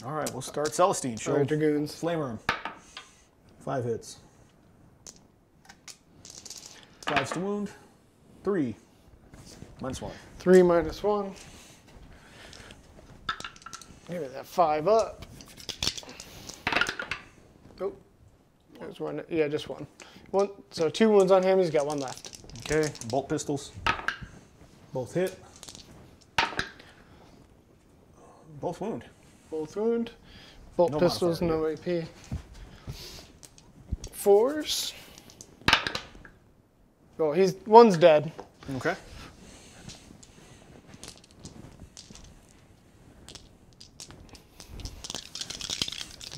All right, we'll start. Celestine, show All right, Dragoons. Flamer him. 5 hits. 5's to wound. 3. -1. 3 minus 1. Give me that 5 up. Oh, there's 1. Yeah, just 1. So 2 wounds on him. He's got 1 left. Okay, bolt pistols. Both hit. Both wound. Both wound. Bolt No pistols, no AP. 4s. Oh, one's dead. Okay.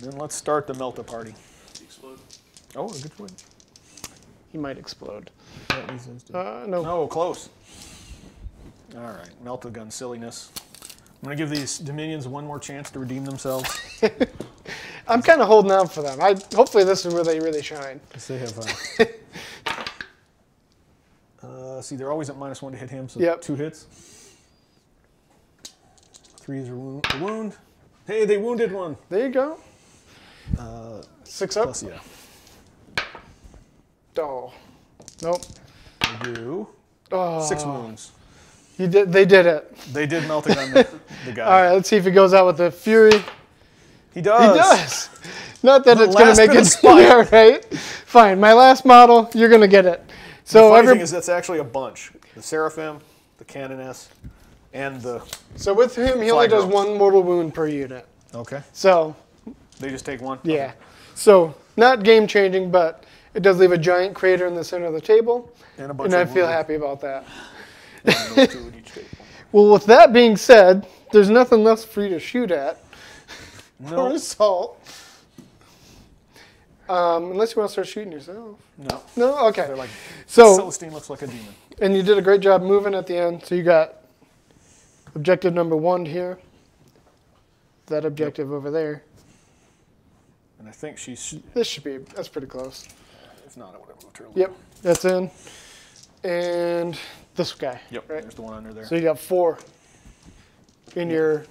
Then let's start the Melta party. Explode. Oh, a good point. He might explode. No. No. Close. All right, Melta gun silliness. I'm going to give these Dominions one more chance to redeem themselves. I'm kind of holding out for them. Hopefully this is where they really shine. Because they have... see, they're always at -1 to hit him, so Yep. 2 hits. 3 is a wound. Hey, they wounded one. There you go. 6 up. Plus, yeah. Oh. Nope. They do Oh. 6 wounds. They did it. They did melt it on the guy. All right, let's see if he goes out with the Fury. He does. He does. Not that The it's going to last make bit it of spite. yeah, right? Fine. My last model, you're going to get it. The So funny thing is that's actually a bunch. The Seraphim, the Canoness, and the... So with him, he only does girls. 1 mortal wound per unit. Okay. So, They just take 1? yeah. So, not game-changing, but it does leave a giant crater in the center of the table. And a bunch And I of feel wounded. happy about that. No, 2 at each table. Well, with that being said, there's nothing left for you to shoot at or No. assault. Unless you want to start shooting yourself. No. No? Okay. They're like... So, Celestine looks like a demon. and you did a great job moving at the end. So you got objective number 1 here. That objective over there. And I think she's... That's pretty close. If not, I would have moved her a little. Yep, that's in. And this guy. Yep, Right. there's the one under there. So you got 4 in your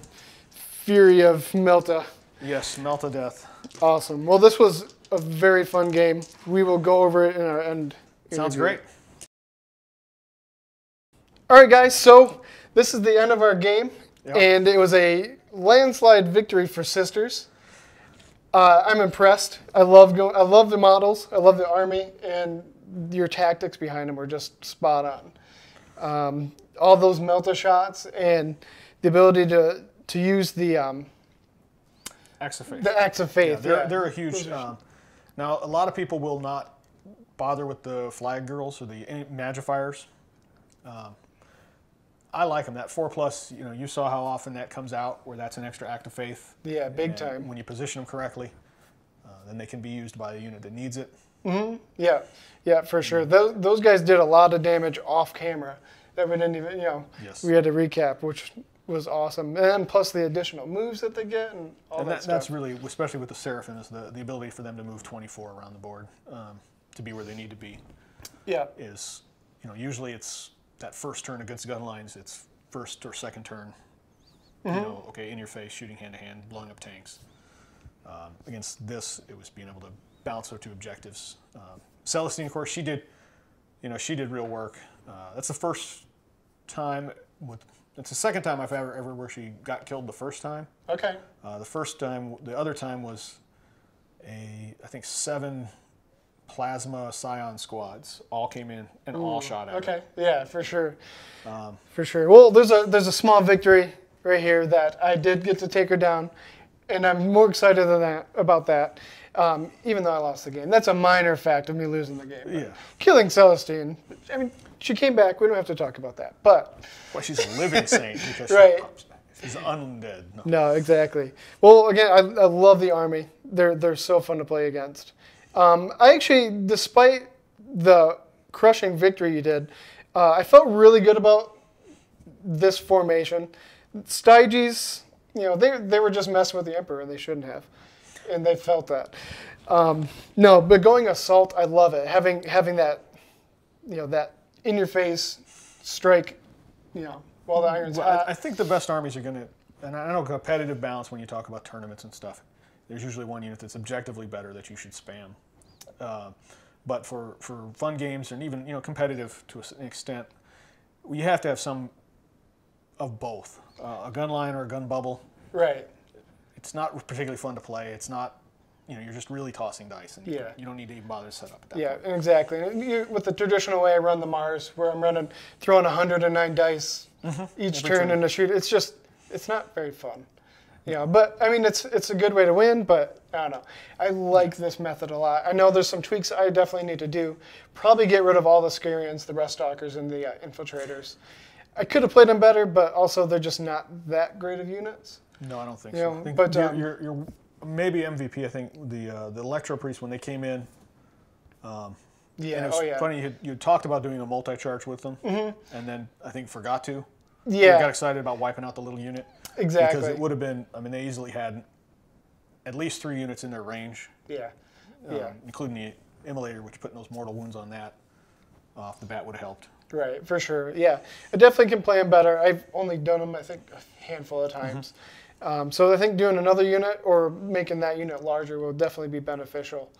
Fury of Melta. Yes, Melta Death. Awesome. Well, this was a very fun game. We will go over it in our end. Sounds interview. great. All right, guys. So this is the end of our game, Yep. and it was a landslide victory for Sisters. I'm impressed. I love the models. I love the army, and your tactics behind them were just spot on. All those Melta shots and the ability to use the Acts of Faith. Acts of Faith. They're a huge... now, a lot of people will not bother with the Flag Girls or the Magifiers. I like them. That 4+, you saw how often that comes out, where that's an extra act of faith. Yeah, big And time. When you position them correctly, then they can be used by a unit that needs it. Yeah, for sure. Those guys did a lot of damage off camera that we didn't even, Yes. we had to recap, which was awesome. And plus the additional moves that they get and all that stuff. That's really, especially with the Seraphim, is the ability for them to move 24 around the board to be where they need to be. Yeah. Is, usually it's that first turn against gun lines, it's first or second turn, okay, in your face, shooting hand to hand, blowing up tanks. Against this, it was being able to bounce or 2 objectives, Celestine, of course, she did real work. That's the first time it's the second time I've ever where she got killed the first time. Okay. The other time was I think 7 plasma scion squads all came in and all shot at her. Okay, yeah, for sure. For sure. Well, there's a small victory right here that I did get to take her down, and I'm more excited about that, even though I lost the game. That's a minor fact of me losing the game. Yeah. Killing Celestine, I mean, she came back. We don't have to talk about that, but... Well, she's a living saint because right. She's undead. No, exactly. Well, again, I love the army. They're so fun to play against. I actually, despite the crushing victory you did, I felt really good about this formation. Styges, they were just messing with the Emperor, and they shouldn't have, and they felt that. No, but going assault, I love it. Having that, that in-your-face strike, while the iron's hot. I think the best armies are going to, and I know competitive balance when you talk about tournaments and stuff, there's usually one unit that's objectively better that you should spam. But for fun games and even competitive to an extent, you have to have some of both. A gun line or a gun bubble. Right. It's not particularly fun to play. It's not, you're just really tossing dice, and you don't need to even bother to set up at that point. Yeah, exactly. With the traditional way I run the Mars, where I'm throwing 109 dice each turn in a shoot, it's not very fun. But I mean, it's a good way to win, but I don't know. I like this method a lot. I know there's some tweaks I definitely need to do. Probably get rid of all the Skarians, the Reststalkers, and the Infiltrators. I could have played them better, but also they're just not that great of units. No, I don't think so. I think but you're maybe MVP. I think the Electro Priests, when they came in. Yeah. And it was funny. You talked about doing a multi-charge with them, and then I think forgot to. Yeah. You got excited about wiping out the little unit. Exactly. Because it would have been. I mean, they easily had at least 3 units in their range. Yeah. Including the Immolator, which putting those mortal wounds on that off the bat would have helped. Right, for sure. Yeah, I definitely can play them better. I've only done them, I think, a handful of times. So I think doing another unit or making that unit larger will definitely be beneficial.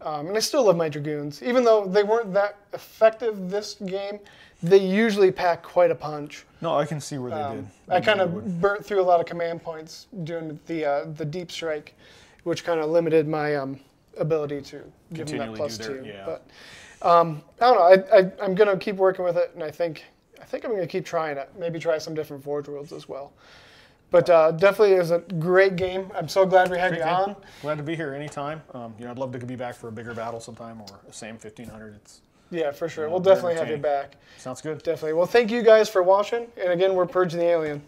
And I still love my Dragoons. Even though they weren't that effective this game, they usually pack quite a punch. No, I can see where they did. I kind of burnt through a lot of command points doing the deep strike, which kind of limited my ability to give them that +2. Yeah. But I don't know. I'm going to keep working with it, and I think I'm going to keep trying it. Maybe try some different Forge Worlds as well. But definitely, it was a great game. I'm so glad we had you on. Glad to be here anytime. I'd love to be back for a bigger battle sometime or a SAM 1500. Yeah, for sure. We'll definitely have you back. Sounds good. Definitely. Well, thank you guys for watching. And again, we're Purge the Alien.